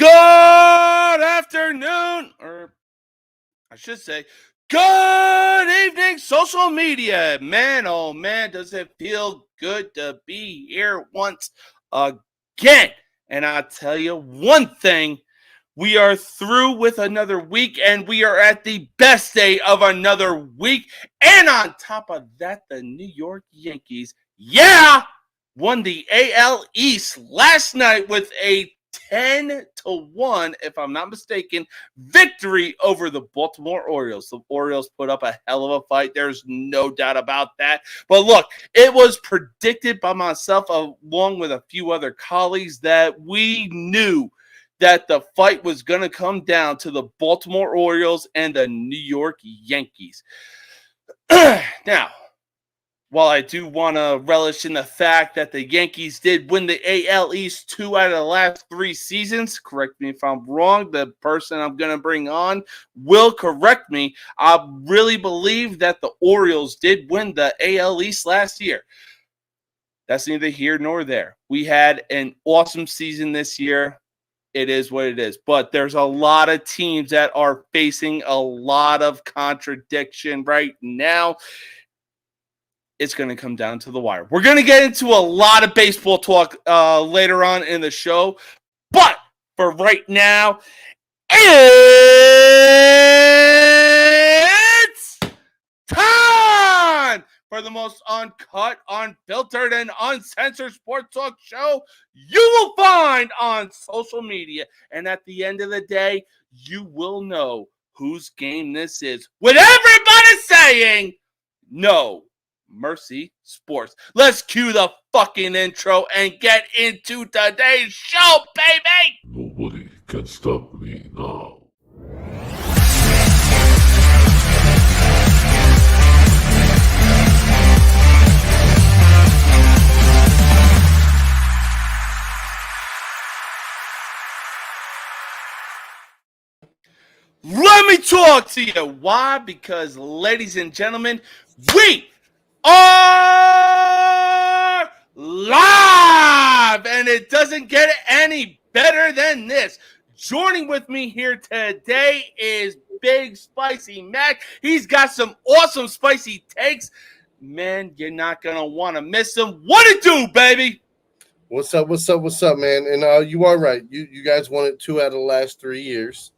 Good afternoon, or I should say, good evening, social media. Man, oh man, does it feel good to be here once again. And I'll tell you one thing, we are through with another week, and we are at the best day of another week. And on top of that, the New York Yankees, won the AL East last night with a 10-1, if I'm not mistaken, victory over the Baltimore Orioles. The Orioles put up a hell of a fight. There's no doubt about that. But look, it was predicted by myself along with a few other colleagues that we knew that the fight was going to come down to the Baltimore Orioles and the New York Yankees. Now, while I do want to relish in the fact that the Yankees did win the AL East 2 out of the last 3 seasons, correct me if I'm wrong, the person I'm going to bring on will correct me. I really believe that the Orioles did win the AL East last year. That's neither here nor there. We had an awesome season this year. It is what it is. But there's a lot of teams that are facing a lot of contradiction right now. It's going to come down to the wire. We're going to get into a lot of baseball talk later on in the show. But for right now, it's time for the most uncut, unfiltered, and uncensored sports talk show you will find on social media. And at the end of the day, you will know whose game this is, with everybody saying no mercy sports. Let's cue the fucking intro and get into today's show, baby! Nobody can stop me now. Let me talk to you. Why? Because, ladies and gentlemen, we are live, and it doesn't get any better than this. Joining with me here today is Big Spicy Mac. He's got some awesome spicy takes. Man, you're not going to want to miss them. What it do, baby? What's up, man? And you are right. You guys won it 2 out of the last 3 years.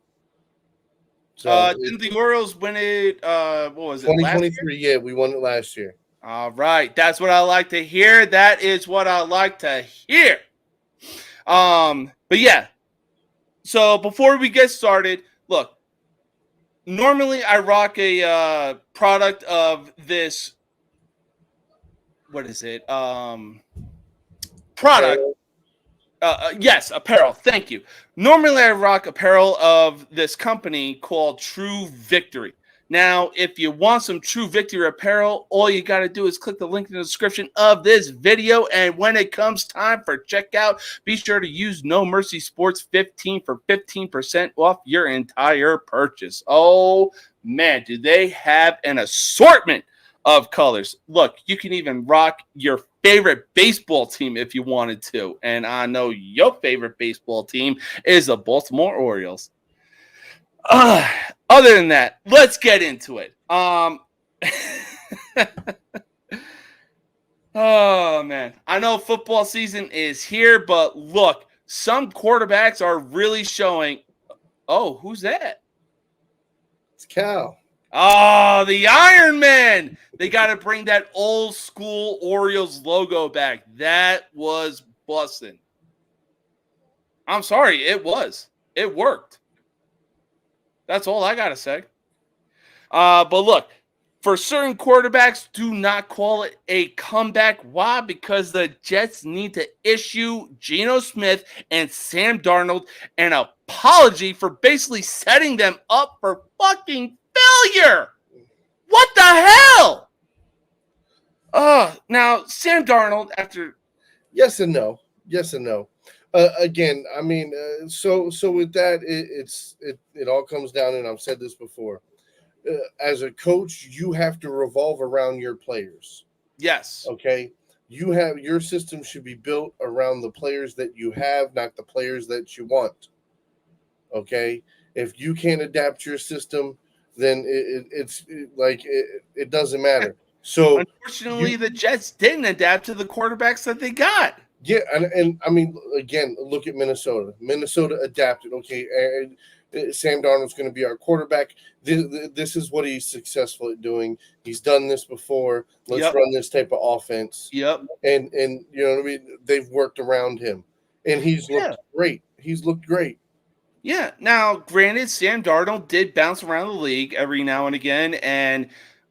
So didn't the Orioles win it, what was it, 2023, yeah, we won it last year. All right, that's what I like to hear. That is what I like to hear. But yeah, so before we get started, look, normally I rock a product of this, what is it, product. Yes, apparel. Thank you. Normally, I rock apparel of this company called True Victory. Now, if you want some True Victory apparel, all you got to do is click the link in the description of this video. And when it comes time for checkout, be sure to use No Mercy Sports 15 for 15% off your entire purchase. Oh, man, do they have an assortment of colors. Look, you can even rock your favorite baseball team if you wanted to. And I know your favorite baseball team is the Baltimore Orioles. Other than that, let's get into it. Oh, man. I know football season is here, but look, some quarterbacks are really showing. Oh, who's that? It's Cal. Oh, the Iron Man. They got to bring that old school Orioles logo back. That was bussin'. I'm sorry, it was. It worked. That's all I got to say. But look, for certain quarterbacks, do not call it a comeback. Why? Because the Jets need to issue Geno Smith and Sam Darnold an apology for basically setting them up for fucking failure. What the hell? Now Sam Darnold after. Yes and no. Again, I mean, so with that, it all comes down, and I've said this before. As a coach, you have to revolve around your players. Yes. Okay. Your system should be built around the players that you have, not the players that you want. Okay, if you can't adapt your system, then it doesn't matter. So Unfortunately, the Jets didn't adapt to the quarterbacks that they got. yeah, and I mean, again, look at Minnesota. Minnesota adapted. Okay, and Sam Darnold's going to be our quarterback. This is what he's successful at doing. He's done this before. Let's run this type of offense. Yep. And you know what I mean? They've worked around him, and he's looked great. He's looked great. Yeah. Now, granted, Sam Darnold did bounce around the league every now and again, and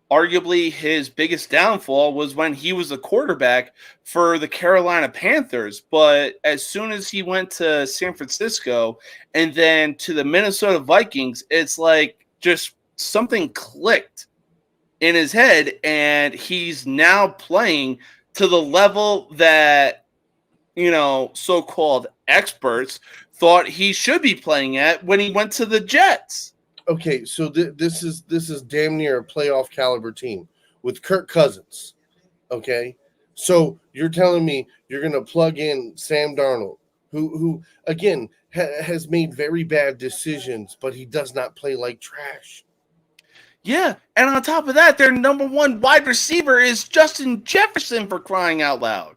arguably his biggest downfall was when he was a quarterback for the Carolina Panthers. But as soon as he went to San Francisco and then to the Minnesota Vikings, it's like just something clicked in his head, and he's now playing to the level that, so-called experts thought he should be playing at when he went to the Jets. Okay, so this is damn near a playoff caliber team with Kirk Cousins. Okay, so you're telling me you're going to plug in Sam Darnold, who again has made very bad decisions, but he does not play like trash. Yeah, and on top of that, their number one wide receiver is Justin Jefferson, for crying out loud.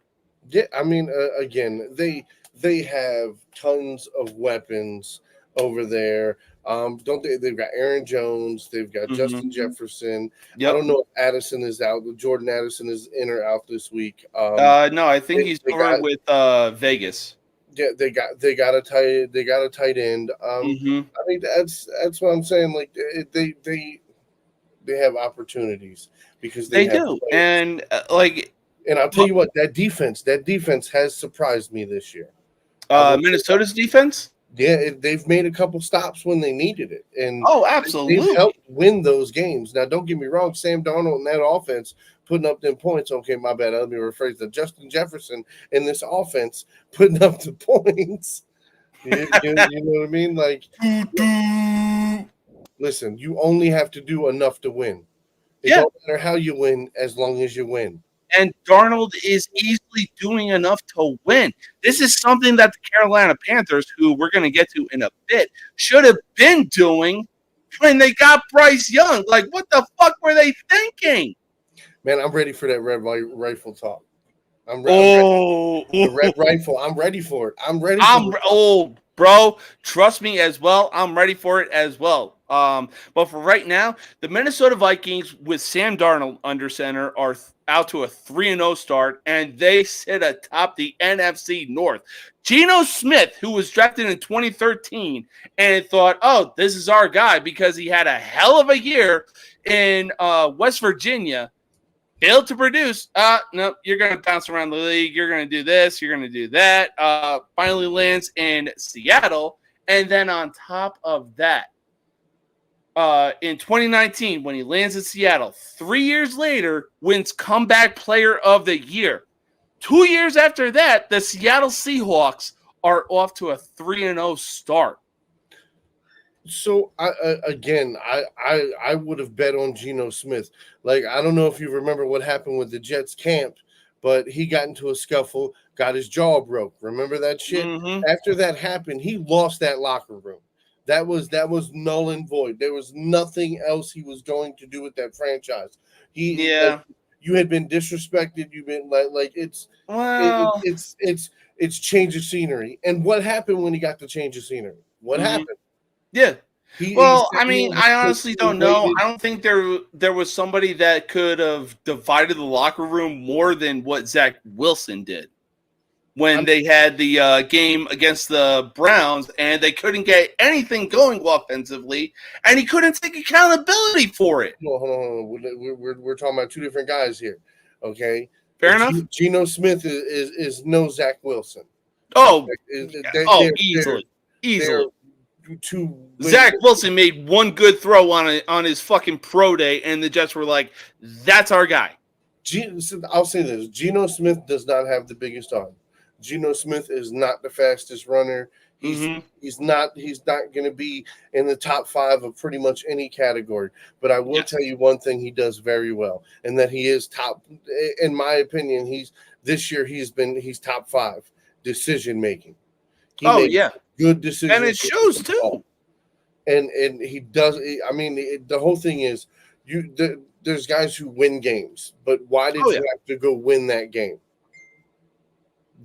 Yeah, I mean, again, they have tons of weapons over there. Don't they? They've got Aaron Jones. They've got Justin Jefferson. Yep. I don't know if Addison is out. Jordan Addison is in or out this week. No, I think he's over with Vegas. Yeah, they got a tight end. I mean, that's what I'm saying. Like they have opportunities because they do. Players. And I'll tell you what, that defense has surprised me this year. Minnesota's defense? Yeah, they've made a couple stops when they needed it. And absolutely. They've helped win those games. Now, don't get me wrong, Sam Darnold and that offense putting up them points. Okay, my bad. Let me rephrase that. Justin Jefferson in this offense putting up the points. You know what I mean? Like, listen, you only have to do enough to win. It don't matter how you win as long as you win. And Darnold is easily doing enough to win. This is something that the Carolina Panthers, who we're going to get to in a bit, should have been doing when they got Bryce Young. Like, what the fuck were they thinking? Man, I'm ready for that red rifle talk. I'm ready. The red rifle. I'm ready for it. I'm ready. Bro, trust me as well. I'm ready for it as well. But for right now, the Minnesota Vikings with Sam Darnold under center are out to a 3-0 start, and they sit atop the NFC North. Geno Smith, who was drafted in 2013 and thought, oh, this is our guy because he had a hell of a year in West Virginia, failed to produce. No, you're going to bounce around the league. You're going to do this. You're going to do that. Finally lands in Seattle. And then on top of that, in 2019, when he lands in Seattle, 3 years later, wins Comeback Player of the Year. 2 years after that, the Seattle Seahawks are off to a 3-0 start. So I would have bet on Geno Smith. Like, I don't know if you remember what happened with the Jets camp, but he got into a scuffle, got his jaw broke. Remember that shit? After that happened, he lost that locker room. That was null and void. There was nothing else he was going to do with that franchise. You had been disrespected. You've been it's change of scenery. And what happened when he got the change of scenery? What happened? Yeah. I honestly don't know. I don't think there was somebody that could have divided the locker room more than what Zach Wilson did when they had the game against the Browns and they couldn't get anything going offensively, and he couldn't take accountability for it. Hold on. We're talking about two different guys here, okay? Fair enough. Geno Smith is no Zach Wilson. Easily. Two Zach Wilson made one good throw on his fucking pro day, and the Jets were like, "That's our guy." I'll say this: Geno Smith does not have the biggest arm. Geno Smith is not the fastest runner. He's not going to be in the top 5 of pretty much any category. But I will tell you one thing he does very well, and that he is top. In my opinion, he's top 5 decision making. Good decisions, and it shows too. and he does. I mean, the whole thing is there's guys who win games, but why did Oh you yeah. have to go win that game?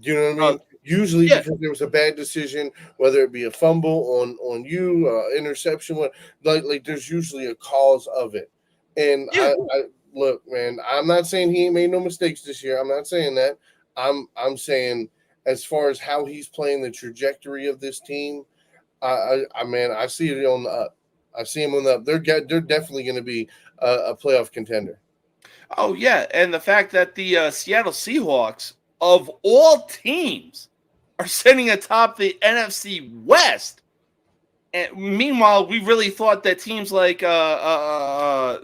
Do you know what I Uh, mean? Usually yeah. because there was a bad decision, whether it be a fumble on you, interception, like there's usually a cause of it. And Yeah. I look, man, I'm not saying he ain't made no mistakes this year. I'm not saying that. I'm saying as far as how he's playing the trajectory of this team, man, I see it on the up. I see him on the up. They're definitely going to be a playoff contender. Oh yeah. And the fact that the Seattle Seahawks of all teams are sitting atop the NFC West. And meanwhile, we really thought that teams like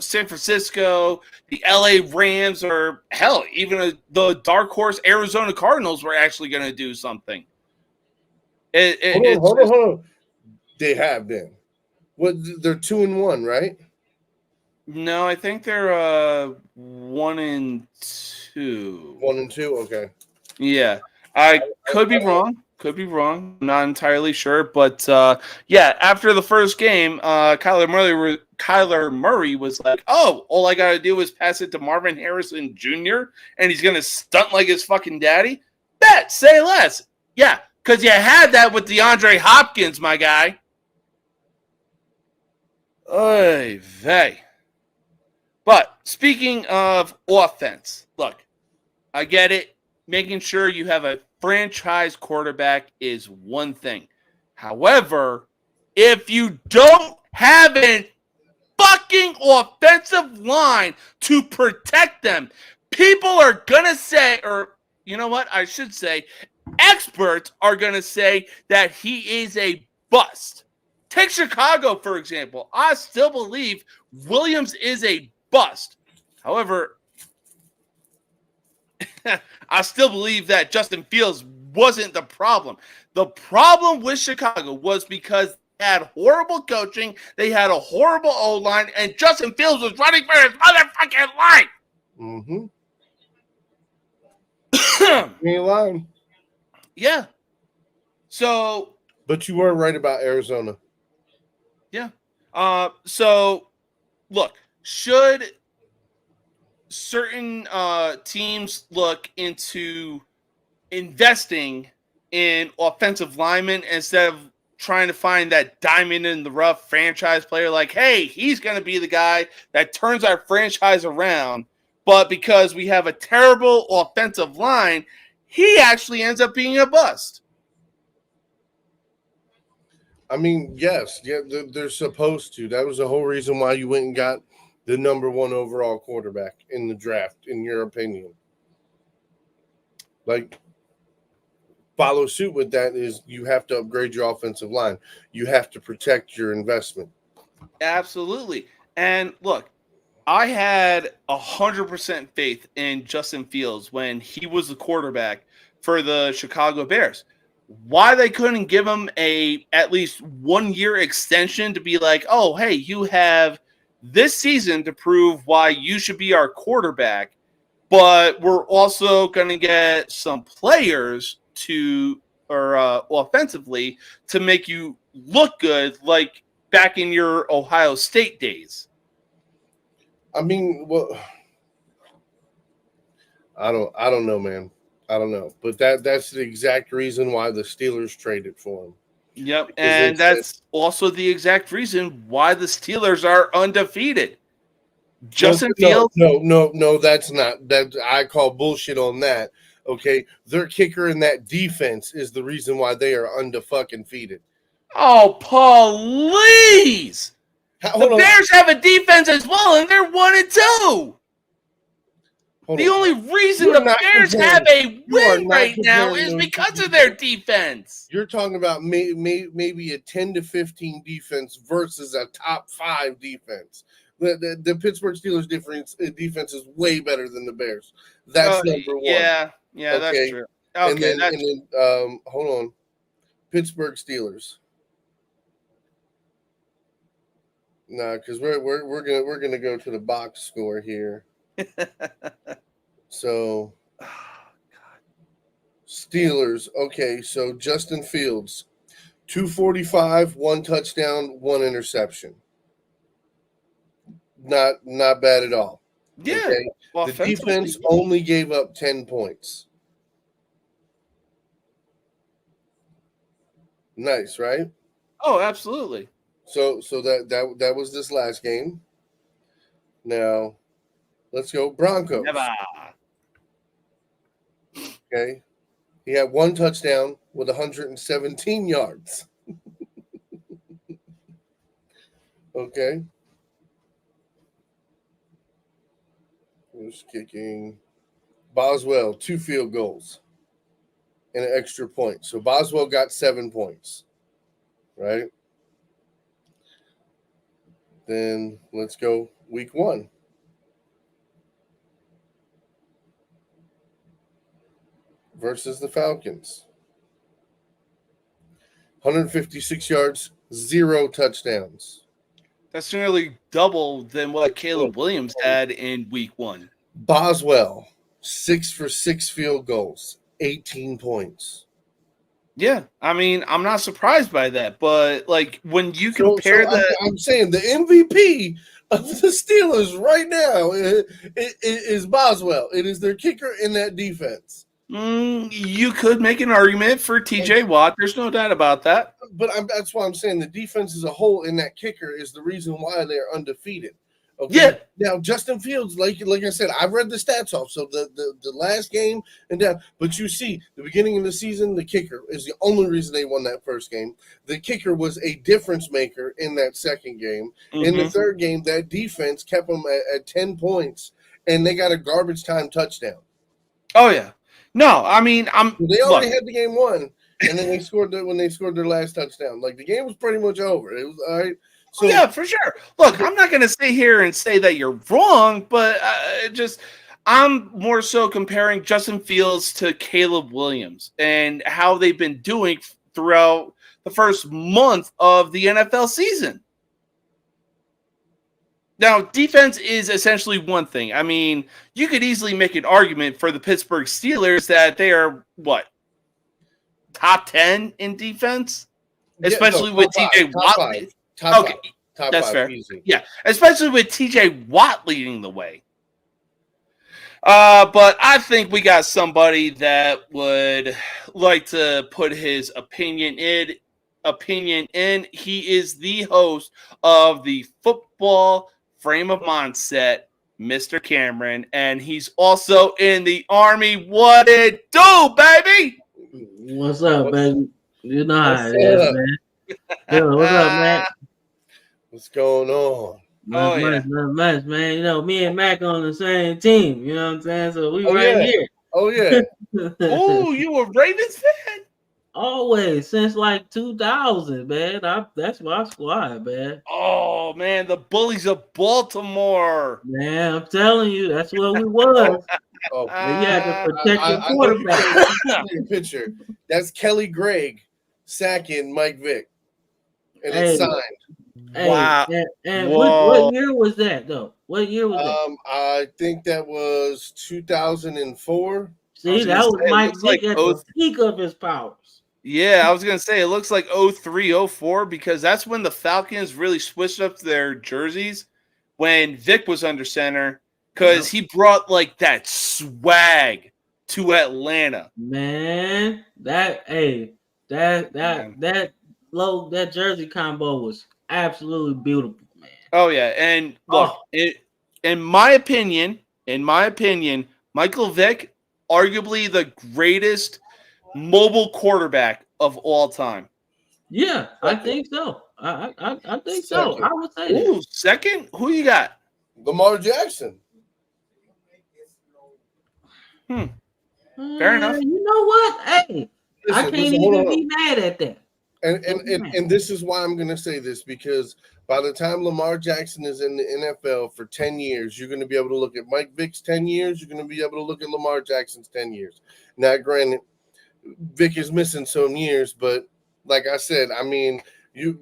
San Francisco, the LA Rams, or hell, even the dark horse Arizona Cardinals were actually going to do something. It's Hold on. They have been. What they're 2-1, right? no, I think they're 1-2. 1-2. Okay. Yeah, I could be wrong. Could be wrong. I'm not entirely sure, but yeah. After the first game, Kyler Murray was like, "Oh, all I gotta do is pass it to Marvin Harrison Jr. and he's gonna stunt like his fucking daddy." Bet, say less. Yeah, because you had that with DeAndre Hopkins, my guy. Oy vey. But speaking of offense, look, I get it. Making sure you have a franchise quarterback is one thing. However, if you don't have a fucking offensive line to protect them, people are going to say, or you know what? I should say, experts are going to say that he is a bust. Take Chicago, for example. I still believe Williams is a bust. However, I still believe that Justin Fields wasn't the problem. The problem with Chicago was because they had horrible coaching, they had a horrible O-line, and Justin Fields was running for his motherfucking life. Mm-hmm. You ain't lying. Yeah. So, But you were right about Arizona. yeah. So, look, should certain teams look into investing in offensive linemen instead of trying to find that diamond in the rough franchise player like, hey, he's going to be the guy that turns our franchise around. But because we have a terrible offensive line, he actually ends up being a bust. I mean, yes, yeah, they're supposed to. That was the whole reason why you went and got the number one overall quarterback in the draft, in your opinion. Like, follow suit with that is you have to upgrade your offensive line. You have to protect your investment. Absolutely. And look, I had 100% faith in Justin Fields when he was the quarterback for the Chicago Bears. Why they couldn't give him a at least 1 year extension to be like, oh, hey, you have this season to prove why you should be our quarterback, but we're also going to get some players to or offensively to make you look good, like back in your Ohio State days. I mean, well, I don't know, man. I don't know, but that's the exact reason why the Steelers traded for him. Yep, Because they and said, that's also the exact reason why the Steelers are undefeated. Justin Fields. no, that's not that. I call bullshit on that. Okay, their kicker in that defense is the reason why they are undefucking defeated. Oh, please! The Hold on, Bears have a defense as well, and they're 1-2. hold The on. only reason You're the not Bears comparing. have a You are win not right now comparing is those because two of their defenses. defense. You're talking about maybe a 10 to 15 defense versus a top 5 defense. The Pittsburgh Steelers defense is way better than the Bears. That's number one. Yeah, that's Okay, true. and Okay, then hold on, Pittsburgh Steelers. No, because we're gonna go to the box score here. So Steelers. Okay, so Justin Fields, 245, 1 touchdown, 1 interception. Not bad at all. Yeah. Okay. Well, The defense only gave up 10 points. Nice, right? Oh, absolutely. So that was this last game. Now, let's go Broncos. Never. Okay. He had 1 touchdown with 117 yards. Okay. Who's kicking? Boswell, 2 field goals and an extra point. So Boswell got 7 points. Right? Then let's go week 1. Versus the Falcons. 156 yards, 0 touchdowns. That's nearly double than what Caleb Williams had in week 1. Boswell, 6 for 6 field goals, 18 points. Yeah, I mean, I'm not surprised by that, but like when you compare I'm saying the MVP of the Steelers right now is Boswell. It is their kicker in that defense. You could make an argument for TJ Watt. There's no doubt about that. But that's why I'm saying the defense as a whole in that kicker is the reason why they're undefeated. Okay. Yeah. Now Justin Fields, like I said, I've read the stats off. So the last game and down, but you see, the beginning of the season, the kicker is the only reason they won that first game. The kicker was a difference maker in that second game. Mm-hmm. In the third game, that defense kept them at 10 points, and they got a garbage time touchdown. Oh yeah. No, I mean, they already had the game won, and then they scored when they scored their last touchdown. Like the game was pretty much over. It was all right. So, yeah, for sure. Look, I'm not going to sit here and say that you're wrong, but I'm more so comparing Justin Fields to Caleb Williams and how they've been doing throughout the first month of the NFL season. Now, defense is essentially one thing. I mean, you could easily make an argument for the Pittsburgh Steelers that they are, top 10 in defense? Especially with TJ Watt. Top that's 5, fair. easy. Yeah, especially with TJ Watt leading the way. But I think we got somebody that would like to put his opinion in. He is the host of the Football Frame of Mindset, Mr. Cameron, and he's also in the Army. What it do, baby? What's up, baby? You know how it is, man. What's up, Mac? What's going on? Not much, man. You know, me and Mac on the same team. You know what I'm saying? So we here. Oh, yeah. Oh, you a Ravens fan? Always, since like 2000, man. That's my squad, man. Oh, man, the Bullies of Baltimore. Man, I'm telling you, that's what we was. Oh, you had to protect the quarterback. Picture. That's Kelly Gregg sacking Mike Vick. And it's signed. Wow. And what year was that, though? What year was that? I think that was 2004. See, that was Mike Vick at the peak of his powers. Yeah, I was going to say, it looks like 03, 04, because that's when the Falcons really switched up their jerseys when Vick was under center, because he brought, like, that swag to Atlanta. Man, that jersey combo was absolutely beautiful, man. Oh yeah, and look, in my opinion, Michael Vick, arguably the greatest mobile quarterback of all time. Yeah, I think so. I think so. I would say that. Second? Who you got? Lamar Jackson. Fair enough. You know what? Hey, I can't even be mad at that. And this is why I'm going to say this, because by the time Lamar Jackson is in the NFL for 10 years, you're going to be able to look at Mike Vick's 10 years. You're going to be able to look at Lamar Jackson's 10 years. Now, granted, Vick is missing some years, but like I said, I mean, you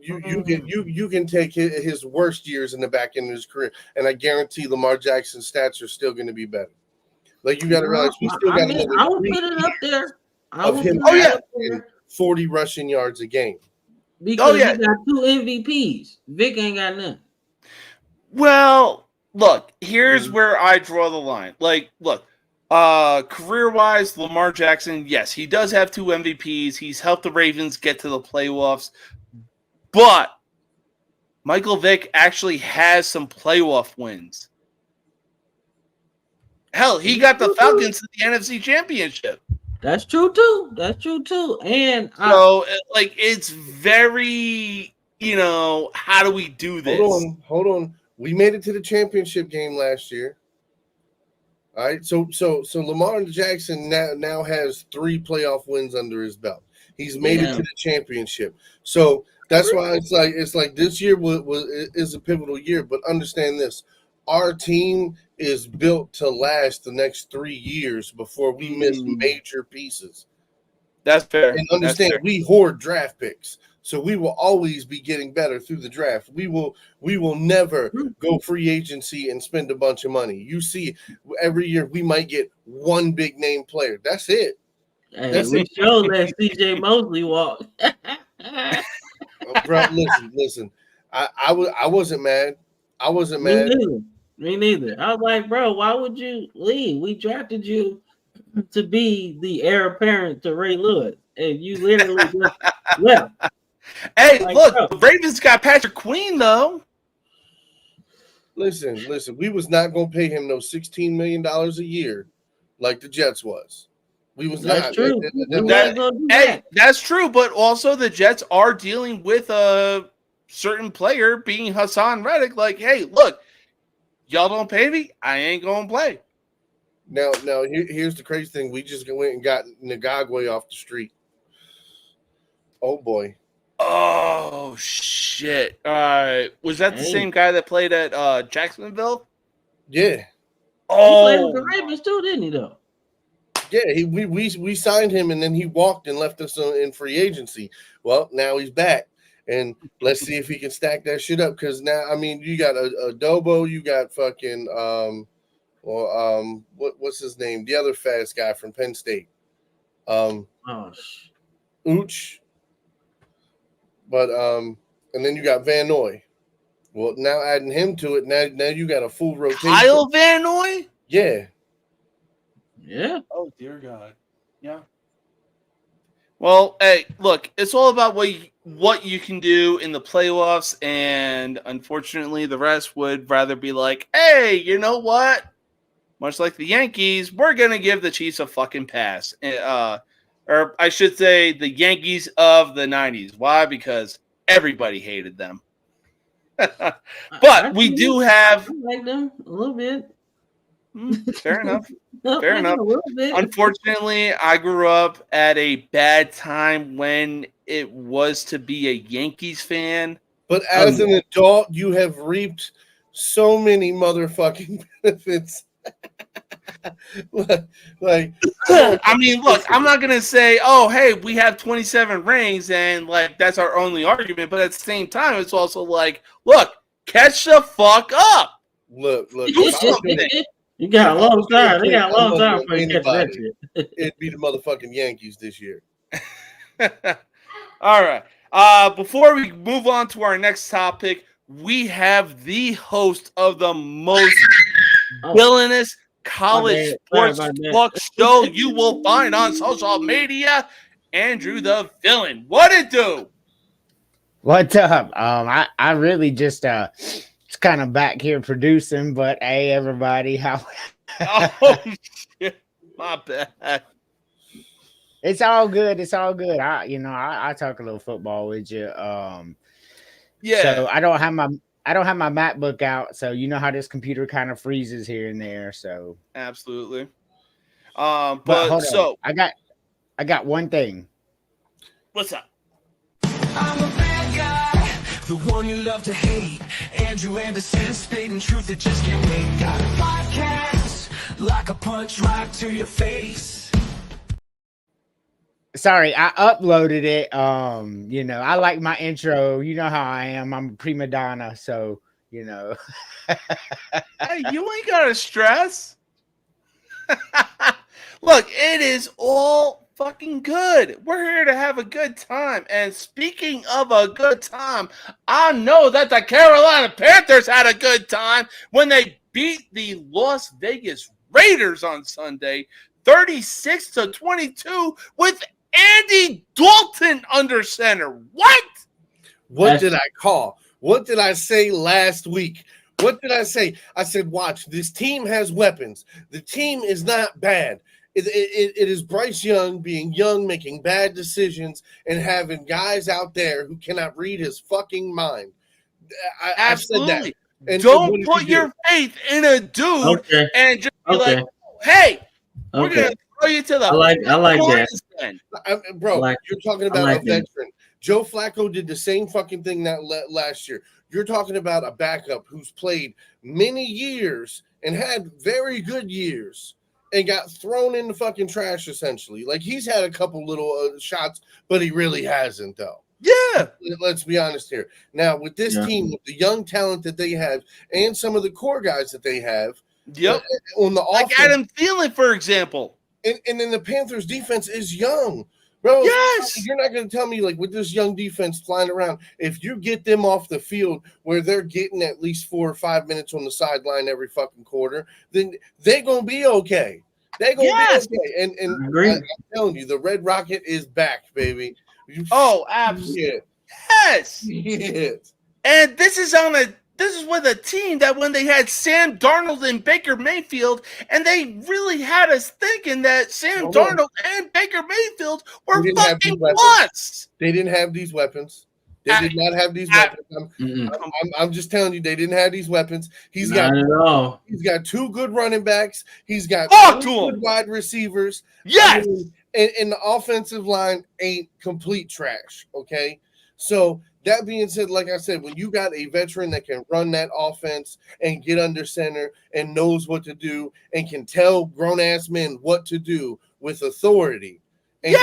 can take his worst years in the back end of his career, and I guarantee Lamar Jackson's stats are still going to be better. Like, you got to realize we still got. I would put it up there. Of him 40 rushing yards a game. Because he got 2 MVPs. Vic ain't got none. Well, look, here's where I draw the line. Like, look, career-wise, Lamar Jackson, yes, he does have 2 MVPs. He's helped the Ravens get to the playoffs. But Michael Vick actually has some playoff wins. Hell, he got the Falcons to the NFC Championship. That's true too. And so, it's very, how do we do this? Hold on. We made it to the championship game last year. All right. So Lamar Jackson now has 3 playoff wins under his belt. He's made it to the championship. So that's why it's like this year is a pivotal year. But understand this: our team is built to last the next 3 years before we miss major pieces. That's fair. And understand, we hoard draft picks, so we will always be getting better through the draft. We will never go free agency and spend a bunch of money. You see, every year we might get 1 big name player. That's it. Hey, that's we showed that CJ Mosley walk. Bro, listen. I wasn't mad. I wasn't mad. Me neither. I was like, bro, why would you leave? We drafted you to be the heir apparent to Ray Lewis, and you literally just left. Hey, look, the Ravens got Patrick Queen though. Listen. We was not gonna pay him no $16 million a year like the Jets was. We was that's not. True. That's true. But also the Jets are dealing with a certain player being Hassan Reddick. Like, hey, look, y'all don't pay me, I ain't gonna play. Now, here's the crazy thing: we just went and got Ngagwe off the street. Oh boy. Oh shit! Was that the same guy that played at Jacksonville? Yeah. Oh, he played with the Ravens too, didn't he? Though. Yeah, we signed him, and then he walked and left us in free agency. Well, now he's back, and let's see if he can stack that shit up. Because now, I mean, you got Adobo, you got fucking what's his name? The other fast guy from Penn State, Ooch. But and then you got Van Noy. Well, now adding him to it, now you got a full rotation. Kyle Van Noy? Yeah. Yeah. Oh dear God. Yeah. Well, hey, look, it's all about what you can do in the playoffs, and unfortunately, the rest would rather be like, hey, you know what? Much like the Yankees, we're gonna give the Chiefs a fucking pass. Or I should say, the Yankees of the '90s. Why? Because everybody hated them. But we do have. I like them a little bit. Fair enough. Fair enough. Unfortunately, I grew up at a bad time when it was to be a Yankees fan. But as an adult, you have reaped so many motherfucking benefits. like I mean, look, I'm not gonna say, oh, hey, we have 27 rings and like that's our only argument, but at the same time, it's also like, look, catch the fuck up. Look, do something. You got a long time. They got a long time for you to catch that shit. It'd be the motherfucking Yankees this year. All right. Before we move on to our next topic, we have the host of the most villainous college sports talk show you will find on social media, Andrew the Villain. What it do? What's up? I really just kind of back here producing, but hey, everybody, how? Oh shit, my bad. It's all good. It's all good. I talk a little football with you. Yeah. So I don't have my MacBook out, so you know how this computer kind of freezes here and there. So absolutely. But so I got one thing. What's up? I'm a bad guy, the one you love to hate. Andrew Anderson, stating truth that just can't wait. Got a podcast like a punch right to your face. Sorry, I uploaded it. I like my intro. You know how I am. I'm a prima donna, so Hey, you ain't gotta stress. Look, it is all fucking good. We're here to have a good time. And speaking of a good time, I know that the Carolina Panthers had a good time when they beat the Las Vegas Raiders on Sunday, 36-22, with Andy Dalton under center. What? What did I call? What did I say last week? What did I say? I said, watch, this team has weapons. The team is not bad. It is Bryce Young being young, making bad decisions, and having guys out there who cannot read his fucking mind. Absolutely. I said that. And don't put your faith in a dude and just be like, hey, we're going to throw you to the I like that. Bro, you're talking about a veteran. Joe Flacco did the same fucking thing that last year. You're talking about a backup who's played many years and had very good years and got thrown in the fucking trash, essentially. Like, he's had a couple little shots, but he really hasn't, though. Yeah. Let's be honest here. Now, with this team, with the young talent that they have and some of the core guys that they have, on the offense, like Adam Thielen, for example. And then the Panthers defense is young. Bro, yes, you're not going to tell me, like, with this young defense flying around, if you get them off the field where they're getting at least 4 or 5 minutes on the sideline every fucking quarter, then they're going to be okay. They're going to be okay. And I'm telling you, the Red Rocket is back, baby. Absolutely. Yes. Yes. And this is with a team that when they had Sam Darnold and Baker Mayfield, and they really had us thinking that Sam Darnold and Baker Mayfield were fucking busts. They didn't have these weapons. They did not have these weapons. I'm just telling you, they didn't have these weapons. He's got 2 good running backs. He's got 2 good wide receivers. Yes. I mean, and the offensive line ain't complete trash. Okay. So that being said, like I said, when you got a veteran that can run that offense and get under center and knows what to do and can tell grown-ass men what to do with authority. And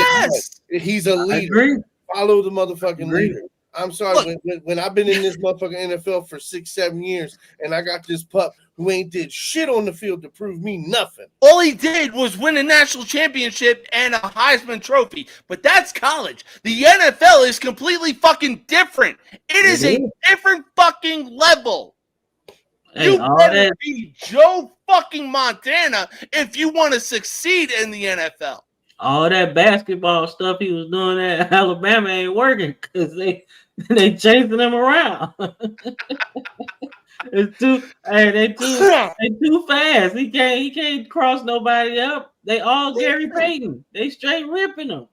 he's a leader. Follow the motherfucking leader. I'm sorry, when I've been in this motherfucking NFL for 6-7 years and I got this pup who ain't did shit on the field to prove me nothing. All he did was win a national championship and a Heisman Trophy, but that's college. The NFL is completely fucking different. It is a different fucking level. Hey, you better be Joe fucking Montana if you want to succeed in the NFL. All that basketball stuff he was doing at Alabama ain't working because they chasing him around. They too fast. He can't cross nobody up. They all Gary Payton. They straight ripping him.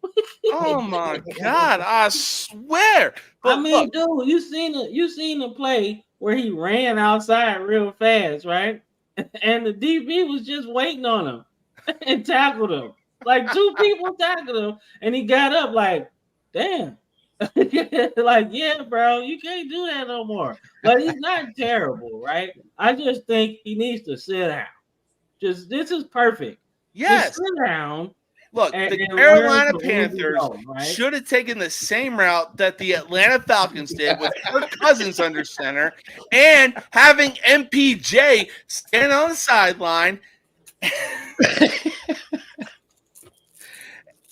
Oh my God, I swear. But I mean, dude, you seen a play where he ran outside real fast, right? And the DB was just waiting on him and tackled him. Like 2 people tackled him, and he got up like, damn. Like, yeah, bro, you can't do that no more. But he's not terrible, right? I just think he needs to sit down. This is perfect. Yes. Just sit down. Look, the Carolina Panthers should have taken the same route that the Atlanta Falcons did with Kirk Cousins under center and having MPJ stand on the sideline.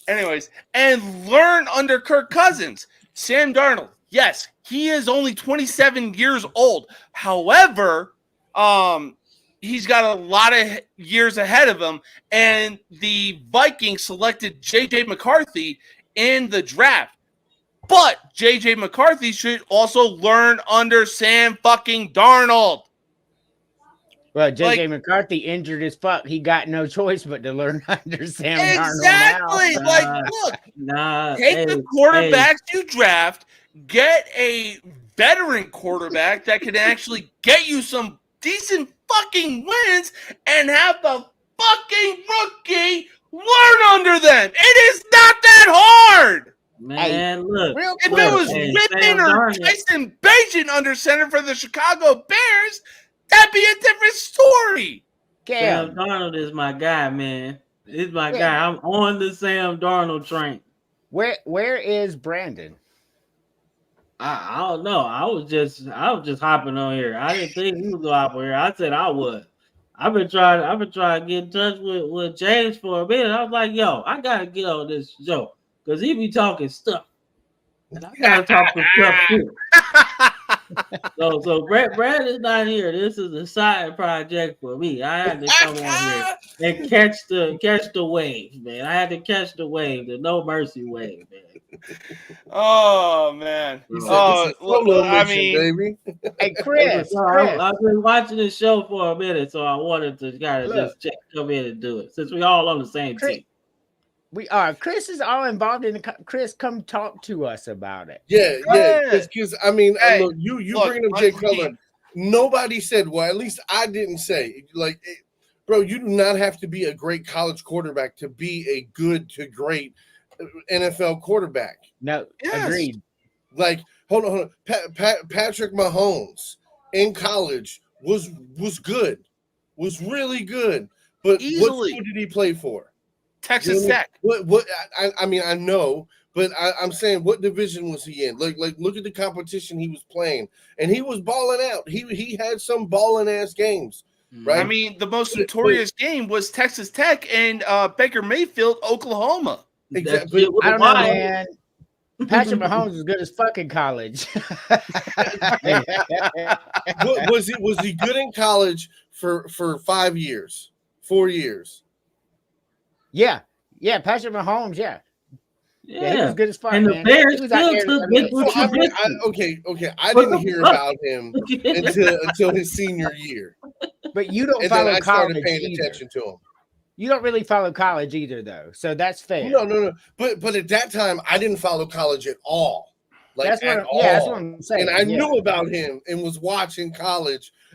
Anyways, and learn under Kirk Cousins. Sam Darnold, yes, he is only 27 years old. However, he's got a lot of years ahead of him, and the Vikings selected J.J. McCarthy in the draft. But J.J. McCarthy should also learn under Sam fucking Darnold. Well, J.J. McCarthy injured as fuck. He got no choice but to learn under Sam Darnold now. Look, take the quarterbacks you draft, get a veteran quarterback that can actually get you some decent fucking wins, and have the fucking rookie learn under them. It is not that hard. Man, look. If it was Whitman or Tyson Bagent under center for the Chicago Bears, that'd be a different story. Sam Darnold is my guy, man. He's my guy. I'm on the Sam Darnold train. Where is Brandon? I don't know. I was just hopping on here. I didn't think he was gonna hop on here. I said I would. I've been trying to get in touch with James for a minute. I was like, yo, I gotta get on this show because he be talking stuff, and I gotta talk some stuff too. So Brad is not here. This is a side project for me. I had to come on here and catch the wave, man. I had to catch the wave, the no mercy wave, man. Oh man. He said, Oh, this is solo I mission, mean, baby. Hey, Chris. I've been watching this show for a minute, so I wanted to kind of just come in and do it since we all on the same team. We are. Chris is all involved in the. Chris, come talk to us about it. Yeah. Because I mean, Hey, look, you bringing up Jay Cutler. Nobody said. Well, at least I didn't say. Like, bro, you do not have to be a great college quarterback to be a good to great NFL quarterback. No, agreed. Like, hold on. Patrick Mahomes in college was good, was really good, but what school did he play for? Texas Tech. What? I mean, I know, but I'm saying, what division was he in? Like, look at the competition he was playing, and he was balling out. He had some balling ass games, right? I mean, the most notorious game was Texas Tech and Baker Mayfield, Oklahoma. Exactly. I don't know, man. Patrick Mahomes is good as fucking college. Was he good in college for 5 years, 4 years? Yeah, Patrick Mahomes, yeah, he was good as fuck. And man. The Bears okay. I didn't hear about him until his senior year. But you don't and follow then I college started paying either. attention to him. You don't really follow college either, though, so that's fair. No. But at that time, I didn't follow college at all. Like, that's at all. that's what I'm saying. And I knew about him and was watching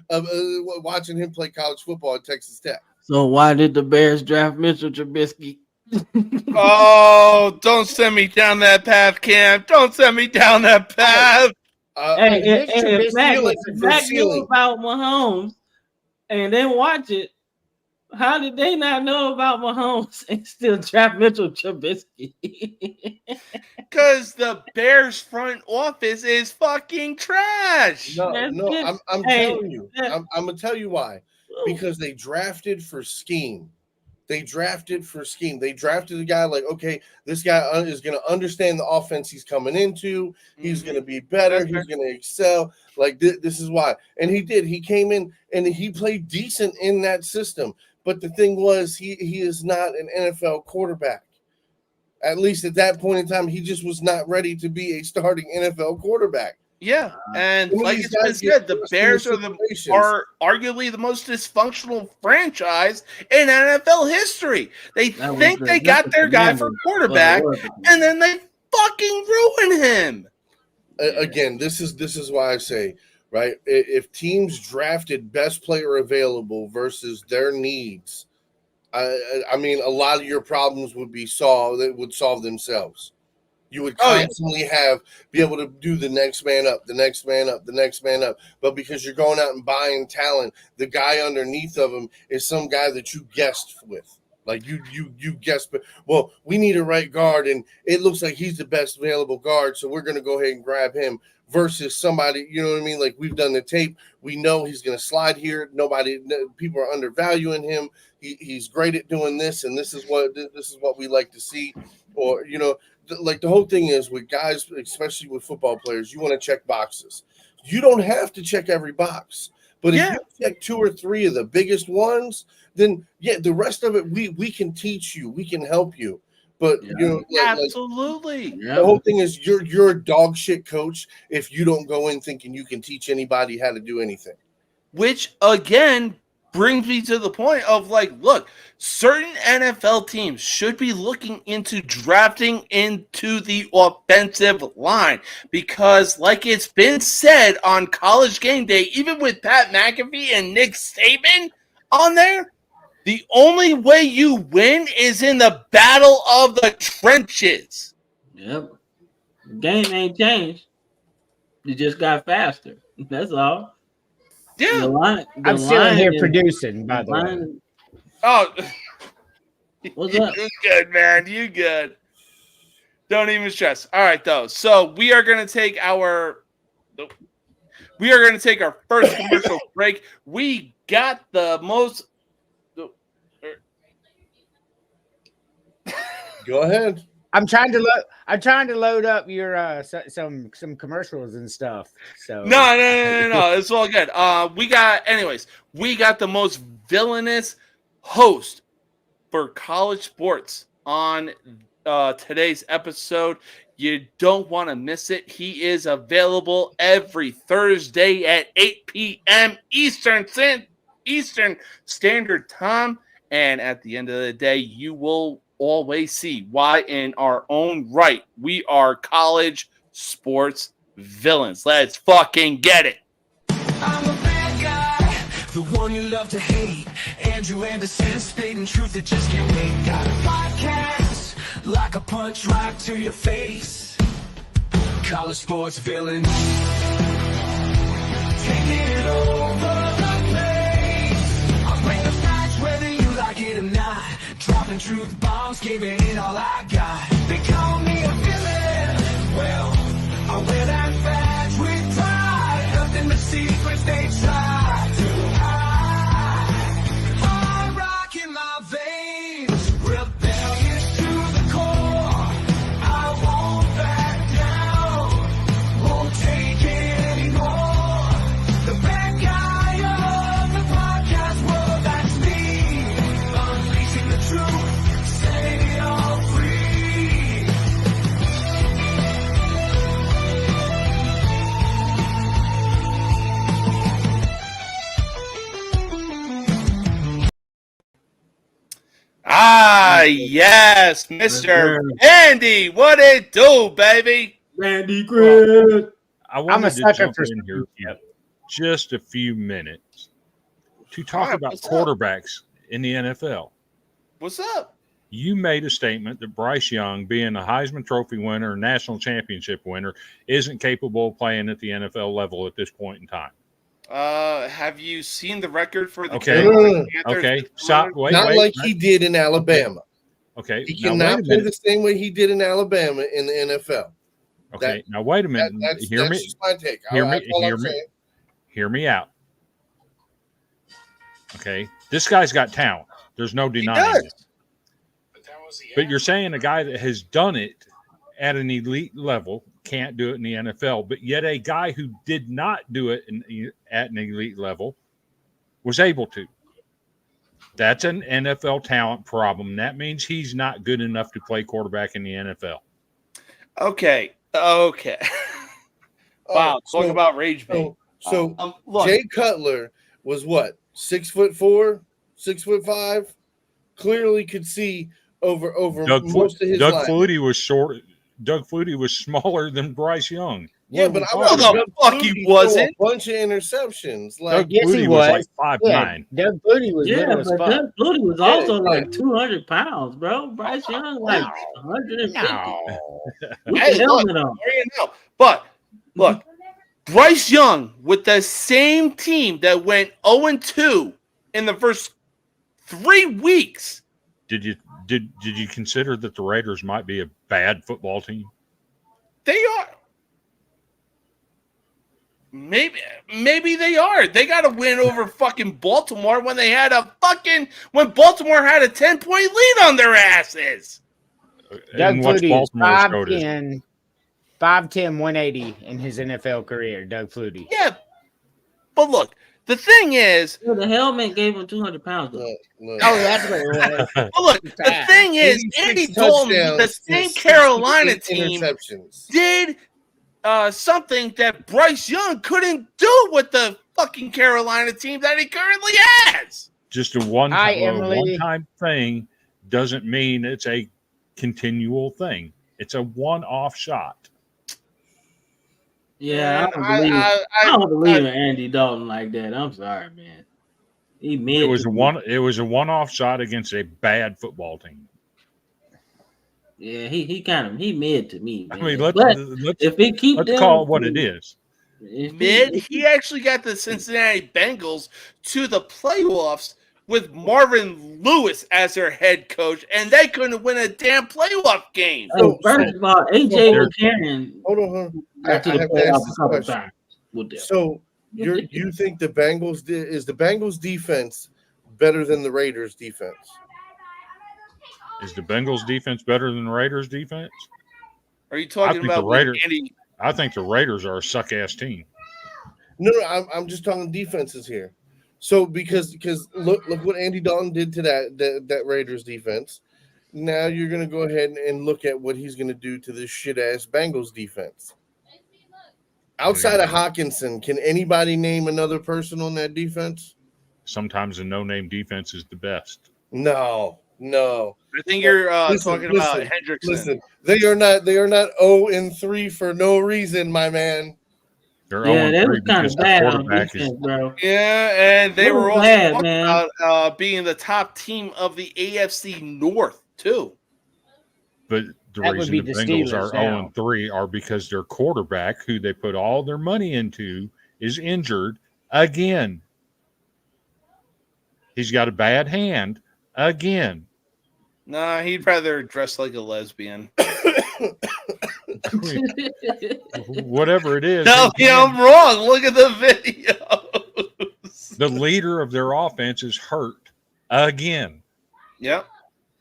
watching him play college football at Texas Tech. So why did the Bears draft Mitchell Trubisky? Oh, don't send me down that path, Cam. Don't send me down that path. If Mac knew about Mahomes and then watch it, how did they not know about Mahomes and still draft Mitchell Trubisky? Because the Bears front office is fucking trash. No, I'm telling you. I'm gonna tell you why. Because they drafted for scheme. They drafted a guy like, okay, this guy is going to understand the offense he's coming into. He's going to be better. He's going to excel. Like, this is why. And he did. He came in and he played decent in that system. But the thing was, he is not an NFL quarterback. At least at that point in time, he just was not ready to be a starting NFL quarterback. Yeah, and like it's been said, the Bears are arguably the most dysfunctional franchise in NFL history. They think they got their guy for quarterback, and then they fucking ruin him. Again, this is why I say, right, if teams drafted best player available versus their needs, I mean, a lot of your problems would be solved. That would solve themselves. You would constantly be able to do the next man up, the next man up, the next man up. But because you're going out and buying talent, the guy underneath of him is some guy that you guessed with. Like you guessed, but well, we need a right guard, and it looks like he's the best available guard, so we're going to go ahead and grab him. Versus somebody, you know what I mean? Like, we've done the tape, we know he's going to slide here. People are undervaluing him. He's great at doing this, and this is what we like to see. Or like the whole thing is with guys, especially with football players, you want to check boxes. You don't have to check every box, but if you check 2 or 3 of the biggest ones, then the rest of it we can teach you, we can help you. But absolutely, the whole thing is you're a dog shit coach if you don't go in thinking you can teach anybody how to do anything. Which again brings me to the point of like, look, certain NFL teams should be looking into drafting into the offensive line because, like it's been said on College Game Day, even with Pat McAfee and Nick Saban on there, the only way you win is in the battle of the trenches. Yep. The game ain't changed. It just got faster. That's all. Yeah. I'm still here producing, by the way. Oh. What's up? You good, man. You good. Don't even stress. All right, though. So we are going to take our first commercial break. We got the most Go ahead. I'm trying to load up your some commercials and stuff. So No. It's all good. We got the most villainous host for college sports on today's episode. You don't want to miss it. He is available every Thursday at 8 p.m. Eastern Standard Time. And at the end of the day, you will always see why in our own right we are college sports villains. Let's fucking get it. I'm a bad guy, the one you love to hate. Andrew Anderson, spitting truth that just can't wait. Got a podcast, like a punch right to your face. College sports villain, taking it over the place. I'll bring the facts whether you like it or not. Dropping truth bombs, giving it all I got. They call me a villain. Well, I wear that badge with pride. Nothing but secrets they try to hide. Hard rock in my veins, rebellious to the core. I won't back down, won't take it anymore. The bad guy of the podcast world, that's me. Unleashing the truth, setting it all free. Yes, Mr. Andy. What it do, baby? Randy Chris. I I'm a wanted to sucker jump for in here for just a few minutes to talk Alright, about what's up? quarterbacks in the NFL. What's up? You made a statement that Bryce Young, being a Heisman Trophy winner, national championship winner, isn't capable of playing at the NFL level at this point in time. Have you seen the record for the Okay. Carolina Panthers? Okay, stop. Wait, Not wait. like he did in Alabama. Okay, He now cannot wait a play minute. the same way he did in Alabama in the NFL. Okay, now wait a minute. That's Hear me. just my take. Hear me. That's all Hear I'm me. saying. Hear me out. Okay, this guy's got talent. There's no He denying does. it. But you're saying a guy that has done it at an elite level can't do it in the NFL, but yet a guy who did not do it at an elite level was able to. That's an NFL talent problem. That means he's not good enough to play quarterback in the NFL. Okay. Wow. Talk about rage bait. So Look, Jay Cutler was what, 6'4", 6'5", clearly could see over most of his Doug life. Flutie was short. Doug Flutie was smaller than Bryce Young. Yeah, but I No, watched the Doug fuck Flutie he throw wasn't. a bunch of interceptions. Like, Doug Yes, he Flutie was was. like 5'9". yeah, Doug Flutie was Yeah, little as but fuck. Doug Flutie was Yeah, also yeah. like 200 pounds, bro. Bryce Young like 150. No. With Hey, the helmet on. there you go. But look, Bryce Young with the same team that went 0-2 in the first 3 weeks. Did you consider that the Raiders might be a bad football team? They are. Maybe they are. They got to win over fucking Baltimore when Baltimore had a 10-point lead on their asses. Doug And what's Flutie is Baltimore's code is? 5'10", 180 in his NFL career. Doug Flutie. Yeah, but look, the thing is, Yeah, the helmet gave him 200 pounds. Though. look. Oh, that's what it was. but look, the thing is, 86 Andy told me the touchdowns same and Carolina 68 team interceptions. did something that Bryce Young couldn't do with the fucking Carolina team that he currently has. Just a Hi, Emily. one-time thing doesn't mean it's a continual thing. It's a one-off shot. Yeah, I I don't believe in Andy Dalton like that. I'm sorry, man. He made It was a one-off shot against a bad football team. Yeah, he mid to me. I Man. mean, But let's if he keep let's them, call it what it is. if mid. He actually got the Cincinnati Bengals to the playoffs with Marvin Lewis as their head coach, and they couldn't win a damn playoff game. Hey, first of all, AJ was carrying Hold on. got to I the have to ask playoffs this a couple question. times with them. So you think the Bengals is the Bengals defense better than the Raiders defense? Is the Bengals defense better than the Raiders defense? Are you talking about Andy? I think the Raiders are a suck ass team. No, I'm just talking defenses here. So because look what Andy Dalton did to that Raiders defense. Now you're gonna go ahead and look at what he's gonna do to this shit ass Bengals defense. Outside of Hawkinson, can anybody name another person on that defense? Sometimes a no-name defense is the best. No. I think you're talking about Hendrickson. Listen, they are not 0-3 for no reason, my man. They're that was 0-3 kind because of the bad on quarterback defense, is. bro. Yeah, and they were also bad, talking man. about being the top team of the AFC North too. But the That would reason be the the Bengals Steelers are now. 0-3 are because their quarterback, who they put all their money into, is injured again. He's got a bad hand again. Nah, he'd rather dress like a lesbian. Whatever it is. No, I'm wrong. Look at the videos. The leader of their offense is hurt again. Yep.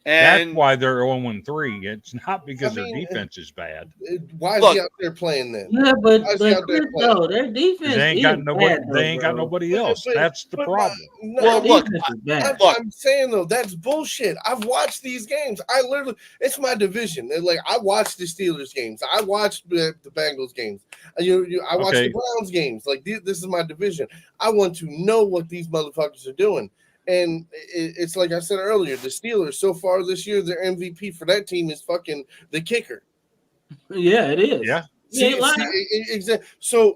That's And why they're 0-3. It's not because their defense is bad. Why is he out there playing then? Yeah, but Why is he out there Chris, playing? though, their defense They ain't is got nobody. bad, They ain't got bro. nobody else. That's the problem. well, look, I'm saying though, that's bullshit. I've watched these games. It's my division. And, like, I watched the Steelers games. I watched the Bengals games. I watched the Browns games. Like, this is my division. I want to know what these motherfuckers are doing. And it's like I said earlier, the Steelers so far this year, their MVP for that team is fucking the kicker. Yeah, it is. Yeah. Exactly. So,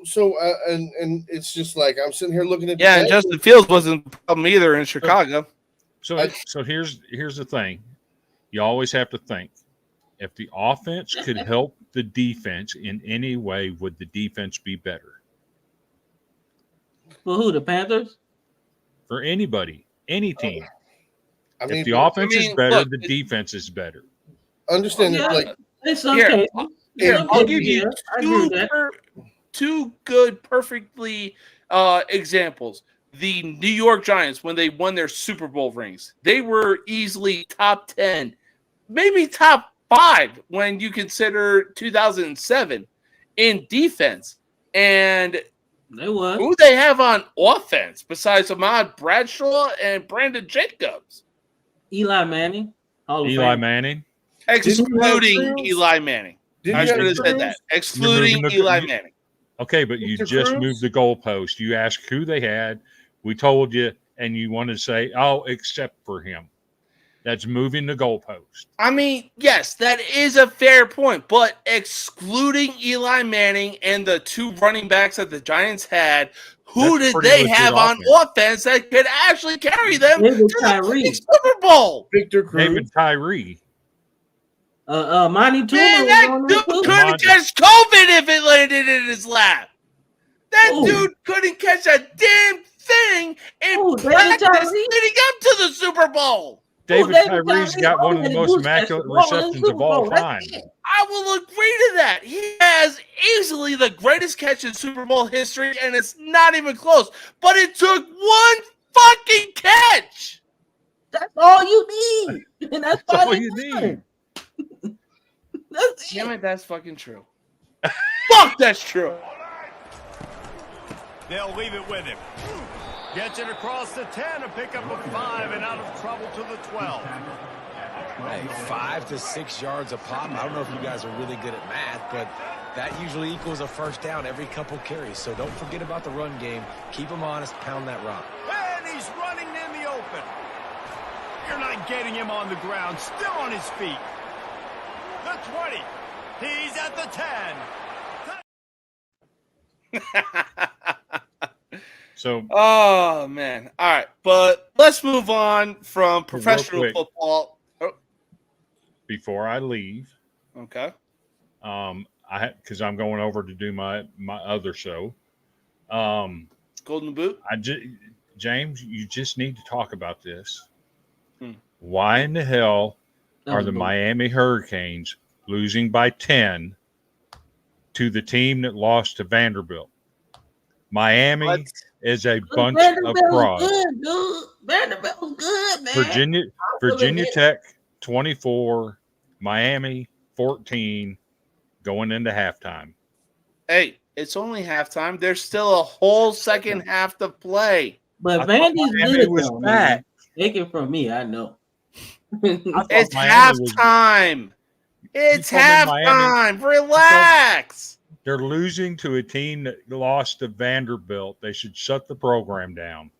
and it's just like I'm sitting here looking at. Yeah, and Justin Fields wasn't the problem either in Chicago. So here's the thing. You always have to think, if the offense could help the defense in any way, would the defense be better? For who? The Panthers? For anybody, any team. I mean, if the offense is better, look, the defense is better. Understand that, like. In some cases. I'll give you two good, perfectly examples. The New York Giants, when they won their Super Bowl rings, they were easily top 10, maybe top 5 when you consider 2007 in defense. And who they have on offense besides Ahmad Bradshaw and Brandon Jacobs? Eli Manning. Eli Manning. Excluding Eli Manning. I should have said that. Excluding Eli Manning. Okay, but you just moved the goalpost. You asked who they had. We told you, and you want to say, oh, except for him. That's moving the goalpost. I mean, yes, that is a fair point, but excluding Eli Manning and the 2 running backs that the Giants had, who did they have on offense that could actually carry them to the Super Bowl? Victor Cruz. David Tyree. Monty Toomer. Man, that dude couldn't catch COVID if it landed in his lap. That dude couldn't catch a damn thing in practice leading up to the Super Bowl. David Tyree's got one of the most immaculate receptions of all time. I will agree to that. He has easily the greatest catch in Super Bowl history, and it's not even close. But it took one fucking catch. That's all you need. And that's all you need. Damn it, that's fucking true. Fuck, that's true. They'll leave it with him. Gets it across the 10, a pickup of 5 and out of trouble to the 12. Hey, 5 to 6 yards a pop. I don't know if you guys are really good at math, but that usually equals a first down every couple carries. So don't forget about the run game. Keep them honest, pound that rock. And he's running in the open. You're not getting him on the ground, still on his feet. The 20. He's at the 10. So, oh man, all right, but let's move on from professional football. Before I leave, okay, because I'm going over to do my other show. Golden Boot. James, you just need to talk about this. Why in the hell are the Miami Hurricanes losing by 10 to the team that lost to Vanderbilt? Miami is a bunch of frauds. Good, dude. Vanderbilt's good, man. Virginia Tech 24, Miami 14 going into halftime. Hey, it's only halftime. There's still a whole second half to play. But I thought Vandy's Miami good was though, back. man. Take it from me, I know. I thought It's Miami was- halftime. It's You told me Miami- halftime. Relax. They're losing to a team that lost to Vanderbilt. They should shut the program down.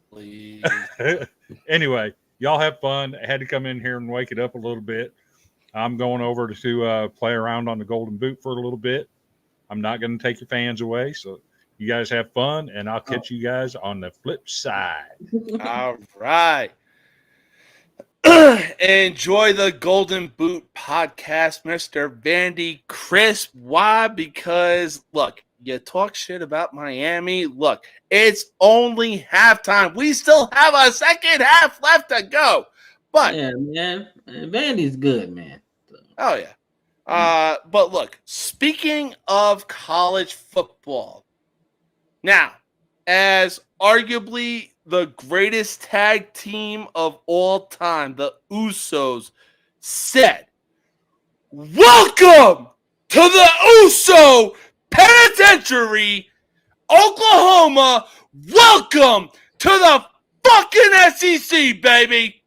Please. Anyway, y'all have fun. I had to come in here and wake it up a little bit. I'm going over to play around on the Golden Boot for a little bit. I'm not going to take your fans away. So you guys have fun, and I'll catch you guys on the flip side. All right. Enjoy the Golden Boot podcast, Mr. Vandy Crisp. Why? Because, look, you talk shit about Miami. Look, it's only halftime. We still have a second half left to go. But, Yeah, man. Vandy's good, man. oh, yeah. But look, speaking of college football, now, as arguably the greatest tag team of all time, the Usos, said, welcome to the Uso Penitentiary, Oklahoma. Welcome to the fucking SEC, baby.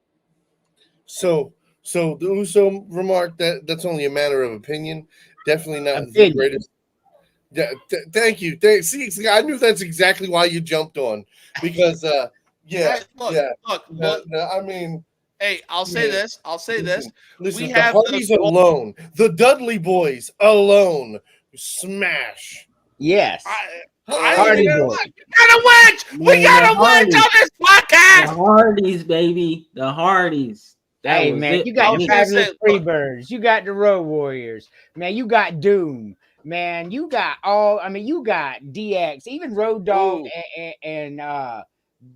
So the Uso remark that's only a matter of opinion. Definitely not the Opinion. greatest. Yeah, thank you. See, I knew that's exactly why you jumped on because Hey, look. no, I mean, Hey, I'll say Yeah. this. listen, We the have Hardys the- alone, the Dudley boys alone, smash. Yes. We Hardy boy. gotta win. We Man, gotta the win on this The podcast. Hardys, baby. The Hardys. That Hey was man, it you for got was the me. gonna Fabulous say, look. Freebirds, you got the Road Warriors, man, you got Doom, man, you got you got DX, even Road Dogg Ooh. and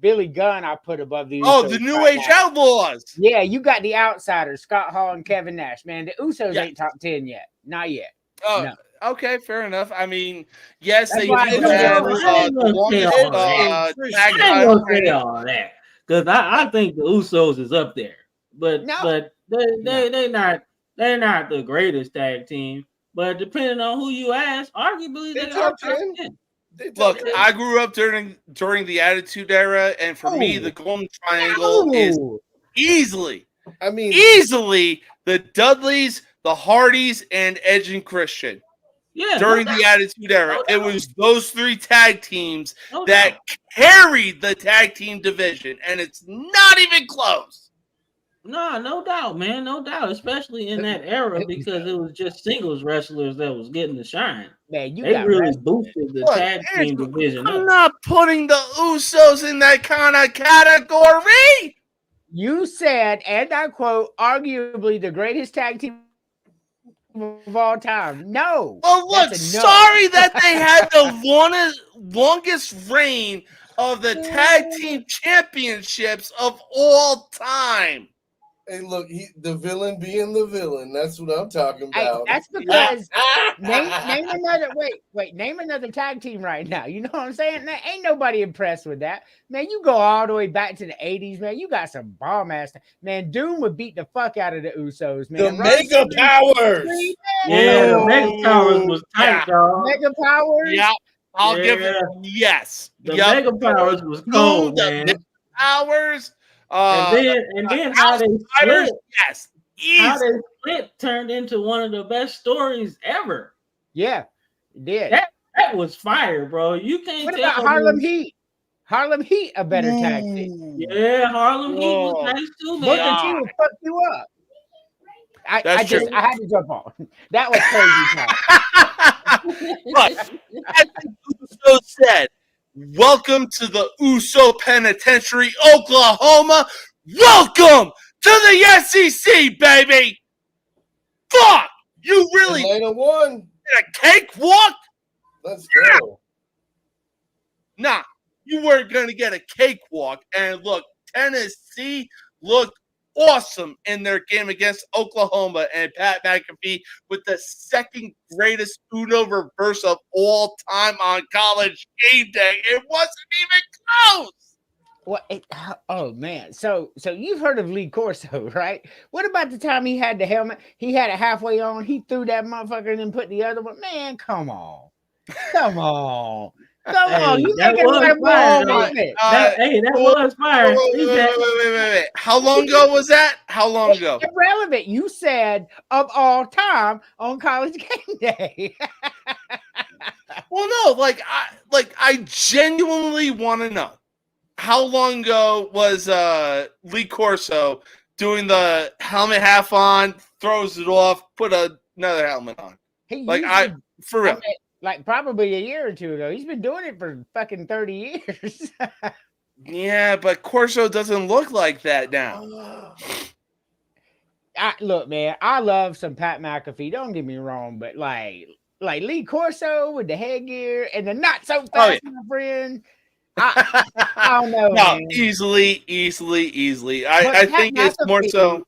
Billy Gunn. I put above the Oh, Usos the New right Age now. Outlaws. Yeah, you got the Outsiders, Scott Hall and Kevin Nash. Man, the Usos Yeah. ain't top 10 yet, not yet. Oh, No. okay, fair enough. I mean, yes, That's they why do I don't have know. I ain't the gonna say longest all that. tag I ain't title gonna say reign. all that because I think the Usos is up there, but No. they're not the greatest tag team. But depending on who you ask, arguably They they are top top 10. 10. Look, I grew up during the Attitude Era, and for me, Oh. the Golden Triangle is Ooh. easily I mean, the Dudleys, the Hardys, and Edge and Christian. Yeah, During no the Attitude Era, No it doubt. was those three tag teams No that doubt. carried the tag team division, and it's not even close. No doubt, man, no doubt. Especially in that era because it was just singles wrestlers that was getting the shine. Man, you They got really wrestlers. boosted the Look, tag team division I'm up. not putting the Usos in that kind of category. You said, and I quote, arguably the greatest tag team of all time. No. Well, look, that's a no. sorry that they had the longest reign of the tag team championships of all time. hey, look, the villain being the villain. That's what I'm talking Hey, about. that's because name another name another tag team right now. You know what I'm saying? Now, ain't nobody impressed with that. Man, you go all the way back to the 80s, man. You got some bomb ass. Man, Doom would beat the fuck out of the Usos, man. The Ron Mega Simmons- Powers. Yeah, the Mega Powers was tight, Yeah. dog. Mega Powers. Yeah, I'll give it. Yeah. Yes, The Yep. Mega Powers was Boom, cold, the man. Mega Powers. And then how they Outsiders, split, yes, how easy. they split turned into one of the best stories ever. Yeah, it did. That was fire, bro. You can't What tell about Harlem me- Heat? Harlem Heat, a better tag team. Yeah, Harlem Heat was Whoa. nice too, Booker man. T will fuck you up. I That's true. had to jump on. That was crazy talk. But as the Uso said, welcome to the Uso Penitentiary, Oklahoma. Welcome to the SEC, baby. Fuck, you really Atlanta won. did a cakewalk? Let's go. Nah, you weren't going to get a cakewalk. And look, Tennessee looked awesome in their game against Oklahoma, and Pat McAfee with the second greatest Uno reverse of all time on College Game Day. It wasn't even close. What? Oh man! So you've heard of Lee Corso, right? What about the time he had the helmet? He had it halfway on. He threw that motherfucker and then put the other one. Man, come on, come on, come on! Hey, You that making was like a fire whole though. moment. That was fire. He said, Wait. How long ago was that? How long ago? It's irrelevant. You said of all time on College Game Day. Well, no, I genuinely want to know how long ago was Lee Corso doing the helmet half on, throws it off, put another helmet on. For real. Like probably a year or two ago. He's been doing it for fucking 30 years. Yeah, but Corso doesn't look like that now. Look, man, I love some Pat McAfee. Don't get me wrong, but like Lee Corso with the headgear and the not so fast, my friend. I don't know. No, man. easily. I think it's more so.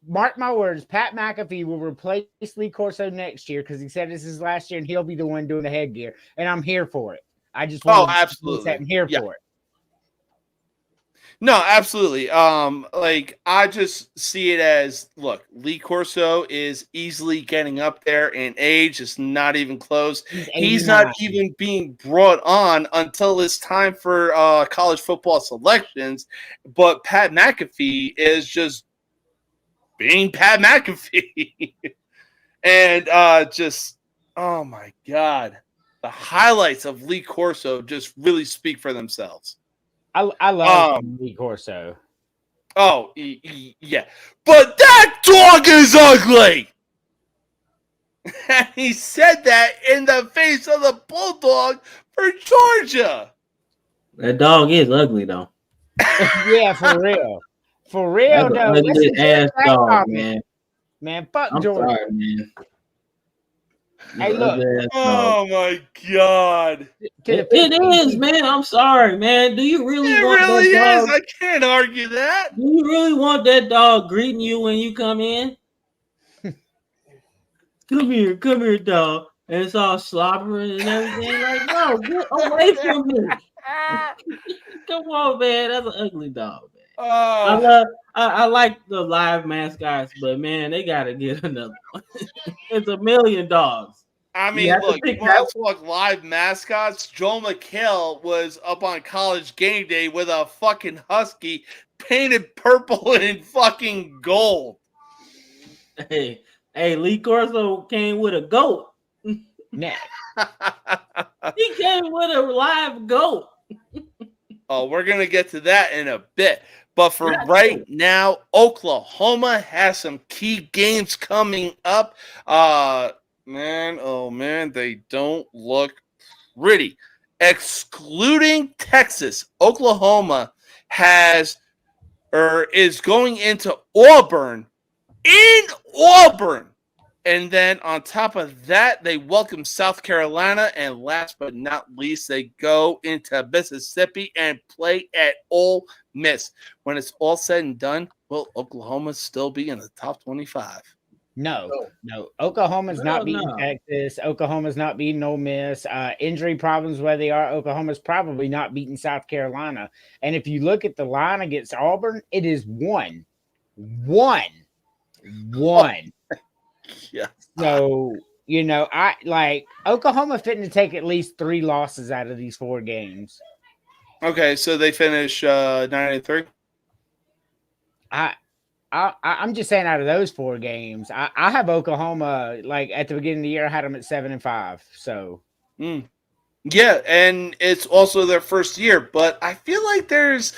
Mark my words, Pat McAfee will replace Lee Corso next year because he said this is last year and he'll be the one doing the headgear. And I'm here for it. I just want absolutely. I'm here for it. No, absolutely. I just see it as, look, Lee Corso is easily getting up there in age. It's not even close. He's not even being brought on until it's time for college football selections. But Pat McAfee is just being Pat McAfee. And oh my God. The highlights of Lee Corso just really speak for themselves. I love Lee Corso. Oh, yeah. But that dog is ugly! And he said that in the face of the Bulldog for Georgia. That dog is ugly, though. Yeah, for real. For real, That's though. an ugly ass dog, man. Man, fuck I'm Georgia. sorry, man. Hey, look. Oh, my God. It is, man. I'm sorry, man. Do you really want really that dog? is. I can't argue that. Do you really want that dog greeting you when you come in? Come here, dog. And it's all slobbering and everything. Like, no, get away from me. Come on, man. That's an ugly dog, man. I like the live mascots, but man, they gotta get another one. It's a million dogs. I mean, look, you want to talk live mascots? Joel McHale was up on College Game Day with a fucking husky painted purple and fucking gold. Hey, Lee Corso came with a goat. Nah. He came with a live goat. Oh, we're going to get to that in a bit. But for right now, Oklahoma has some key games coming up. Man, they don't look pretty. Excluding Texas, Oklahoma is going into Auburn. In Auburn. And then on top of that, they welcome South Carolina. And last but not least, they go into Mississippi and play at Ole Miss. When it's all said and done, will Oklahoma still be in the top 25? No. Oklahoma's not beating Texas. Oklahoma's not beating Ole Miss. Injury problems where they are. Oklahoma's probably not beating South Carolina. And if you look at the line against Auburn, it is 1. Yeah. So, I like Oklahoma fitting to take at least 3 losses out of these 4 games. Okay, so they finish 9-3. I'm just saying out of those 4 games, I have Oklahoma like at the beginning of the year. I had them at 7-5. So, yeah, and it's also their first year. But I feel like there's,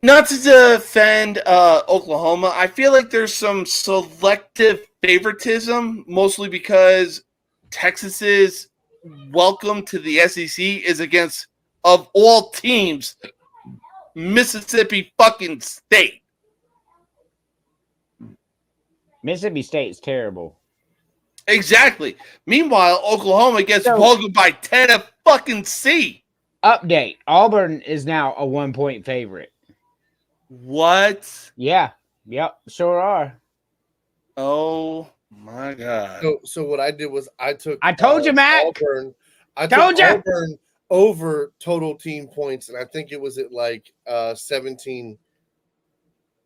not to defend Oklahoma, I feel like there's some selective favoritism, mostly because Texas's welcome to the SEC is against, of all teams, Mississippi fucking State. Mississippi State's terrible. Exactly. Meanwhile, Oklahoma gets welcomed by Tennessee. Update. Auburn is now a 1-point favorite. What? Yeah. Yep. Sure are. Oh my God. So what I did was I told you, Matt. Auburn. over total team points, and I think it was at like 17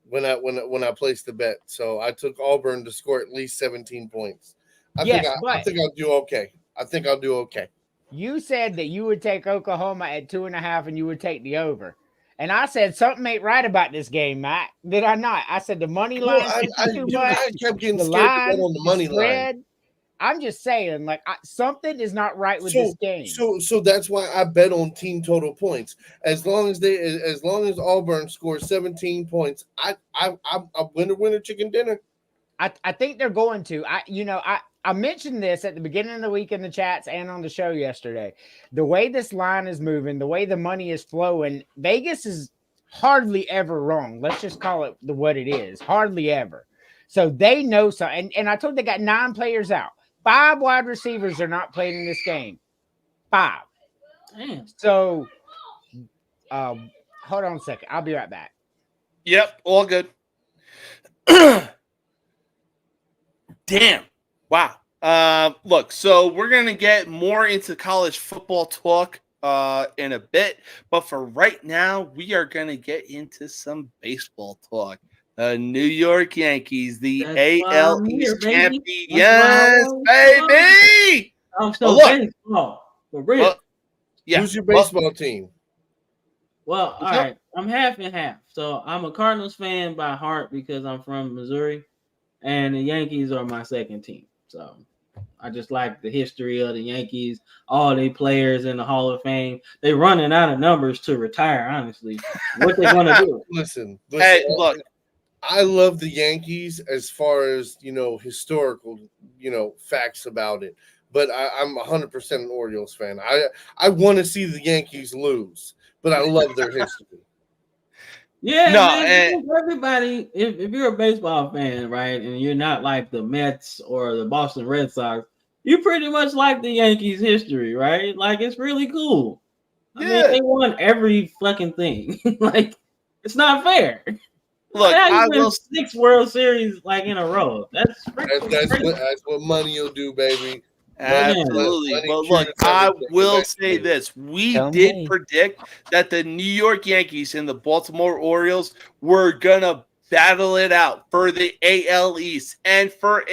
when I placed the bet. So I took Auburn to score at least 17 points. I think I'll do okay. I think I'll do okay. You said that you would take Oklahoma at 2.5 and you would take the over. And I said something ain't right about this game, Matt. Did I not? I said the money line too much. I kept getting the scared line, to bet on the money spread. line. I'm just saying, like, something is not right with this game. So that's why I bet on team total points. As long as Auburn scores 17 points, I winner chicken dinner. I think they're going to. I mentioned this at the beginning of the week in the chats and on the show yesterday. The way this line is moving, the way the money is flowing, Vegas is hardly ever wrong. Let's just call it what it is. Hardly ever. So they know something. And I told they got 9 players out. 5 wide receivers are not playing in this game. 5. Damn. So hold on a second. I'll be right back. Yep, all good. Damn. Wow. Look, so we're going to get more into college football talk in a bit, but for right now, we are going to get into some baseball talk. The New York Yankees, the AL East champions, baby! I'm so baseball, for real. Well, yeah. Who's your baseball team? Well, all right. I'm half and half. So I'm a Cardinals fan by heart because I'm from Missouri, and the Yankees are my second team. So I just like the history of the Yankees, all the players in the Hall of Fame. They're running out of numbers to retire, honestly. What they going to do? Listen, hey, look. I love the Yankees as far as, historical, facts about it. But I'm 100% an Orioles fan. I want to see the Yankees lose, but I love their history. Yeah, no, man, everybody, if you're a baseball fan, right, and you're not like the Mets or the Boston Red Sox, you pretty much like the Yankees history, right? Like, it's really cool. I mean, they won every fucking thing. Like, it's not fair. Look, I will 6 World Series like in a row. That's what money will do, baby. Absolutely. But look, I will say this. We did predict that the New York Yankees and the Baltimore Orioles were going to battle it out for the AL East. And for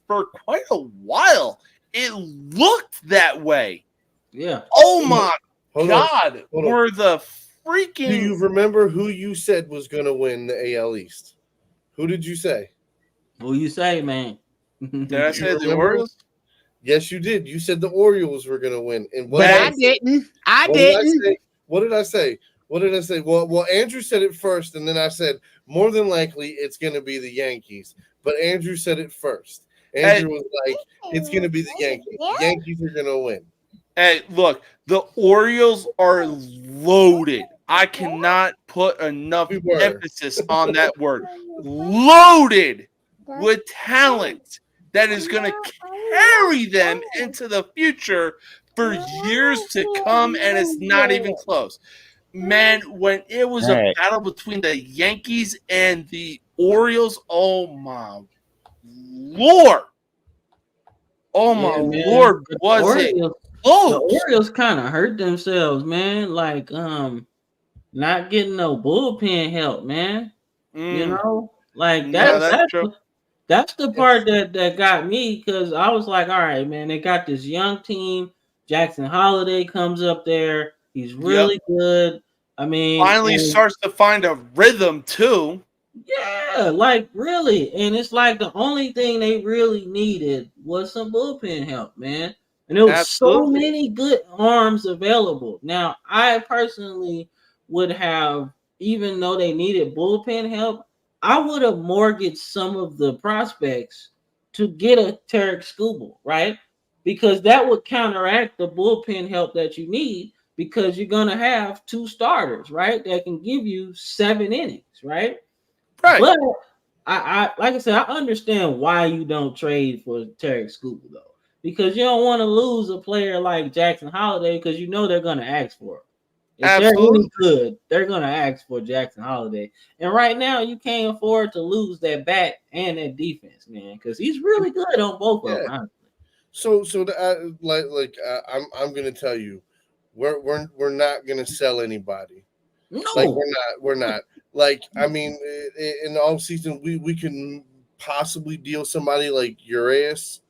quite a while, it looked that way. Yeah. Oh, my God. Were the freaking... Do you remember who you said was going to win the AL East? Who did you say? Who you say, man? Did I say the Orioles? Yes, you did. You said the Orioles were going to win. And I didn't. I didn't. What did I say? Well, Andrew said it first, and then I said, more than likely, it's going to be the Yankees. But Andrew said it first. Andrew was like, it's going to be the Yankees. The Yankees are going to win. Hey, look, the Orioles are loaded. I cannot put enough emphasis on that word. Loaded with talent that is going to carry them into the future for years to come, and it's not even close. Man, when it was a battle between the Yankees and the Orioles, oh my Lord. Oh my Lord, was it close? The Orioles kind of hurt themselves, man. Like, not getting no bullpen help, man. You know? Like, that's the part that got me, because I was like, all right, man, they got this young team. Jackson Holiday comes up there. He's really good. I mean, finally starts to find a rhythm too. Yeah, like really. And it's like the only thing they really needed was some bullpen help, man. And there was so many good arms available. Now, I personally would have, even though they needed bullpen help, I would have mortgaged some of the prospects to get a Tarek Skubal, right? Because that would counteract the bullpen help that you need, because you're going to have 2 starters, right? That can give you 7 innings, right? Right. But I like I said, I understand why you don't trade for Tarek Skubal, though. Because you don't want to lose a player like Jackson Holiday, because you know they're going to ask for it. If they're really good, they're going to ask for Jackson Holiday. And right now, you can't afford to lose that bat and that defense, man, because he's really good on both of them. So I'm going to tell you, we're not gonna sell anybody. No, Like we're not. Like I mean, in the off season, we can possibly deal somebody like Urias.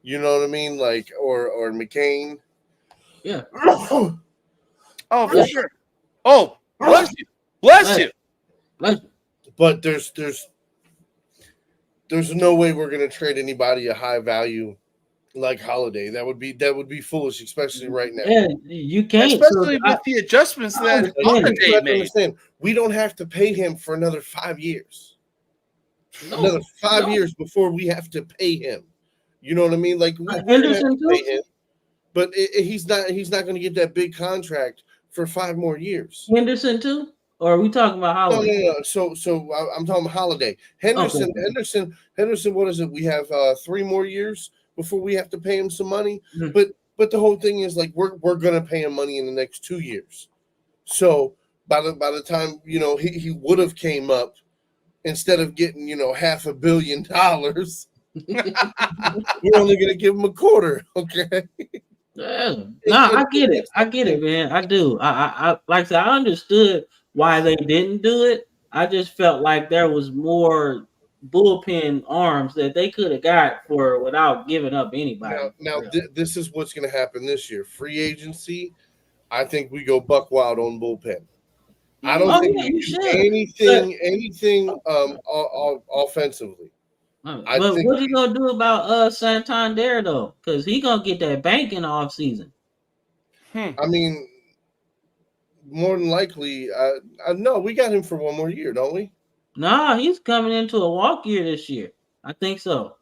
You know what I mean? Like or McCain. yeah. Oh, for Yeah. sure. Oh, bless you. Bless you. But there's no way we're gonna trade anybody a high value like Holiday. That would be foolish, especially right now. Yeah, you can't. Especially with the adjustments that You Holiday have to made. understand, we don't have to pay him for another 5 years. No, Another 5 no. years before we have to pay him. You know what I mean? Like we're gonna have Henderson to pay too. him, but he's not going to get that big contract for 5 more years. Henderson too, or are we talking about Holiday? No. So I'm talking Holiday. Henderson. Okay. Henderson. What is it? We have 3 more years before we have to pay him some money. Mhm. But the whole thing is like we're going to pay him money in the next 2 years. So by the time he would have came up, instead of getting $500 million, we're only going to give him a quarter. Okay. Yeah. No, I get it. I get it, man. I do. I like I said, I understood why they didn't do it. I just felt like there was more bullpen arms that they could have got for without giving up anybody. Now this is what's going to happen this year. Free agency. I think we go buck wild on bullpen. I don't think we do anything offensively. But what you gonna do about Santander though? Because he gonna get that bank in the off season. I mean, more than likely, no, we got him for 1 more year, don't we? Nah, he's coming into a walk year this year. I think so.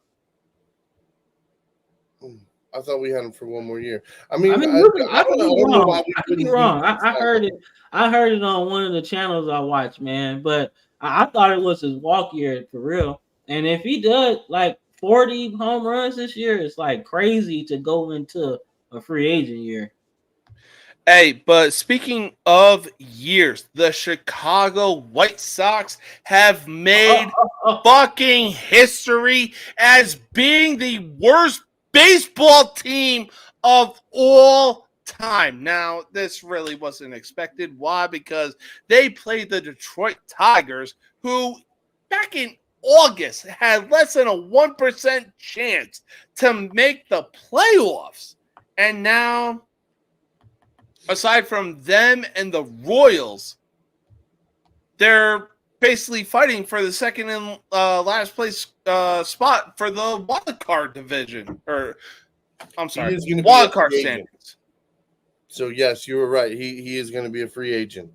I thought we had him for 1 more year. I mean, I don't know why we I could couldn't be wrong. I heard it. I heard it on one of the channels I watch, man. But I thought it was his walk year for real. And if he does like 40 home runs this year, it's like crazy to go into a free agent year. Hey, but speaking of years, the Chicago White Sox have made fucking history as being the worst baseball team of all time. Now, this really wasn't expected. Why? Because they played the Detroit Tigers, who back in August had less than a 1% chance to make the playoffs. And now, aside from them and the Royals, they're basically fighting for the second and last place spot for the wild card division. Or, I'm sorry, wild card standings. So, yes, you were right. He is going to be a free agent.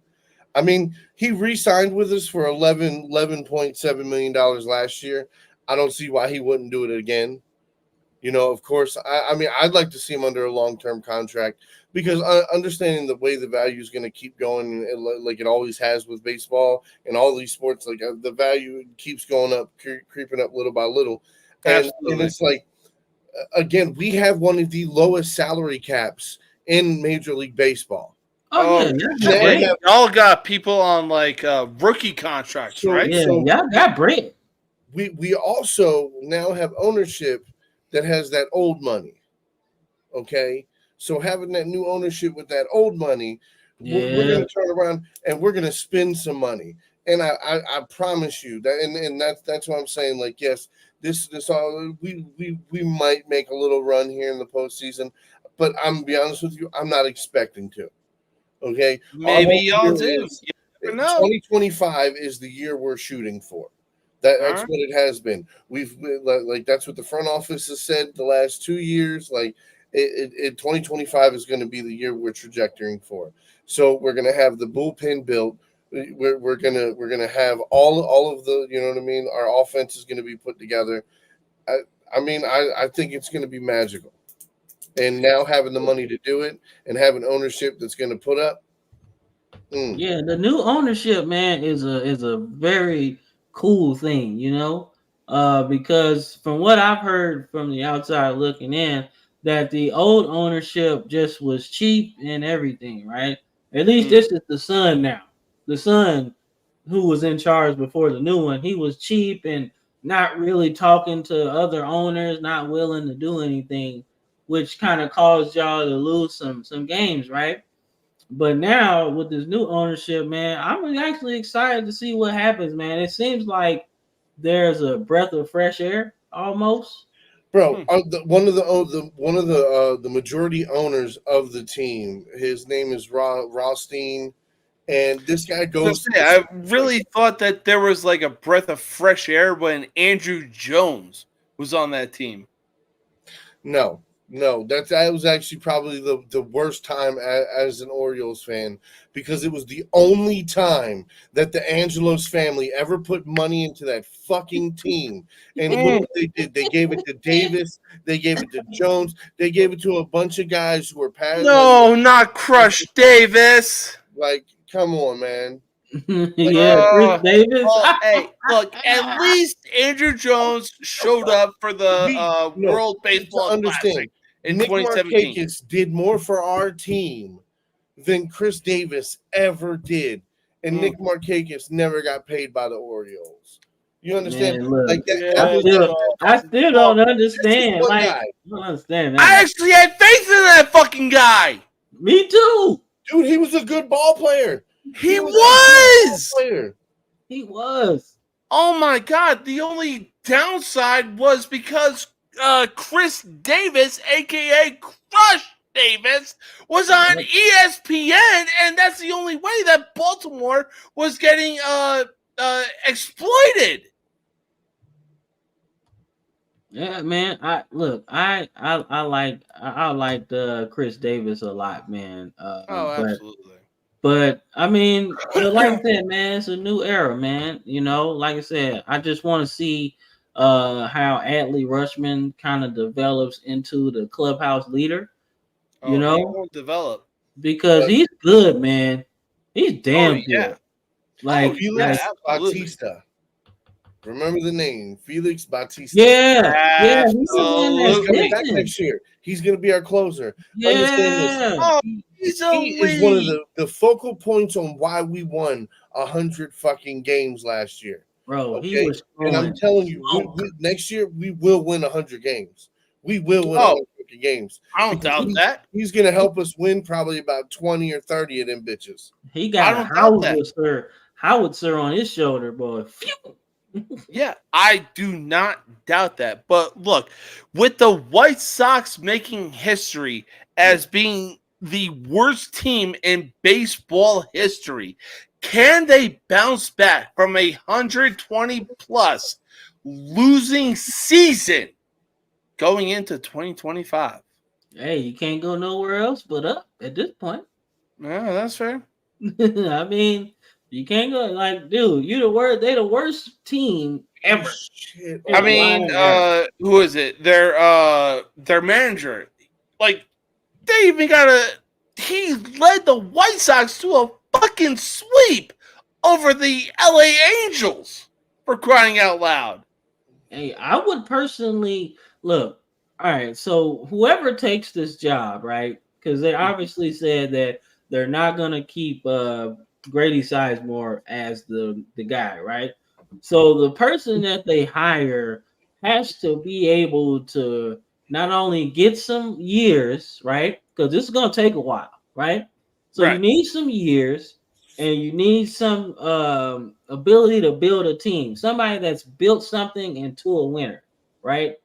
I mean, he re-signed with us for $11.7 million last year. I don't see why he wouldn't do it again. Of course, I mean, I'd like to see him under a long-term contract because understanding the way the value is going to keep going, like it always has with baseball and all these sports, like the value keeps going up, creeping up little by little. And it's like, again, we have one of the lowest salary caps in Major League Baseball. Oh yeah, y'all got people on like rookie contracts, right? Yeah, y'all got bread. We also now have ownership that has that old money. Okay, so having that new ownership with that old money, we're going to turn around and we're going to spend some money. And I promise you that, and that's what I'm saying. Like, yes, this all we might make a little run here in the postseason, but I'm gonna be honest with you, I'm not expecting to. Okay, maybe y'all do. 2025 is the year we're shooting for. That's what it has been. We've like that's what the front office has said the last 2 years. Like, 2025 is going to be the year we're trajectorying for. So we're going to have the bullpen built. We're gonna have all of the, you know what I mean. Our offense is going to be put together. I think it's going to be magical. And now having the money to do it and having ownership that's going to put up. Yeah, the new ownership, man, is a very cool thing, because from what I've heard from the outside looking in, that the old ownership just was cheap and everything, right? At least this is the son now. The son who was in charge before the new one, he was cheap and not really talking to other owners, not willing to do anything, which kind of caused y'all to lose some games, right? But now with this new ownership, man, I'm actually excited to see what happens, man. It seems like there's a breath of fresh air almost. Bro, one of the majority owners of the team, his name is Rothstein, and this guy goes. I really thought that there was like a breath of fresh air when Andrew Jones was on that team. No, that was actually probably the worst time as an Orioles fan, because it was the only time that the Angelos family ever put money into that fucking team. And look what they did. They gave it to Davis. They gave it to Jones. They gave it to a bunch of guys who were past. No, not Crush Davis. Like, come on, man. Chris Davis. Well, hey, look, at least Andrew Jones showed up for the World Baseball Classic in Nick 2017. Markakis did more for our team than Chris Davis ever did, and Nick Markakis never got paid by the Orioles. You understand? Man, look, like that, I still don't understand. Like, guy. I don't understand. Man. I actually had faith in that fucking guy. Me too. Dude, he was a good ball player. He was. He was. Oh my God! The only downside was because Chris Davis, aka Crush Davis, was on ESPN, and that's the only way that Baltimore was getting exploited. Yeah, man. I liked Chris Davis a lot, man. Absolutely. But I mean, like I said, man, it's a new era, man. You know, like I said, I just want to see how Adley Rushman kind of develops into the clubhouse leader. You know, he won't develop because he's good, man. He's damn good. Like Felix Bautista. Remember the name, Felix Bautista. Yeah. He's coming back next year. He's going to be our closer. Yeah. Understand this. He is one of the focal points on why we won 100 fucking games last year. Bro, okay? He was and I'm telling you, next year we will win 100 games. We will win 100 games. I don't doubt that. He's going to help us win probably about 20 or 30 of them bitches. He got a howitzer on his shoulder, boy. Yeah, I do not doubt that. But look, with the White Sox making history as being the worst team in baseball history, can they bounce back from a 120 plus losing season going into 2025? Hey, you can't go nowhere else but up at this point. Yeah, that's fair. I mean, you can't go like, dude, they're the worst team ever. Shit. I mean, who is it? Their manager. Like, they even he led the White Sox to a fucking sweep over the LA Angels, for crying out loud. Hey, I would personally look. All right, so whoever takes this job, right? Because they obviously said that they're not gonna keep Grady Sizemore as the guy, right? So the person that they hire has to be able to not only get some years, right? Because this is gonna take a while, right? So you need some years, and you need some ability to build a team. Somebody that's built something into a winner, right?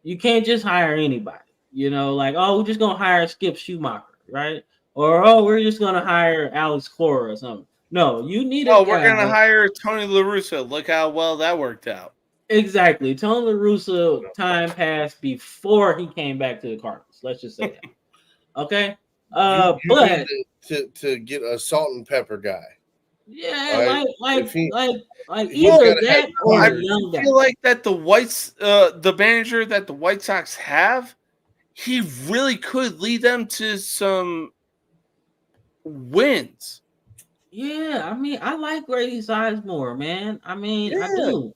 You can't just hire anybody. You know, like, oh, we're just gonna hire Skip Schumacher, right? Or, oh, we're just going to hire Alex Cora or something. No, you need we're going to hire Tony La Russa. Look how well that worked out. Exactly. Tony La Russa time passed before he came back to the Cardinals. Let's just say that. Okay? You but to get a salt and pepper guy. Yeah, right? like either that or I a young guy. feel like that the manager that the White Sox have, he really could lead them to some wins. Yeah, I mean, I like Grady Sizemore, man. I mean, I do.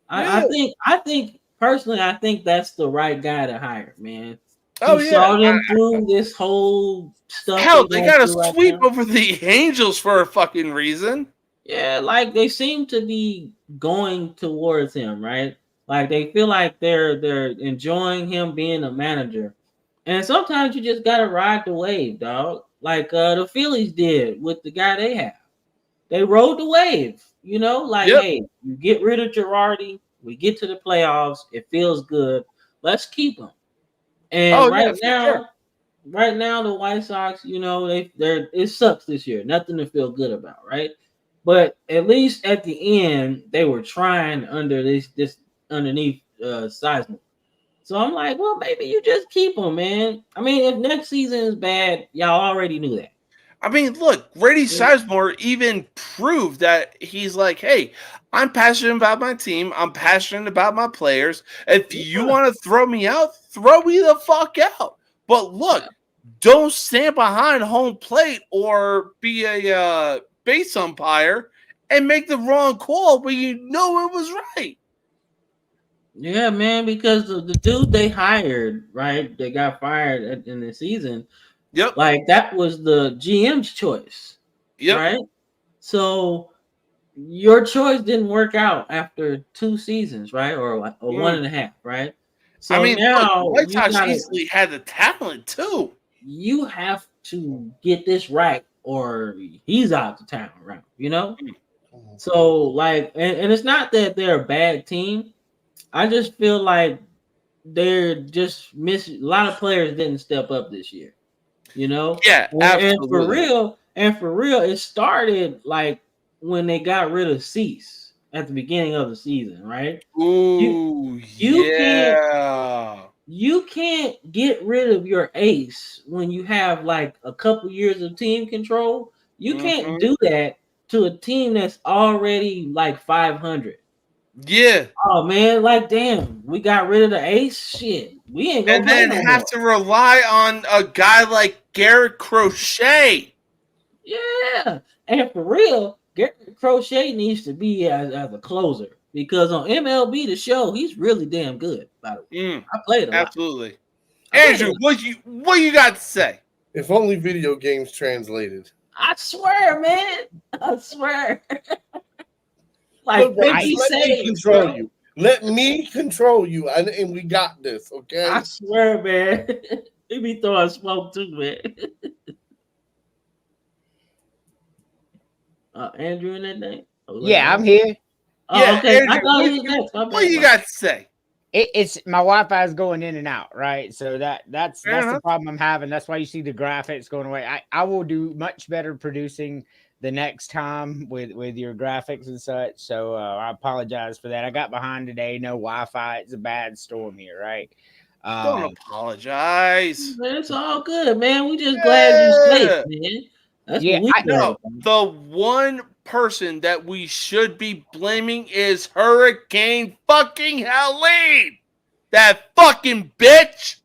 I think personally, I think that's the right guy to hire, man. He saw them through this whole stuff. Hell, they got a sweep over the Angels for a fucking reason. Yeah, like they seem to be going towards him, right? Like they feel like they're enjoying him being a manager. And sometimes you just gotta ride the wave, dog. Like the Phillies did with the guy they have. They rode the wave, you know, like, Yep. hey, you get rid of Girardi, we get to the playoffs, it feels good. Let's keep him. And Oh yeah, for sure. right now, the White Sox, you know, they're it sucks this year. Nothing to feel good about, right? But at least at the end, they were trying under this underneath Seismic. So I'm like, well, maybe you just keep him, man. I mean, if next season is bad, y'all already knew that. I mean, look, Grady Sizemore even proved that he's like, hey, I'm passionate about my team. I'm passionate about my players. If you want to throw me out, throw me the fuck out. But look, don't stand behind home plate or be a base umpire and make the wrong call when you know it was right. Yeah, man, because the dude they hired, right? They got fired in the season. Yep. Like that was the GM's choice. Yep. Right. So your choice didn't work out after 2 seasons, right? Or 1.5, right? So I mean, now look, White Sox easily had the talent too. You have to get this right, or he's out the town around, you know? So, like, and it's not that they're a bad team. I just feel like they're just missing. A lot of players didn't step up this year, you know? Yeah, absolutely. And for real, it started like when they got rid of Cease at the beginning of the season, right? Ooh, You can't get rid of your ace when you have like a couple years of team control. You can't do that to a team that's already like 500. Yeah. Oh man, like damn, we got rid of the ace. Shit, we ain't gonna and then play no have more. to rely on a guy like Garrett Crochet. Yeah, and for real, Garrett Crochet needs to be as a closer because on MLB The Show, he's really damn good. By the way, I played a lot. Absolutely. Andrew, what you got to say? If only video games translated. I swear, man. I swear. Like, let me control you. Let me control you, and we got this, okay? I swear, man. He be throwing smoke too, man. Andrew in that name? Yeah, I'm here. Oh, okay. Andrew, what you got to say? It's my Wi-Fi is going in and out, right? So that's the problem I'm having. That's why you see the graphics going away. I will do much better producing the next time with your graphics and such. So I apologize for that. I got behind today. No Wi-Fi. It's a bad storm here, right? Don't apologize. It's all good, man. We just glad you're safe, man. That's what we know. The one person that we should be blaming is Hurricane fucking Helene. That fucking bitch.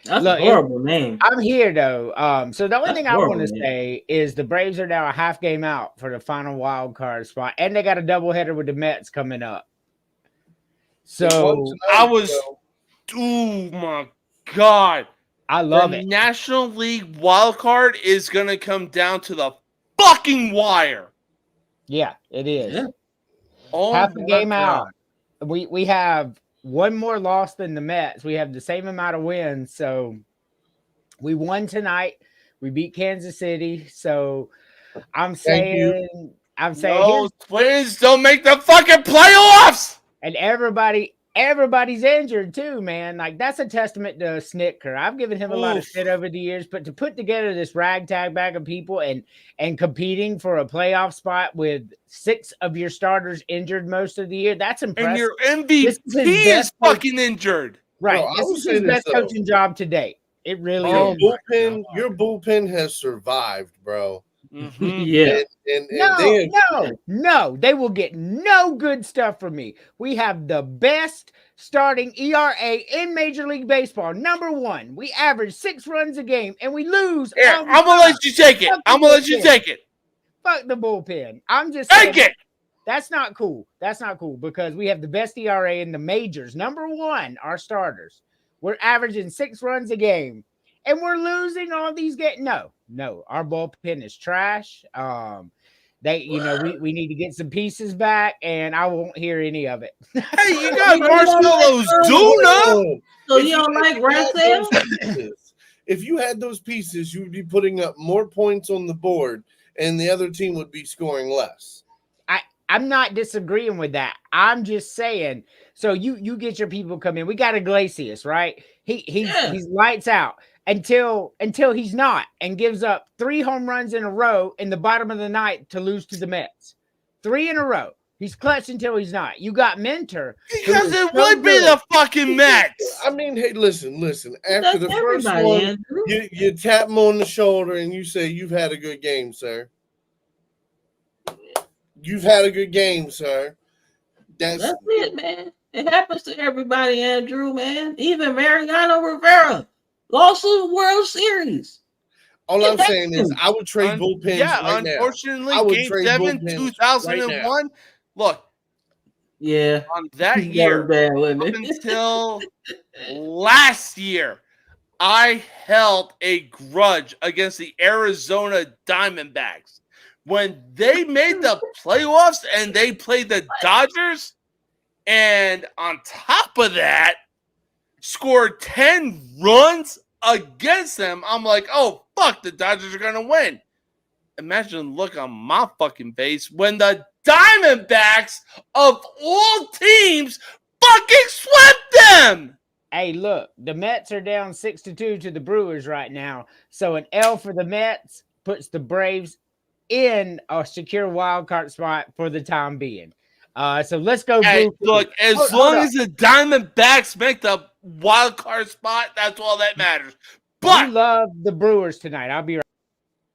That's a horrible name. I'm here though. So the only thing I want to say is the Braves are now a half game out for the final wild card spot, and they got a doubleheader with the Mets coming up. So oh my god. I love it. National League wild card is gonna come down to the fucking wire. Yeah, it is. Yeah. Oh, half a game out. We have one more loss than the Mets. We have the same amount of wins. So we won tonight. We beat Kansas City. So I'm saying those Twins don't make the fucking playoffs. And everybody's injured too, man. Like that's a testament to Snitker. I've given him a lot of shit over the years, but to put together this ragtag bag of people and competing for a playoff spot with 6 of your starters injured most of the year, that's impressive. And your MVP is fucking injured. Right. Bro, this is his best coaching job to date. It really is. Your bullpen has survived, bro. Mm-hmm. Yeah. No, they will get no good stuff from me. We have the best starting ERA in Major League Baseball. Number 1, we average 6 runs a game, and we lose. Yeah, I'm gonna let you take it. I'm gonna let you take it. Fuck the bullpen. I'm just take it. That's not cool. That's not cool because we have the best ERA in the majors. Number 1, our starters. We're averaging 6 runs a game. And we're losing all these games. No, our bullpen is trash. We need to get some pieces back, and I won't hear any of it. Hey, you got Marcelo's Duna. So you don't like Rafael? If you had those pieces, you would be putting up more points on the board, and the other team would be scoring less. I'm not disagreeing with that. I'm just saying. So you get your people come in. We got Iglesias, right? He's lights out until he's not, and gives up 3 home runs in a row in the bottom of the ninth to lose to the Mets. 3 in a row. He's clutch until he's not. You got Mentor. Because it would be the fucking Mets. I mean, hey, listen. After the first one, you tap him on the shoulder and you say, "You've had a good game, sir. You've had a good game, sir." That's it, man. It happens to everybody, Andrew, man. Even Mariano Rivera lost the World Series. All I'm saying is I would trade bullpens right now. Unfortunately, I would Game trade 7, bullpens 2001, look, yeah, on that year, bad, up until last year, I held a grudge against the Arizona Diamondbacks. When they made the playoffs and they played the Dodgers, and on top of that, scored 10 runs against them, I'm like, oh, fuck, the Dodgers are going to win. Imagine the look on my fucking face when the Diamondbacks, of all teams, fucking swept them. Hey, look, the Mets are down 6-2 to the Brewers right now. So an L for the Mets puts the Braves in a secure wild card spot for the time being. So let's go. Hey, look, as long as the Diamondbacks make the wild card spot, that's all that matters. But we love the Brewers tonight. I'll be right.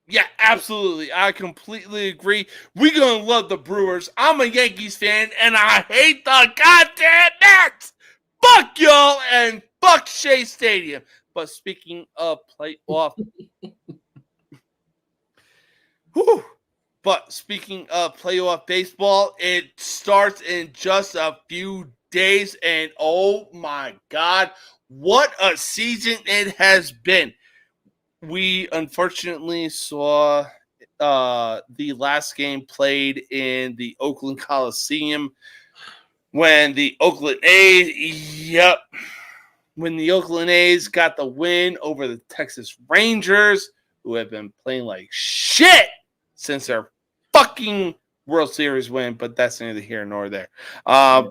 Yeah, absolutely. I completely agree. We're going to love the Brewers. I'm a Yankees fan, and I hate the goddamn Mets. Fuck y'all, and fuck Shea Stadium. But speaking of playoff... Whew. But speaking of playoff baseball, it starts in just a few days, and oh my God, what a season it has been. We unfortunately saw the last game played in the Oakland Coliseum when the Oakland A's got the win over the Texas Rangers, who have been playing like shit since their fucking World Series win, but that's neither here nor there.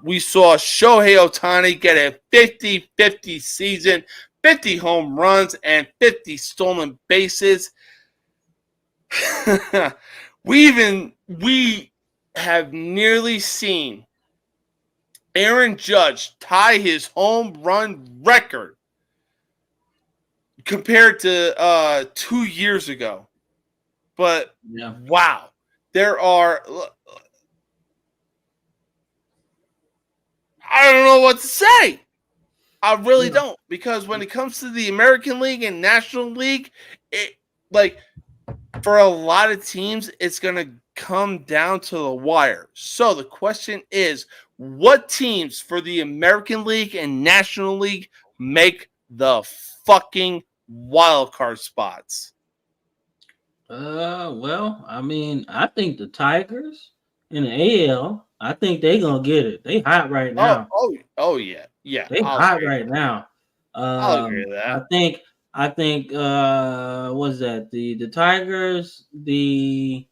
We saw Shohei Ohtani get a 50-50 season, 50 home runs, and 50 stolen bases. We have nearly seen Aaron Judge tie his home run record compared to 2 years ago. But wow, there are, I don't know what to say. I really don't, because when it comes to the American League and National League, for a lot of teams, it's going to come down to the wire. So the question is, what teams for the American League and National League make the fucking wild card spots? Well, I mean, I think the Tigers in the AL, I think they're gonna get it. They hot right now. Oh yeah. Yeah. They hot right now. I'll agree with that. I think what's that? The Tigers, the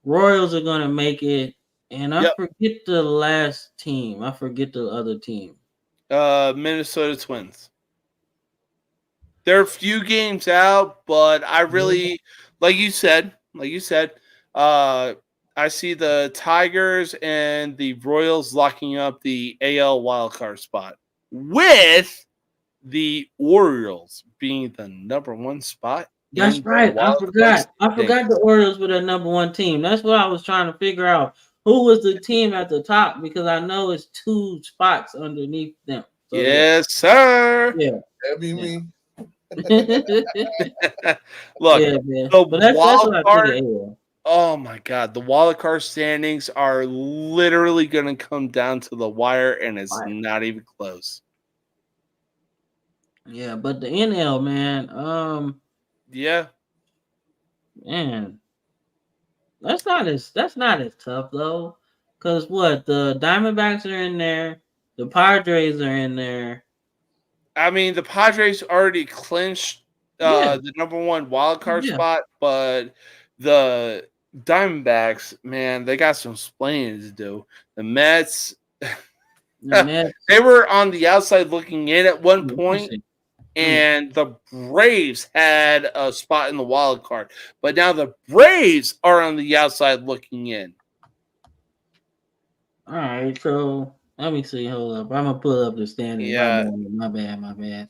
Royals are gonna make it, and I forget the last team. I forget the other team. Minnesota Twins. They're a few games out, but I really, like you said, I see the Tigers and the Royals locking up the AL wildcard spot, with the Orioles being the number 1 spot. That's right. I forgot the Orioles were the number 1 team. That's what I was trying to figure out. Who was the team at the top? Because I know it's 2 spots underneath them. So, yes, sir. Yeah. That'd be me. Look, the wild card. Oh my God, the wild card standings are literally going to come down to the wire, and it's not even close. Yeah, but the NL, man, man, that's not as tough though, because the Diamondbacks are in there, the Padres are in there. I mean, the Padres already clinched the number one wild card spot, but the Diamondbacks, man, they got some explaining to do. The Mets, they were on the outside looking in at one point, and the Braves had a spot in the wild card, but now the Braves are on the outside looking in. All right, so let me see. Hold up, I'm gonna pull up the standings. Yeah, my bad.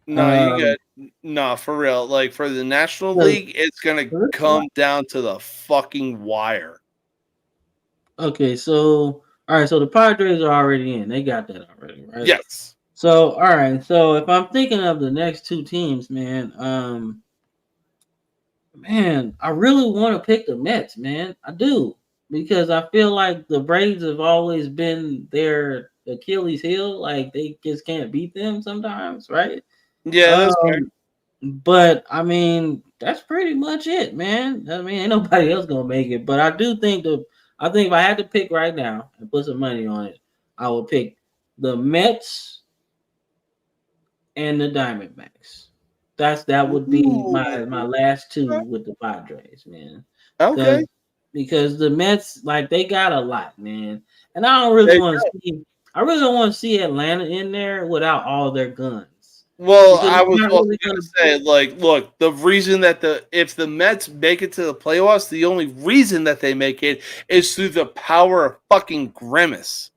No, you good. No, for real. Like for the National League, it's gonna come down to the fucking wire. Okay, so all right, so the Padres are already in. They got that already, right? Yes. So all right, so if I'm thinking of the next two teams, man, I really want to pick the Mets, man. I do. Because I feel like the Braves have always been their Achilles heel. Like they just can't beat them sometimes, right? Yeah, that's fair. But I mean, that's pretty much it, man. I mean, ain't nobody else gonna make it. But I do think if I had to pick right now and put some money on it, I would pick the Mets and the Diamondbacks. That would be my last two with the Padres, man. Okay. Because the Mets, like, they got a lot, man. And I don't really want to see. I really don't want to see Atlanta in there without all their guns. Well, I was also going to say, like, look, the reason that if the Mets make it to the playoffs, the only reason that they make it is through the power of fucking Grimace.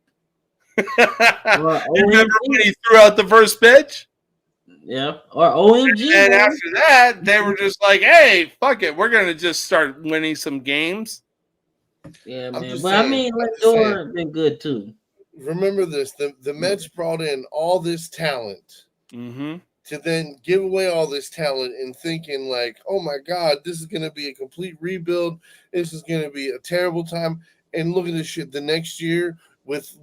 Remember when he threw out the first pitch? Yeah, or OMG. And after that, they were just like, "Hey, fuck it, we're gonna just start winning some games." Yeah, man. But I mean, Lindor been good too. Remember this: the Mets brought in all this talent to then give away all this talent and thinking like, "Oh my God, this is gonna be a complete rebuild. This is gonna be a terrible time." And look at this shit. The next year, with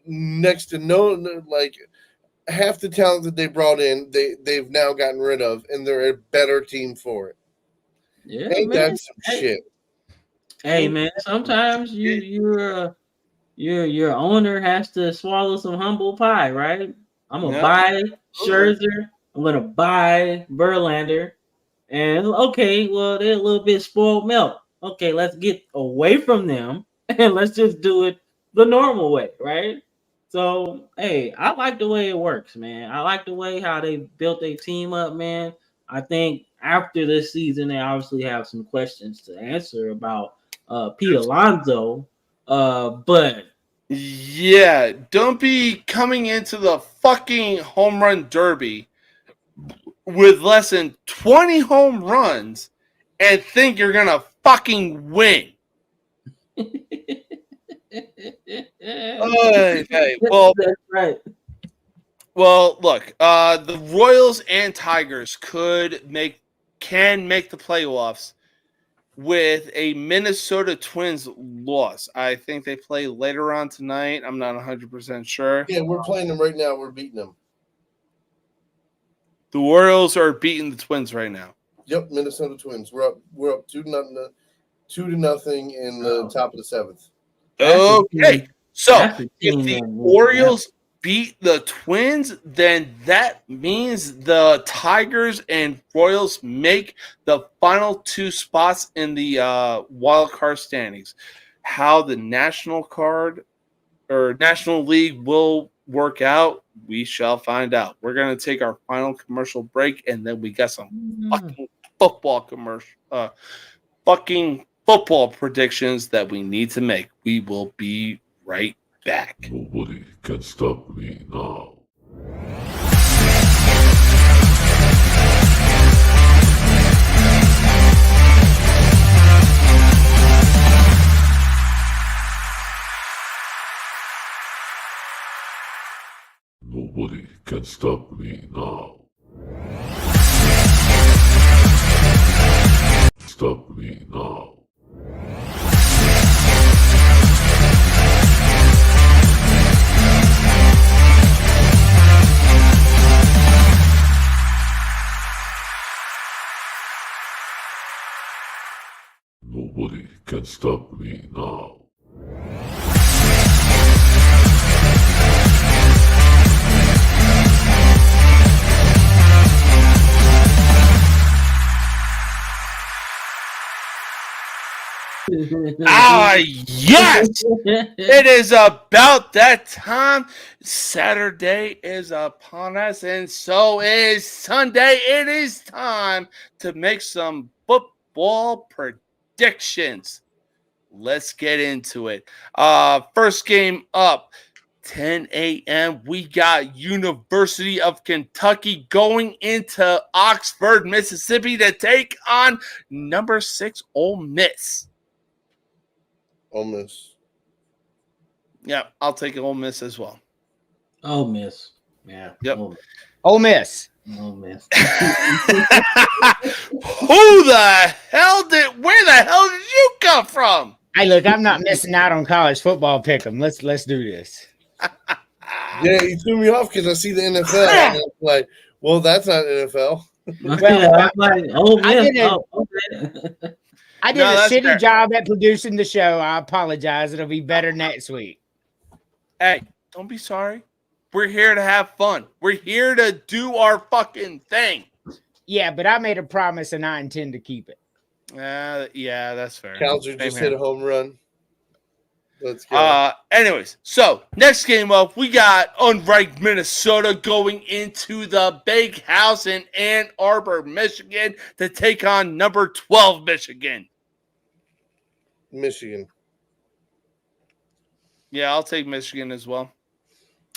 next to no like. Half the talent that they brought in, they've now gotten rid of, and they're a better team for it. Yeah, ain't man. that some shit? Hey, man. Sometimes your owner has to swallow some humble pie, right? I'm gonna buy Scherzer. I'm gonna buy Verlander, and okay, well they're a little bit spoiled milk. Okay, let's get away from them and let's just do it the normal way, right? So, hey, I like the way it works, man. I like the way how they built their team up, man. I think after this season, they obviously have some questions to answer about Pete Alonso. But yeah, don't be coming into the fucking home run derby with less than 20 home runs and think you're gonna fucking win. Okay, well, that's right. Well, look, the Royals and Tigers can make the playoffs with a Minnesota Twins loss. I think they play later on tonight. I'm not 100% sure. Yeah, we're playing them right now. We're beating them. The Royals are beating the Twins right now. Yep, Minnesota Twins. We're up 2-0 in the top of the seventh. Okay, so if the Orioles beat the Twins, then that means the Tigers and Royals make the final two spots in the wild card standings. How the National League will work out, we shall find out. We're going to take our final commercial break, and then we got some fucking football predictions that we need to make. We will be right back. Nobody can stop me now. Nobody can stop me now. Stop me now. Nobody can stop me now. Yes! It is about that time. Saturday is upon us, and so is Sunday. It is time to make some football predictions. Let's get into it. First game up, 10 a.m. We got University of Kentucky going into Oxford, Mississippi to take on number 6 Ole Miss. Ole Miss. Yeah, I'll take Ole Miss as well. Ole Miss. Yeah. Yep. Ole Miss. Ole Miss. Where the hell did you come from? Hey, look, I'm not missing out on college football pick'em. Let's do this. Yeah, you threw me off because I see the NFL. And I'm like, well, that's not NFL. Well, like, Ole Miss. I did a shitty job at producing the show. I apologize. It'll be better next week. Hey, don't be sorry. We're here to have fun. We're here to do our fucking thing. Yeah, but I made a promise and I intend to keep it. Yeah, that's fair. Counselor just hit a home run. Let's go. Anyways, so next game up, we got unranked Minnesota going into the Big House in Ann Arbor, Michigan to take on number 12 Michigan. Michigan. Yeah, I'll take Michigan as well.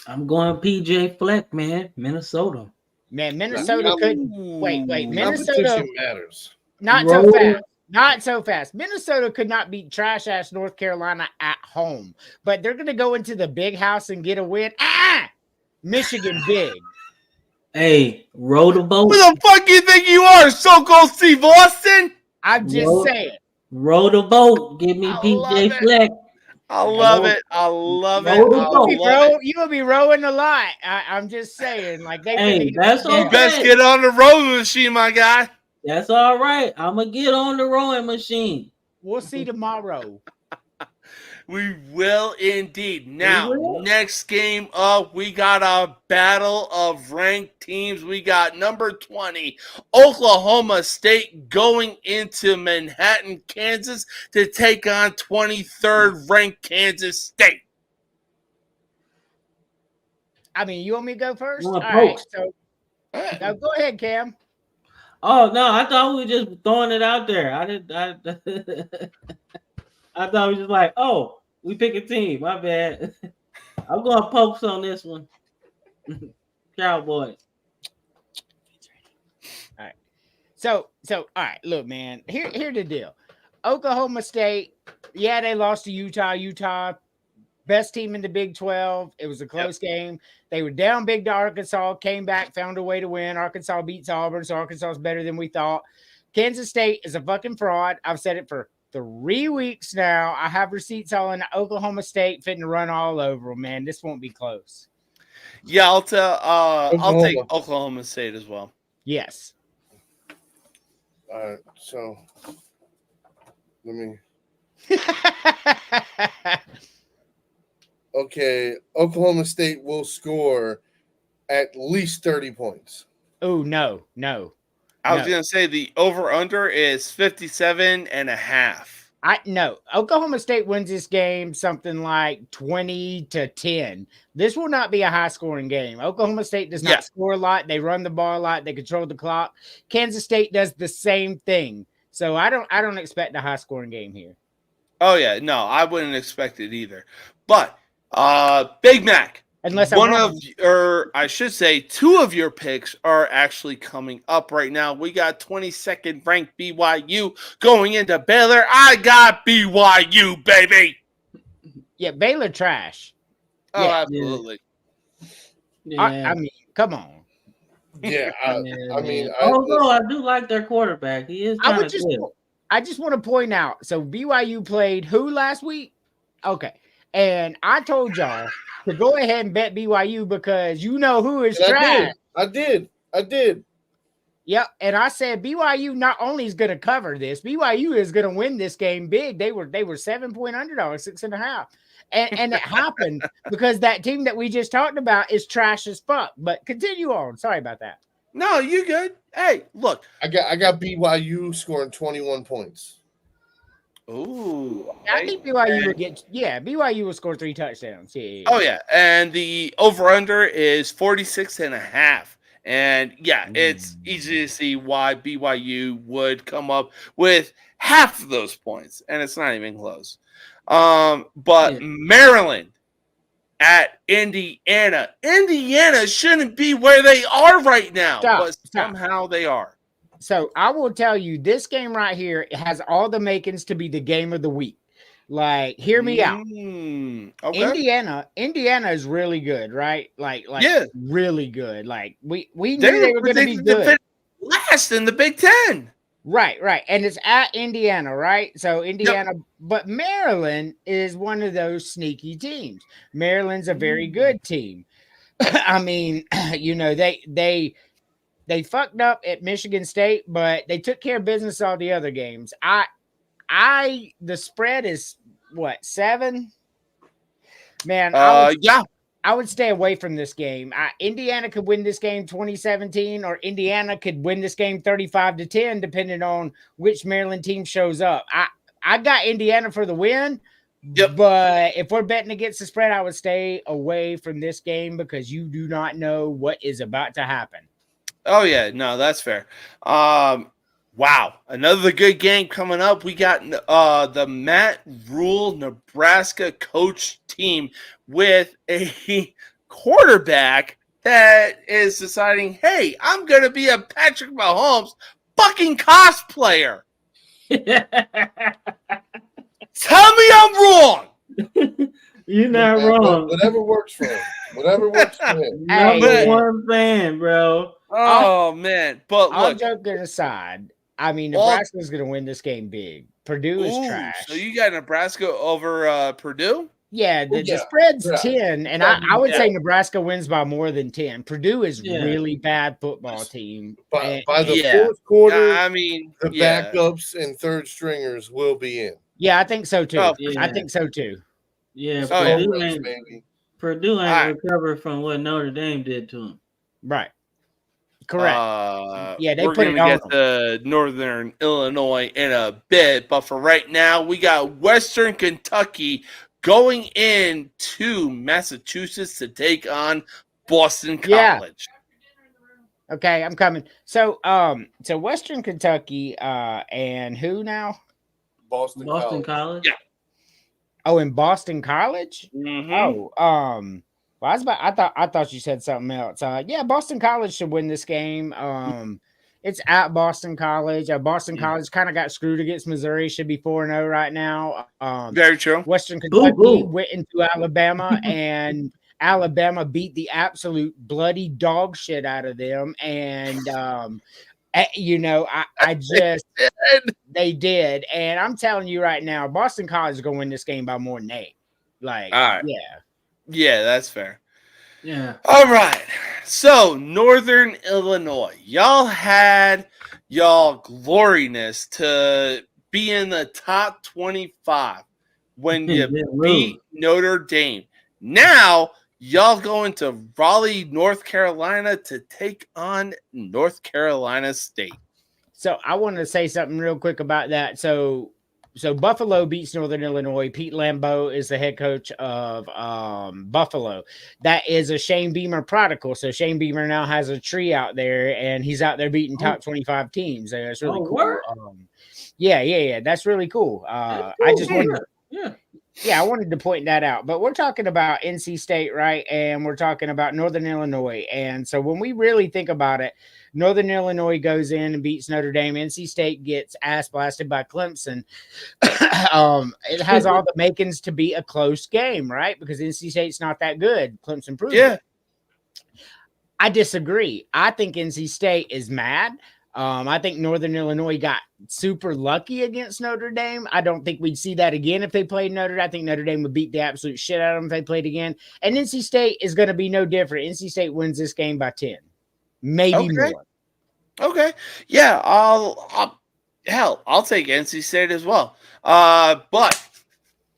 I'm going PJ Fleck, man. Minnesota. Man, Minnesota could wait. Minnesota matters. Not so fast. Not so fast. Minnesota could not beat trash ass North Carolina at home, but they're going to go into the Big House and get a win. Michigan big. Hey, row the boat. Who the fuck you think you are, so-called Steve Austin? I'm just saying. Row the boat. Give me PJ Fleck. I love it. I love it. You will be rowing a lot. I'm just saying. Like you best get on the rowing machine, my guy. That's all right. I'm going to get on the rowing machine. We'll see tomorrow. We will indeed. Now, next game up, we got a battle of ranked teams. We got number 20, Oklahoma State, going into Manhattan, Kansas, to take on 23rd ranked Kansas State. I mean, you want me to go first? All right. So, now go ahead, Cam. Oh no, I thought we were just throwing it out there. I thought we were just like, oh, we pick a team. My bad. I'm going Pokes on this one. Cowboys. All right. So all right, look, man. Here's the deal. Oklahoma State, yeah, they lost to Utah. Utah, best team in the Big 12. It was a close game. They were down big to Arkansas, came back, found a way to win. Arkansas beats Auburn, so Arkansas is better than we thought. Kansas State is a fucking fraud. I've said it for 3 weeks now. I have receipts on Oklahoma State fitting to run all over them, man. This won't be close. Yeah, I'll take Oklahoma State as well. Yes. All right, so let me. Okay, Oklahoma State will score at least 30 points. Oh, no. I was going to say the over-under is 57.5. No. Oklahoma State wins this game something like 20-10. This will not be a high-scoring game. Oklahoma State does not score a lot. They run the ball a lot. They control the clock. Kansas State does the same thing. So I don't expect a high-scoring game here. Oh, yeah. No, I wouldn't expect it either. But Big Mac, unless I should say, 2 of your picks are actually coming up right now. We got 22nd ranked BYU going into Baylor. I got BYU, baby. Yeah, Baylor trash. Oh, yeah, absolutely. Yeah. I mean, come on. Yeah, I do like their quarterback. He is kind of good. I just want to point out. So BYU played who last week? Okay. And I told y'all to go ahead and bet BYU because you know who is trash. I did. Yep. And I said BYU not only is going to cover this, BYU is going to win this game big. They were 7-point underdogs, 6.5. And it happened because that team that we just talked about is trash as fuck. But continue on. Sorry about that. No, you good. Hey, look. I got BYU scoring 21 points. Ooh. I think BYU will BYU will score 3 touchdowns. Yeah. Oh, yeah. And the over-under is 46.5. And, yeah, it's easy to see why BYU would come up with half of those points. And it's not even close. But Maryland at Indiana. Indiana shouldn't be where they are right now. But somehow they are. So I will tell you, this game right here has all the makings to be the game of the week. Like, hear me out. Okay. Indiana is really good, right? Like really good. Like we knew they were going to be good. Last in the Big Ten. Right. And it's at Indiana, right? So Indiana, but Maryland is one of those sneaky teams. Maryland's a very good team. I mean, you know, they fucked up at Michigan State, but they took care of business all the other games. The spread is what, 7? Man, I would stay away from this game. Indiana could win this game 2017, or Indiana could win this game 35-10, depending on which Maryland team shows up. I got Indiana for the win. But if we're betting against the spread, I would stay away from this game because you do not know what is about to happen. Oh, yeah. No, that's fair. Wow. Another good game coming up. We got the Matt Rule Nebraska coach team with a quarterback that is deciding, hey, I'm going to be a Patrick Mahomes fucking cosplayer. Tell me I'm wrong. You're not wrong. Whatever works for him. Whatever works for him. Number one fan, bro. Oh, man. But all look, joking aside, I mean, Nebraska's going to win this game big. Purdue is trash. So you got Nebraska over Purdue? Yeah, the spread's 10, and I would say Nebraska wins by more than 10. Purdue is really bad football team. By the fourth quarter, I mean, the backups and third stringers will be in. Yeah, I think so, too. Oh, I think so, too. Yeah, Purdue ain't recovered from what Notre Dame did to him. Right. Correct. Yeah, they put it on. We're going to get to Northern Illinois in a bit, but for right now, we got Western Kentucky going into Massachusetts to take on Boston College. Yeah. Okay, I'm coming. So Western Kentucky and who now? Boston College. Yeah. Oh, in Boston College? Mm-hmm. Oh, well, I thought you said something else. Yeah, Boston College should win this game. It's at Boston College. Boston College kind of got screwed against Missouri. Should be 4-0 right now. Very true. Western Kentucky went into Alabama, and Alabama beat the absolute bloody dog shit out of them. And you know, I just they did, and I'm telling you right now, Boston College is going to win this game by more than 8. Like, right. Yeah, that's fair. Yeah. All right. So, Northern Illinois, y'all had y'all gloriness to be in the top 25 when you beat Notre Dame. Now, y'all going to Raleigh, North Carolina to take on North Carolina State. So, I wanted to say something real quick about that. So Buffalo beats Northern Illinois. Pete Lambeau is the head coach of Buffalo. That is a Shane Beamer prodigal. So Shane Beamer now has a tree out there, and he's out there beating top 25 teams. That's really cool. Yeah. That's really cool. I just wanted I wanted to point that out. But we're talking about NC State, right? And we're talking about Northern Illinois. And so when we really think about it, Northern Illinois goes in and beats Notre Dame. NC State gets ass blasted by Clemson. It has all the makings to be a close game, right? Because NC State's not that good. Clemson proved it. I disagree. I think NC State is mad. I think Northern Illinois got super lucky against Notre Dame. I don't think we'd see that again if they played Notre Dame. I think Notre Dame would beat the absolute shit out of them if they played again. And NC State is going to be no different. NC State wins this game by 10. Maybe more. Okay. Yeah, I'll take NC State as well. But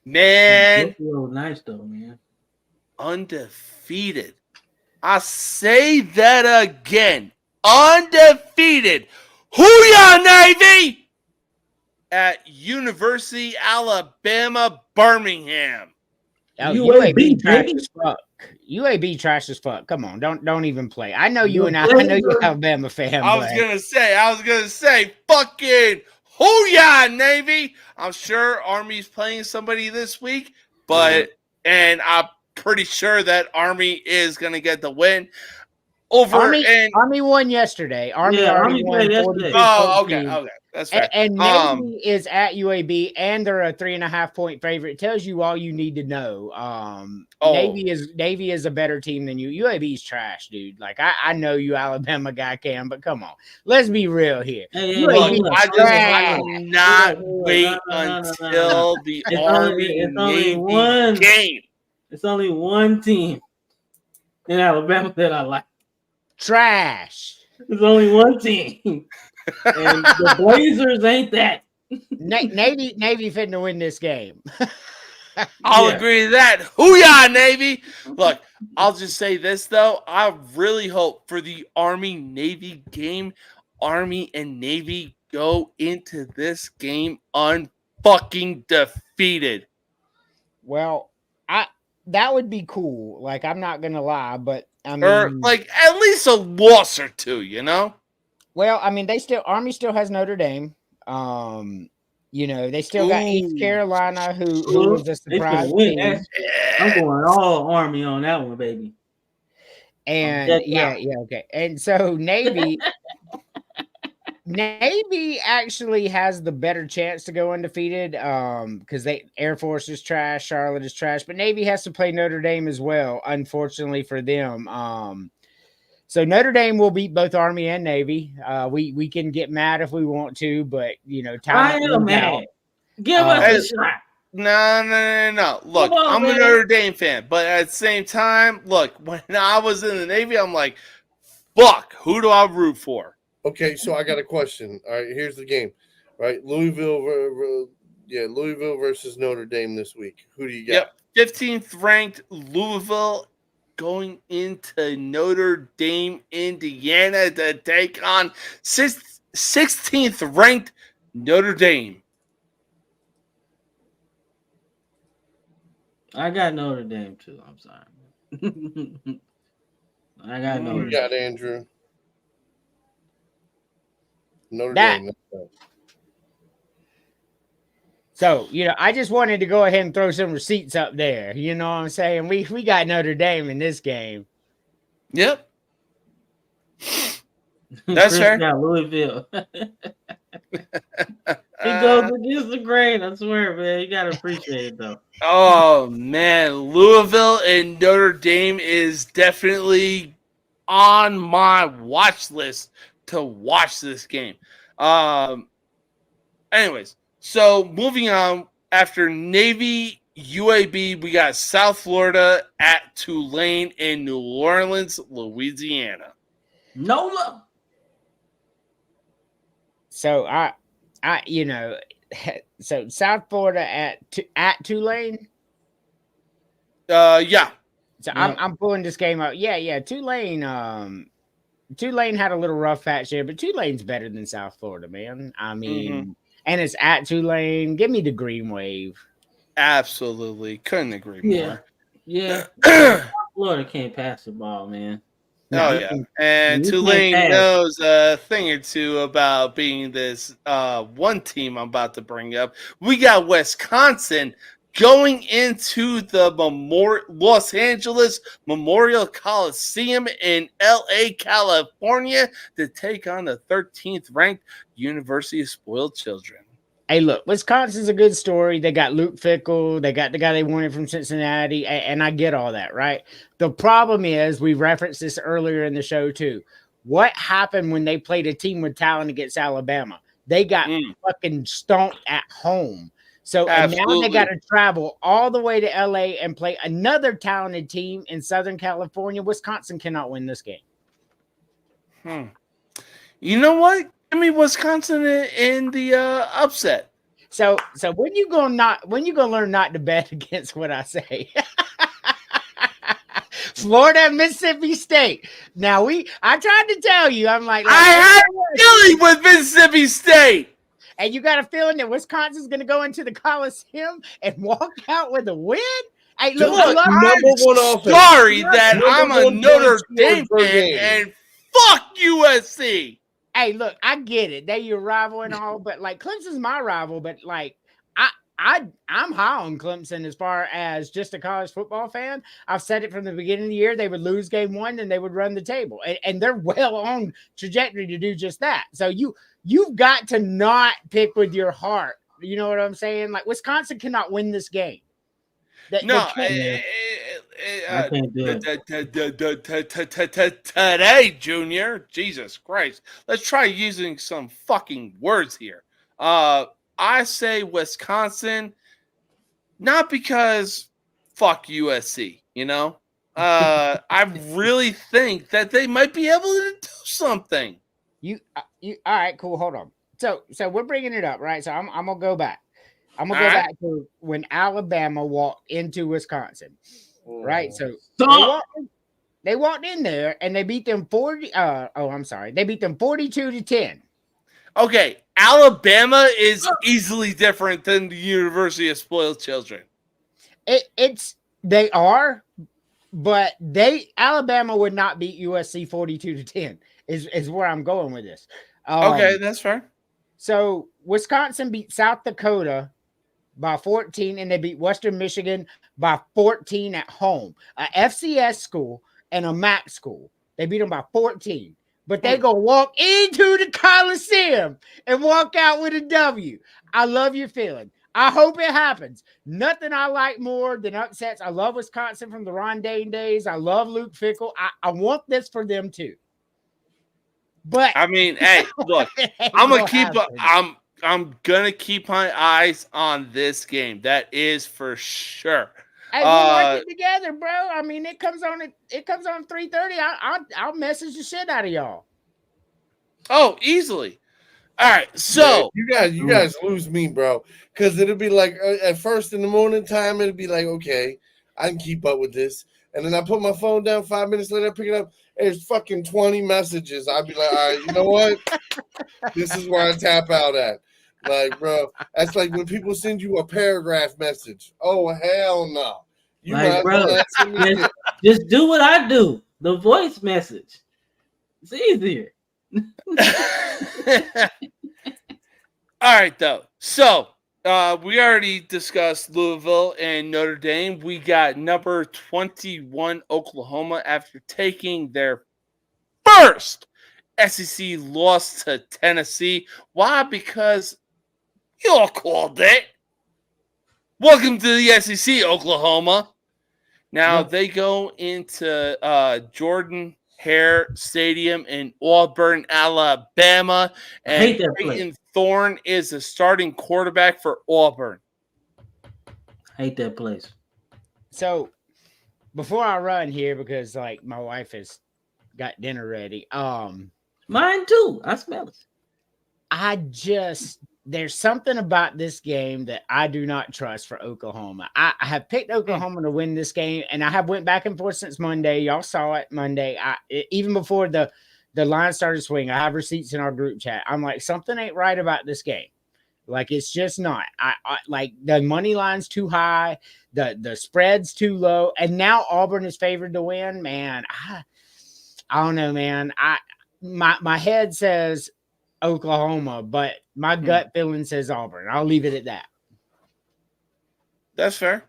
man, nice though, man. Undefeated. I say that again. Undefeated. Hoo-yah, Navy! at University Alabama Birmingham. Oh, UAB, UAB trash baby. as fuck. UAB trash as fuck. Come on, don't even play. I know you The and I know you're Blazers- an Alabama fan, I but was gonna say, fucking hoo-yah, Navy. I'm sure Army's playing somebody this week, and I'm pretty sure that Army is gonna get the win over. Army won yesterday. Army already won played yesterday. 42-14. Oh, okay, that's fair. And Navy is at UAB, and they're a 3.5-point favorite. It tells you all you need to know. Navy is a better team than you. UAB is trash, dude. Like I know you Alabama guy can, but come on, let's be real here. Look, I cannot wait until the Army Navy game. It's only one team in Alabama that I like. Trash. There's only one team, and the Blazers ain't that. Navy finna win this game. I'll agree to that. Hoo-yah, Navy! Look, I'll just say this, though. I really hope for the Army-Navy game, Army and Navy go into this game unfucking defeated. Well, that would be cool. Like, I'm not gonna lie, but I mean, or like at least a loss or two, you know? Well, I mean, Army still has Notre Dame. They still got East Carolina, who was a surprise team. I'm going all Army on that one, baby. And okay. And so Navy actually has the better chance to go undefeated because Air Force is trash, Charlotte is trash, but Navy has to play Notre Dame as well, unfortunately for them. So Notre Dame will beat both Army and Navy. We can get mad if we want to, but I am mad. Give us a shot. No. Look, I'm a Notre Dame fan, but at the same time, look, when I was in the Navy, I'm like, fuck, who do I root for? Okay, so I got a question. All right, here's the game. All right, Louisville versus Notre Dame this week. Who do you got? Yep, 15th ranked Louisville going into Notre Dame, Indiana to take on 16th ranked Notre Dame. I got Notre Dame too. I'm sorry. I got Notre Dame. You got Andrew. Notre Dame. So, I just wanted to go ahead and throw some receipts up there. You know what I'm saying? We got Notre Dame in this game. Yep. That's fair. Got Louisville. He goes against the grain. I swear, man. You got to appreciate it, though. Oh, man. Louisville and Notre Dame is definitely on my watch list to watch this game. Anyways, so moving on, after Navy UAB, we got South Florida at Tulane in New Orleans, Louisiana. NOLA. So so South Florida at Tulane. Yeah. So I'm pulling this game up. Yeah. Tulane had a little rough patch there, but Tulane's better than South Florida, man. I mean, and it's at Tulane. Give me the green wave. Absolutely. Couldn't agree more. Yeah. Florida can't pass the ball, man. Oh, yeah. And Tulane knows a thing or two about being this one team I'm about to bring up. We got Wisconsin going into the Los Angeles Memorial Coliseum in L.A., California to take on the 13th ranked University of Spoiled Children. Hey, look, Wisconsin's a good story. They got Luke Fickell. They got the guy they wanted from Cincinnati, and I get all that, right? The problem is, we referenced this earlier in the show, too. What happened when they played a team with talent against Alabama? They got fucking stomped at home. So and now they got to travel all the way to L.A. and play another talented team in Southern California. Wisconsin cannot win this game. You know what? Give me Wisconsin in the upset. So when you gonna learn not to bet against what I say? Florida and Mississippi State. Now I tried to tell you. I'm like I had a feeling with Mississippi State. And you got a feeling that Wisconsin's going to go into the Coliseum and walk out with a win? Hey, look, I love number one offense. Sorry that Number I'm a one Notre point Dame scored per fan game. and fuck USC. Hey, look, I get it. They're your rival and all, but like Clemson's my rival, but like I'm high on Clemson as far as just a college football fan. I've said it from the beginning of the year. They would lose game one and they would run the table. And they're well on trajectory to do just that. So you've got to not pick with your heart. You know what I'm saying? Like Wisconsin cannot win this game. No, I can't do it. Today, Junior. Jesus Christ. Let's try using some fucking words here. I say Wisconsin, not because fuck USC, you know? I really think that they might be able to do something. You all right, cool. Hold on. So we're bringing it up, right? So I'm gonna go back. I'm gonna go back to when Alabama walked into Wisconsin, right? So they walked in there and they beat them 42 to 10. Okay, Alabama is easily different than the University of Spoiled Children. They are, but Alabama would not beat USC 42 to 10 is where I'm going with this. Okay, that's fair. So Wisconsin beat South Dakota by 14, and they beat Western Michigan by 14 at home. A FCS school and a MAC school. They beat them by 14. But they go walk into the Coliseum and walk out with a W. I love your feeling. I hope it happens. Nothing I like more than upsets. I love Wisconsin from the Ron Dayne days. I love Luke Fickell. I want this for them too. But I mean, hey, look, I'm gonna keep my eyes on this game. That is for sure. Hey, we'll watch it together, bro. I mean, it comes on 3:30. I'll message the shit out of y'all. Oh, easily. All right, so you guys lose me, bro. Because it'll be like at first in the morning time, it'll be like, okay, I can keep up with this. And then I put my phone down 5 minutes later, I pick it up. There's fucking 20 messages. I'd be like, all right, you know what? This is where I tap out at. Like, bro, that's like when people send you a paragraph message. Oh, hell no. You like, bro, just do what I do. The voice message. It's easier. All right, though. So, we already discussed Louisville and Notre Dame. We got number 21 Oklahoma after taking their first SEC loss to Tennessee. Why? Because you all called it. Welcome to the SEC, Oklahoma. Now they go into Jordan Hare Stadium in Auburn, Alabama, and Peyton Thorne is the starting quarterback for Auburn. Hate that place. So before I run here, because like my wife has got dinner ready. Mine too. I smell it. There's something about this game that I do not trust for Oklahoma. I have picked Oklahoma to win this game, and I have went back and forth since Monday. Y'all saw it Monday. Even before the line started swinging, I have receipts in our group chat. I'm like, something ain't right about this game. Like, it's just not. I like the money line's too high, the spread's too low, and now Auburn is favored to win. Man, I don't know, man. My head says Oklahoma, but my gut feeling says Auburn. I'll leave it at that. That's fair.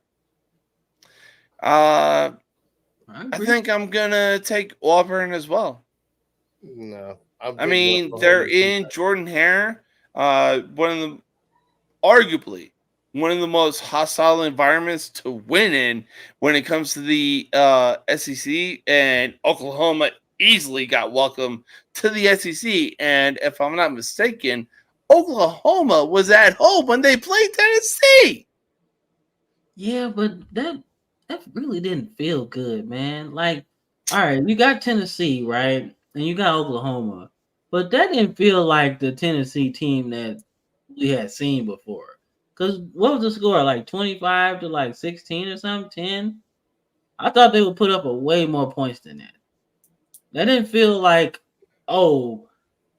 I think I'm gonna take Auburn as well. No, I mean they're in Jordan Hare, arguably one of the most hostile environments to win in when it comes to the SEC, and Oklahoma easily got welcome to the SEC. And if I'm not mistaken, Oklahoma was at home when they played Tennessee. Yeah, but that really didn't feel good, man. Like, all right, you got Tennessee, right? And you got Oklahoma. But that didn't feel like the Tennessee team that we had seen before. Because what was the score? Like 25 to like 16 or something? 10? I thought they would put up a way more points than that. That didn't feel like, oh,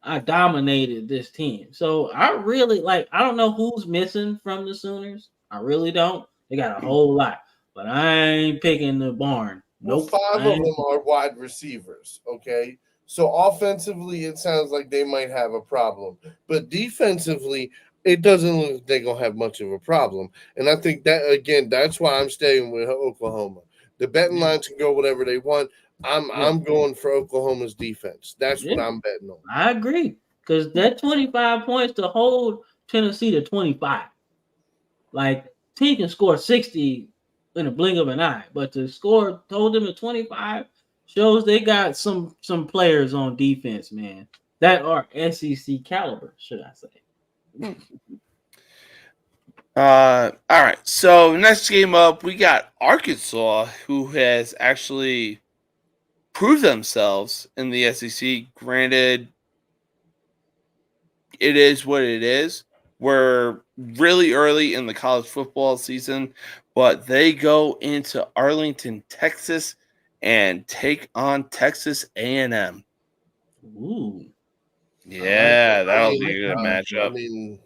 I dominated this team. So I really like. I don't know who's missing from the Sooners. I really don't. They got a whole lot, but I ain't picking the barn. Well, Nope. five I of ain't. them are wide receivers. Okay. So offensively, it sounds like they might have a problem. But defensively, it doesn't look like they're going to have much of a problem. And I think that, again, that's why I'm staying with Oklahoma. The betting lines can go whatever they want. I'm going for Oklahoma's defense. That's what Yeah, I'm betting on. I agree. Because that 25 points to hold Tennessee to 25. Like, team can score 60 in a blink of an eye, but to score hold them to 25 shows they got some players on defense, man, that are SEC caliber, should I say. All right. So next game up, we got Arkansas, who has actually proved themselves in the SEC. Granted, it is what it is. We're really early in the college football season, but they go into Arlington, Texas, and take on Texas A&M. Ooh, Yeah, I that'll like be a good that. I matchup. mean,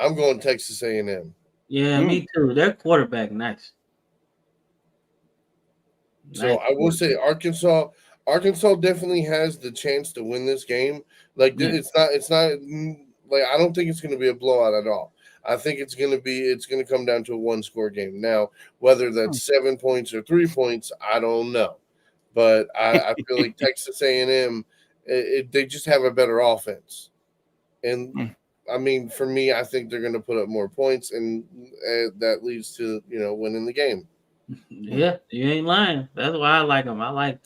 I'm going Texas A&M. yeah, me too. Their quarterback, nice. So I will say Arkansas definitely has the chance to win this game. Like it's not like I don't think it's going to be a blowout at all. I think it's going to come down to a one-score game. Now, whether that's 7 points or 3 points, I don't know. But I feel like Texas A&M, they just have a better offense. And I mean, for me, I think they're going to put up more points, and that leads to winning the game. Yeah, you ain't lying. That's why I like him. I like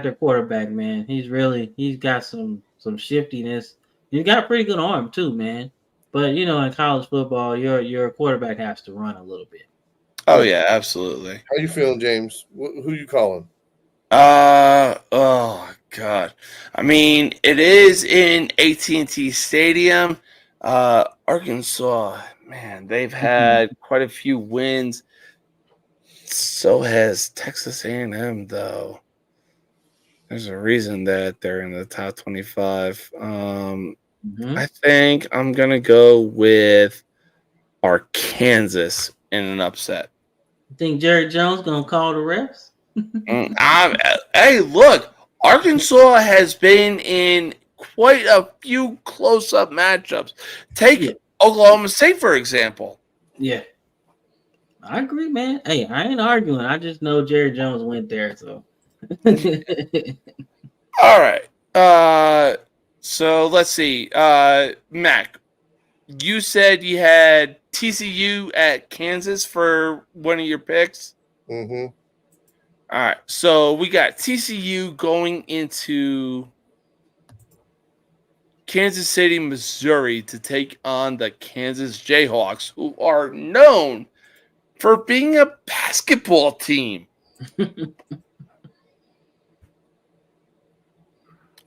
their quarterback, man. He's got some shiftiness. He's got a pretty good arm too, man. But in college football, your quarterback has to run a little bit. Oh yeah, absolutely. How you feeling, James? Who you calling? Oh God. I mean, it is in AT&T Stadium. Arkansas, man, they've had quite a few wins. So has Texas A&M, though. There's a reason that they're in the top 25. I think I'm gonna go with Arkansas in an upset. You think Jerry Jones gonna call the refs? Hey, look, Arkansas has been in quite a few close-up matchups. Take Oklahoma State, for example. Yeah, I agree, man. Hey, I ain't arguing. I just know Jerry Jones went there, so. All right. So let's see. Mac, you said you had TCU at Kansas for one of your picks. Mm-hmm. All right. So we got TCU going into Kansas City, Missouri to take on the Kansas Jayhawks, who are known for being a basketball team.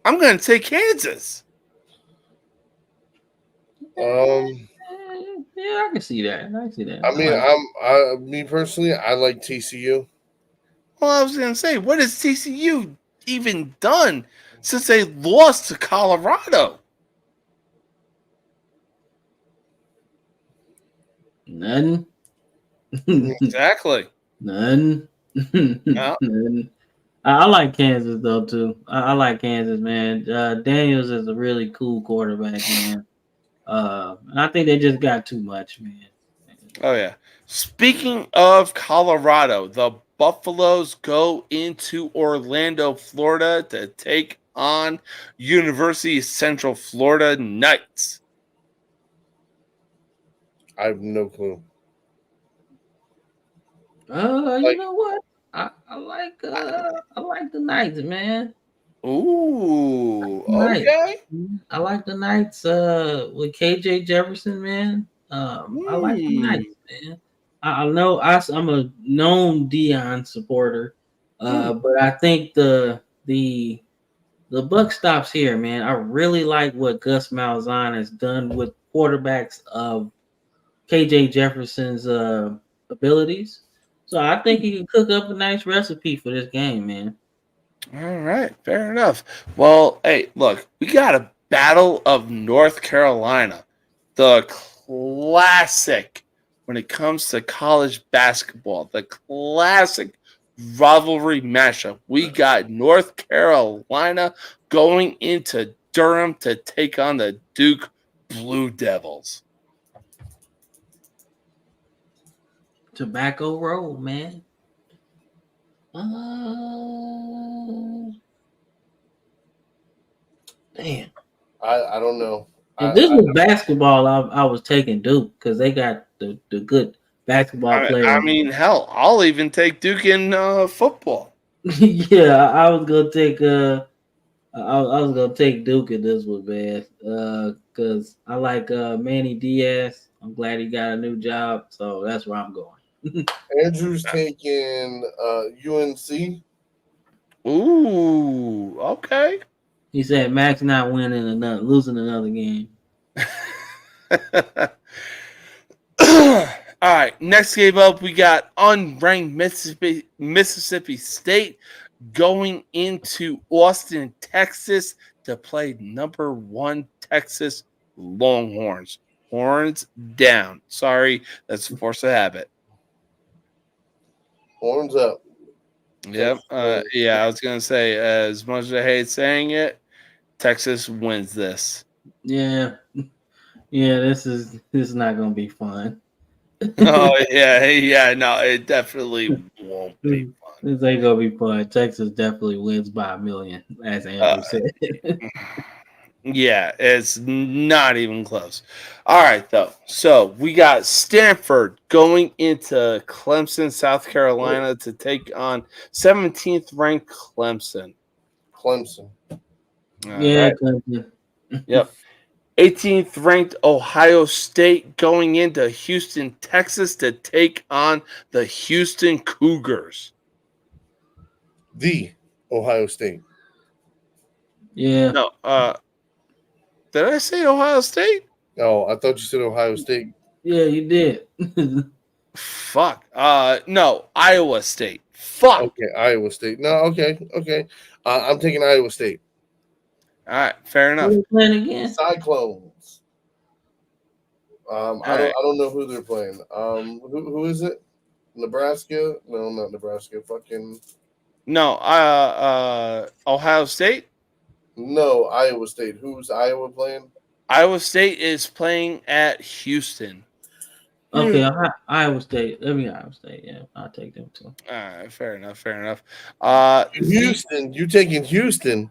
I'm going to take Kansas. Yeah, I can see that. I mean, me personally, I like TCU. Well, I was going to say, what has TCU even done since they lost to Colorado? None. Exactly. None. No. None. I like Kansas though too. I like Kansas, man. Daniels is a really cool quarterback, man. And I think they just got too much, man. Oh yeah. Speaking of Colorado, the Buffaloes go into Orlando, Florida to take on University of Central Florida Knights. I have no clue. You know what? I like the Knights, man. Ooh, Knights. okay. I like the Knights with KJ Jefferson, man. I like the Knights, man. I know I'm a known Dion supporter, but I think the buck stops here, man. I really like what Gus Malzahn has done with quarterbacks of KJ Jefferson's abilities. So I think he can cook up a nice recipe for this game, man. All right, fair enough. Well, hey, look, we got a Battle of North Carolina, the classic when it comes to college basketball, the classic rivalry matchup. We got North Carolina going into Durham to take on the Duke Blue Devils. Tobacco Road, man. Damn. I don't know. If this was basketball, I was taking Duke because they got the good basketball players. I mean, hell, I'll even take Duke in football. Yeah, I was gonna take I was gonna take Duke in this one, man. Cause I like Manny Diaz. I'm glad he got a new job, so that's where I'm going. Andrew's taking UNC. Ooh, okay. He said Max not losing another game. All right, next game up, we got unranked Mississippi State going into Austin, Texas to play number 1 Texas Longhorns. Horns down. Sorry, that's force of habit. Horns up. Yep. Yeah, I was going to say, as much as I hate saying it, Texas wins this. Yeah. Yeah, this is not going to be fun. Oh, yeah. No, it definitely won't be fun. This ain't going to be fun. Texas definitely wins by 1,000,000, as Andrew said. Yeah, it's not even close. All right, though. So we got Stanford going into Clemson, South Carolina to take on 17th ranked Clemson. Clemson. Yeah, Clemson. Yep. 18th ranked Ohio State going into Houston, Texas to take on the Houston Cougars. The Ohio State. Yeah. No, did I say Ohio State? Oh, I thought you said Ohio State. Yeah, you did. Fuck. No, Iowa State. Fuck. Okay, Iowa State. No, okay. I'm taking Iowa State. All right, fair enough. Who are playing again? Cyclones. I don't know who they're playing. Who is it? Nebraska? No, not Nebraska. Fucking No, Ohio State. no, Iowa State. Who's Iowa playing? Iowa State is playing at Houston. Okay, Iowa State. Let me Iowa State. Yeah, I'll take them too. All right, fair enough. Houston. You taking Houston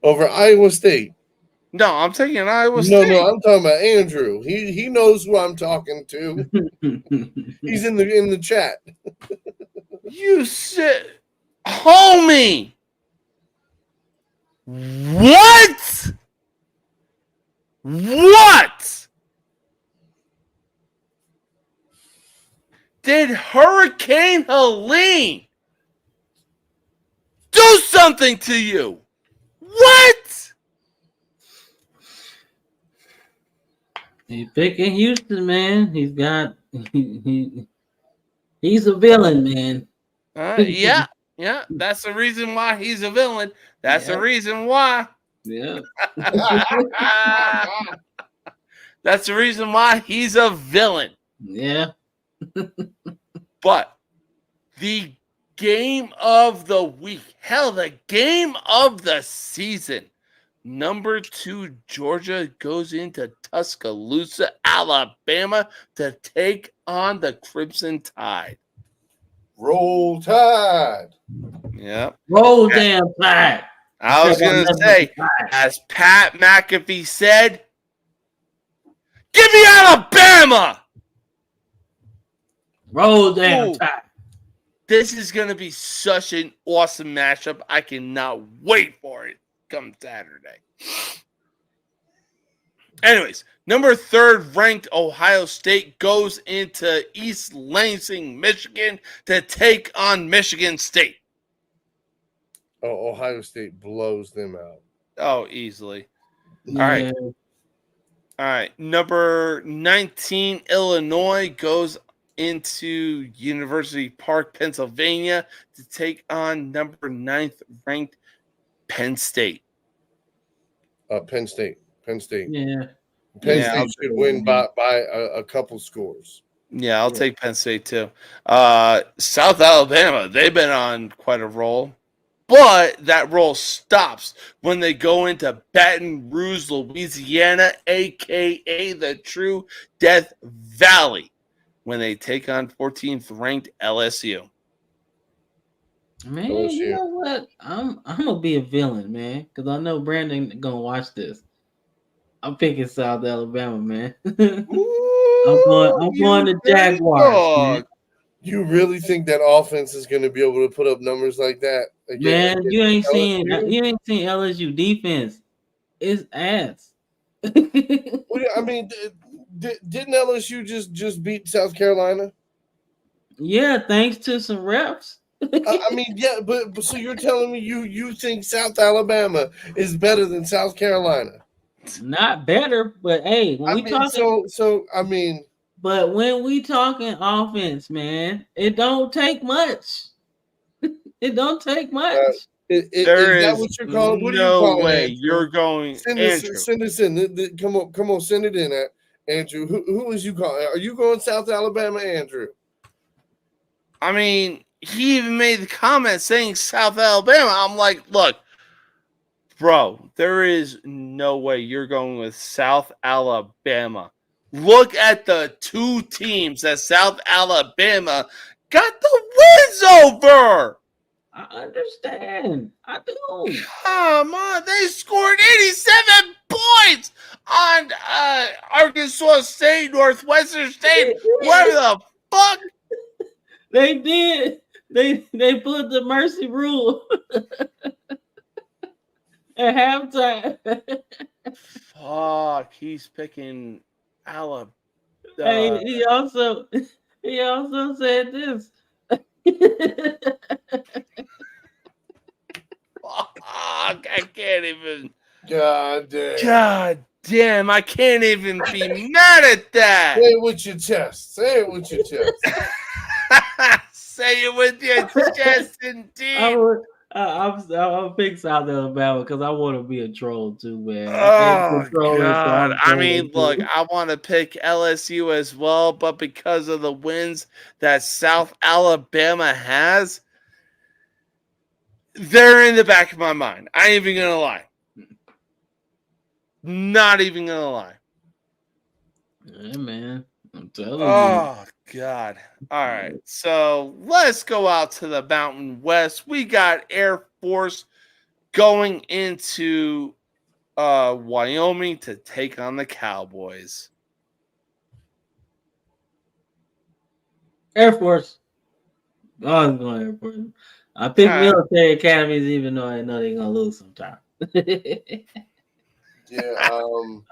over Iowa State? No, I'm taking Iowa State. No, I'm talking about Andrew. He knows who I'm talking to. He's in the chat. You said, homie. What? What? Did Hurricane Helene do something to you? What? He's picking Houston, man. He's a villain, man. Yeah. That's the reason why he's a villain. That's the reason why. Yeah. That's the reason why he's a villain. Yeah. But the game of the week, hell, the game of the season, number 2 Georgia goes into Tuscaloosa, Alabama to take on the Crimson Tide. Roll Tide. Yep. Roll damn Tide. I was going to say, as Pat McAfee said, give me Alabama. Roll damn Tide. This is going to be such an awesome matchup. I cannot wait for it come Saturday. Anyways, number 3rd ranked Ohio State goes into East Lansing, Michigan to take on Michigan State. Oh, Ohio State blows them out. Oh, easily. Yeah. All right. Number 19, Illinois goes into University Park, Pennsylvania to take on number 9th ranked Penn State. Penn State. Penn State. Yeah. Penn Yeah, State should win by a couple scores. Yeah, I'll take Penn State too. South Alabama, they've been on quite a roll. But that roll stops when they go into Baton Rouge, Louisiana, a.k.a. the true Death Valley, when they take on 14th ranked LSU. Man, you know what? I'm gonna be a villain, man, because I know Brandon gonna watch this. I'm picking South Alabama, man. I'm going to Jaguars, man. You really think that offense is going to be able to put up numbers like that again? Man, you ain't seen LSU defense. It's ass. I mean, didn't LSU just beat South Carolina? Yeah, thanks to some refs. I mean, yeah, but so you're telling me you think South Alabama is better than South Carolina? Not better, but hey, when we talking, I mean, but when we talking offense, man, it don't take much. It don't take much. There is what you're calling? What no way Andrew? You're going. Send this in. Come on, send it in. Andrew, who is you calling? Are you going South Alabama, Andrew? I mean, he even made the comment saying South Alabama. I'm like, look, bro, there is no way you're going with South Alabama. Look at the two teams that South Alabama got the wins over. I understand. I do. Come on. They scored 87 points on Arkansas State, Northwestern State, whatever the fuck. They did. They put the mercy rule at halftime. Fuck, he's picking Alabama. Hey, he also said this. Fuck, I can't even. God damn, I can't even be mad at that. Say it with your chest. Say it with your chest. Say it with your chest, indeed. I'll pick South Alabama because I want to be a troll too, man. Oh, God. I mean, look, I want to pick LSU as well, but because of the wins that South Alabama has, they're in the back of my mind. I ain't even going to lie. Not even going to lie. Yeah, man. I'm telling you. Oh, God. All right. So let's go out to the Mountain West. We got Air Force going into Wyoming to take on the Cowboys. Air Force. Oh, I'm going Air Force. I pick military academies even though I know they're going to lose sometime. Yeah,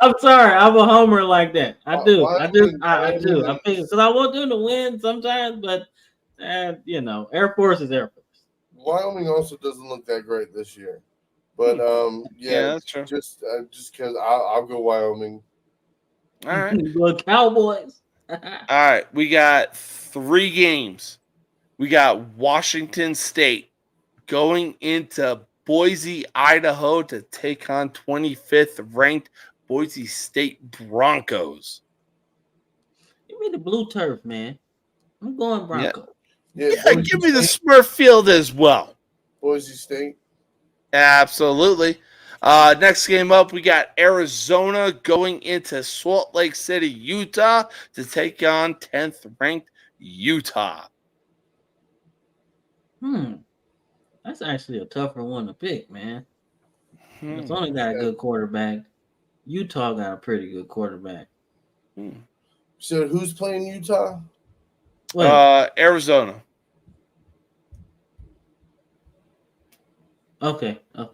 I'm sorry. I'm a homer like that. I do. I do. I pick because I want them to win sometimes, but Air Force is Air Force. Wyoming also doesn't look that great this year, but yeah, that's true. Just because I'll go Wyoming. All right, go Cowboys. All right, we got 3 games. We got Washington State going into Boise, Idaho to take on 25th ranked Boise State Broncos. Give me the blue turf, man. I'm going Broncos. Yeah, give me the Smurf field as well. Boise State. Absolutely. Next game up, we got Arizona going into Salt Lake City, Utah to take on 10th ranked Utah. That's actually a tougher one to pick, man. It's only got a good quarterback. Utah got a pretty good quarterback. So who's playing Utah? Arizona. Okay. You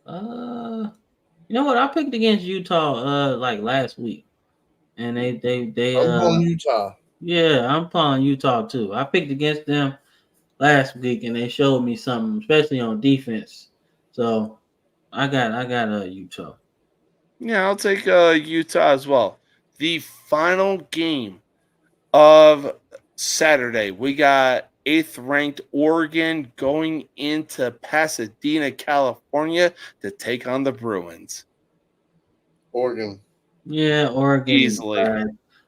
know what? I picked against Utah like last week, and they I'm going Utah. Yeah, I'm pulling Utah too. I picked against them last week, and they showed me something, especially on defense. So I got Utah. Yeah, I'll take Utah as well. The final game of Saturday, we got 8th ranked Oregon going into Pasadena, California to take on the Bruins. Oregon. Yeah, Oregon. Easily.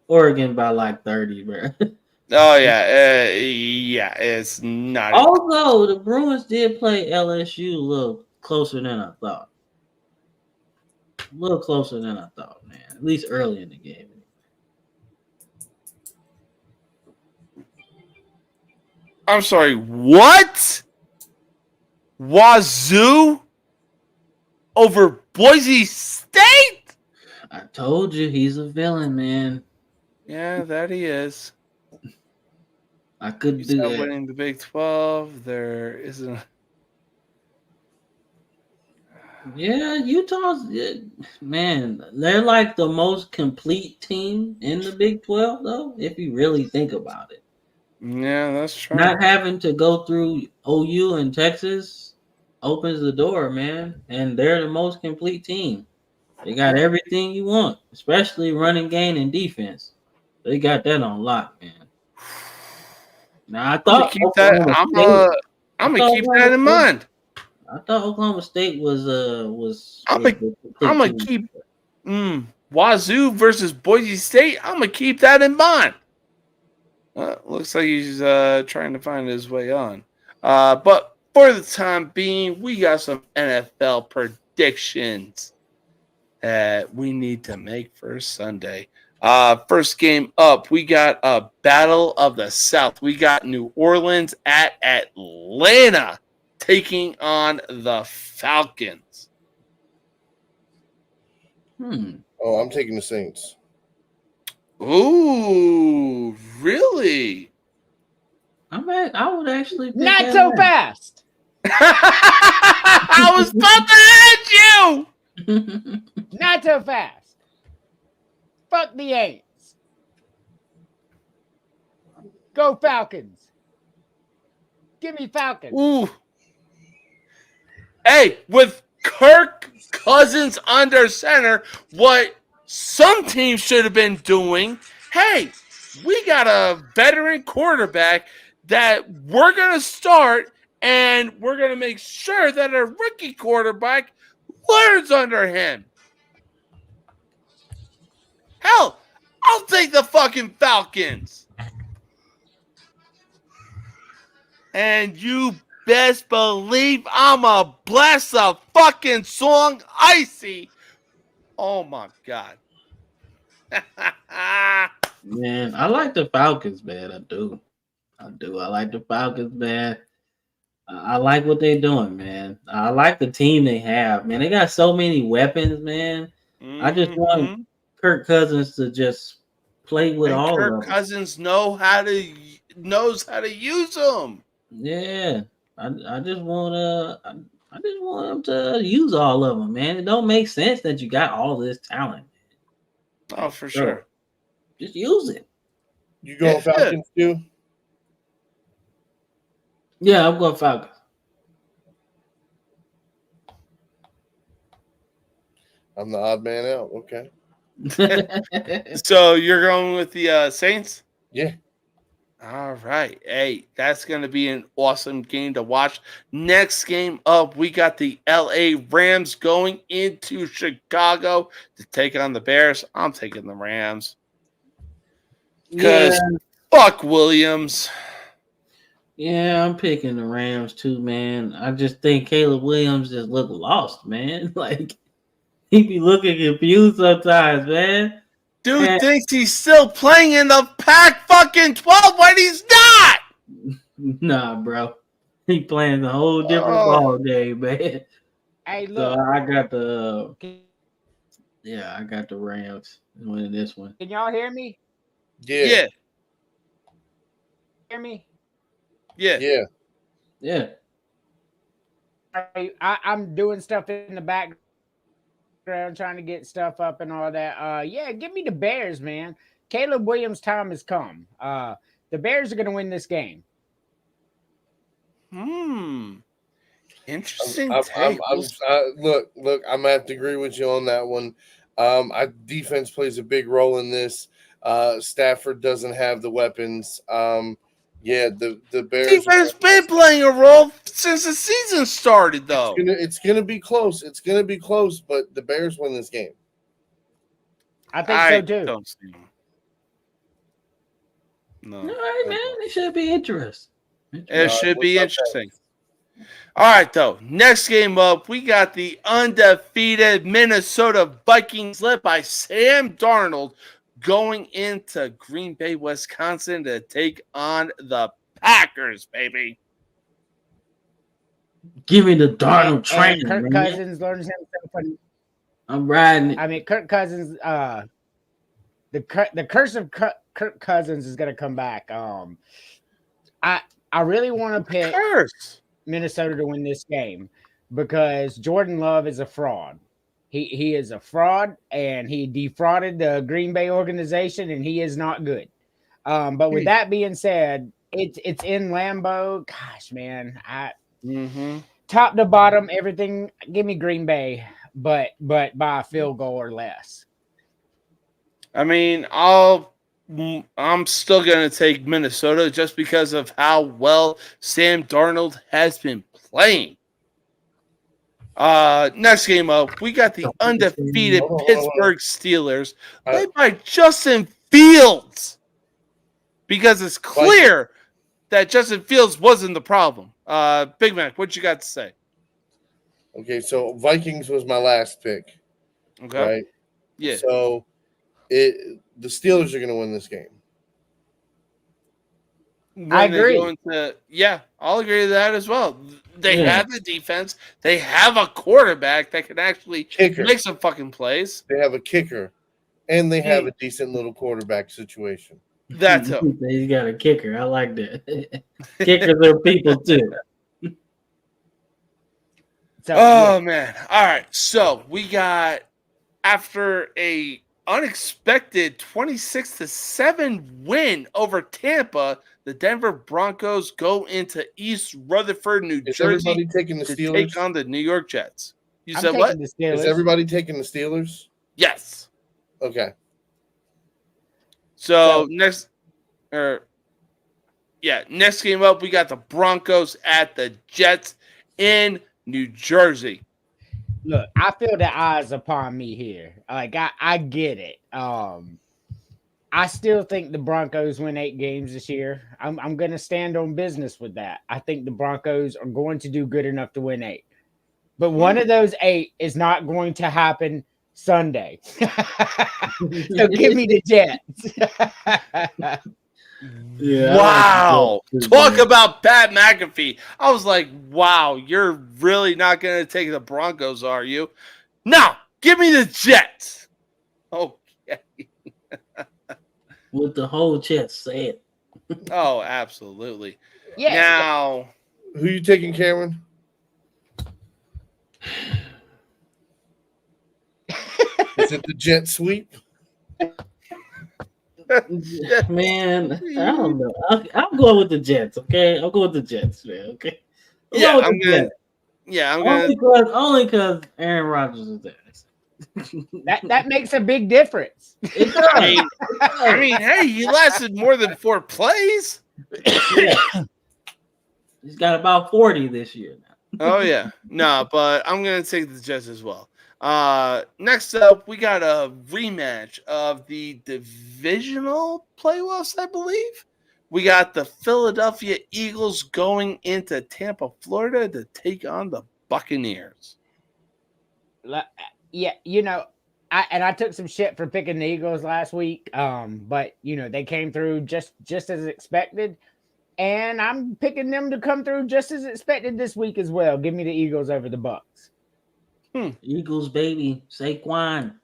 Oregon by like 30, bro. Oh yeah, yeah. It's not. Although the Bruins did play LSU a little closer than I thought. A little closer than I thought, man. At least early in the game. I'm sorry. What? Wazoo over Boise State? I told you he's a villain, man. Yeah, that he is. I could He's do not that. winning the Big 12. There isn't. Yeah, Utah's man. They're like the most complete team in the Big 12, though. If you really think about it, Yeah, that's true. not having to go through OU and Texas opens the door, man. And they're the most complete team. They got everything you want, especially running game and defense. They got that on lock, man. Now I I'm gonna thought keep that. I'm gonna keep that in mind. I thought Oklahoma State was I'm gonna keep Wazoo versus Boise State. I'm gonna keep that in mind. Looks like he's trying to find his way on. But for the time being, we got some NFL predictions that we need to make for Sunday. First game up, we got a Battle of the South. We got New Orleans at Atlanta taking on the Falcons. Oh, I'm taking the Saints. Ooh, really? I would actually pick Not so fast. I was about to hit you. Not so fast. Fuck the Aints. Go Falcons. Give me Falcons. Ooh. Hey, with Kirk Cousins under center, what some teams should have been doing, hey, we got a veteran quarterback that we're going to start, and we're going to make sure that a rookie quarterback learns under him. Hell, I'll take the fucking Falcons. And you best believe I'ma blast a fucking song icy. Oh my God. Man, I like the Falcons, man. I do. I like the Falcons, man. I like what they're doing, man. I like the team they have, man. They got so many weapons, man. I just want Kirk Cousins to just play with all of them. Kirk Cousins knows how to use them. Yeah, I just want him to use all of them, man. It don't make sense that you got all this talent. Oh, for sure. Just use it. You going Falcons too? Yeah, I'm going Falcons. I'm the odd man out. Okay. So you're going with the Saints? Yeah. All right. Hey, that's going to be an awesome game to watch. Next game up, we got the LA Rams going into Chicago to take on the Bears. I'm taking the Rams. Because fuck Williams. Yeah, I'm picking the Rams too, man. I just think Caleb Williams just look lost, man. Like, he be looking confused sometimes, man. Dude thinks he's still playing in the Pac fucking 12 when he's not. Nah, bro. He playing the whole different ball game, man. Hey, look. So I got the Rams winning this one. Can y'all hear me? Yeah. Hear me? Yeah. I'm doing stuff in the background, trying to get stuff up and all that. Give me the Bears, man. Caleb Williams' time has come. The Bears are going to win this game. Interesting. Look, I'm gonna have to agree with you on that one. Defense plays a big role in this. Stafford doesn't have the weapons. The Bears defense been playing a role since the season started, though. It's gonna be close. It's gonna be close, but the Bears win this game. I think so too. Don't see him. No. All right, man. It should be interesting. It should be interesting. All right, though. Next game up, we got the undefeated Minnesota Vikings led by Sam Darnold going into Green Bay, Wisconsin to take on the Packers, baby. Give me the Darnold train. Kirk Cousins learns himself. I'm riding it. I mean, Kirk Cousins. The curse of Kirk Cousins is going to come back. I really want to pick Minnesota to win this game because Jordan Love is a fraud. He is a fraud, and he defrauded the Green Bay organization, and he is not good. But with that being said, it's in Lambeau. Gosh, man, top to bottom, everything. Give me Green Bay, but by a field goal or less. I mean, I'm still going to take Minnesota just because of how well Sam Darnold has been playing. Next game up, we got the undefeated Pittsburgh Steelers led by Justin Fields because it's clear that Justin Fields wasn't the problem. Big Mac, what you got to say? Okay, so Vikings was my last pick. Okay. Right? Yeah. So the Steelers are going to win this game. I agree. I'll agree with that as well. They have the defense. They have a quarterback that can actually make some fucking plays. They have a kicker, and they have a decent little quarterback situation. That's it. He's got a kicker. I like that. Kickers are people too. Man. All right. So we got, after a unexpected 26-7 win over Tampa, the Denver Broncos go into East Rutherford, New Jersey. Everybody taking the Steelers? Take on the New York Jets. You I'm said what? The Steelers. Is everybody taking the Steelers? Yes. Okay. So next game up, we got the Broncos at the Jets in New Jersey. Look, I feel the eyes upon me here. Like I get it. I still think the Broncos win 8 games this year. I'm going to stand on business with that. I think the Broncos are going to do good enough to win 8. But one of those 8 is not going to happen Sunday. So give me the Jets. Wow. Talk about Pat McAfee. I was like, wow, you're really not going to take the Broncos, are you? No, give me the Jets. Okay. With the whole chest, say it. Oh, absolutely. Yeah. Now, who you taking, Cameron? Is it the jet sweep? Man, I don't know. I'm going with the Jets. Okay, I'll go with the Jets, man. Okay. I'm gonna. Only because Aaron Rodgers is there. That makes a big difference. It does. I mean, hey, he lasted more than 4 plays. Yeah. He's got about 40 this year now. Oh yeah, no, but I'm gonna take the Jets as well. Next up, we got a rematch of the divisional playoffs, I believe. We got the Philadelphia Eagles going into Tampa, Florida to take on the Buccaneers. Yeah, you know, I took some shit for picking the Eagles last week. But you know, they came through just as expected. And I'm picking them to come through just as expected this week as well. Give me the Eagles over the Bucs. Eagles, baby. Saquon.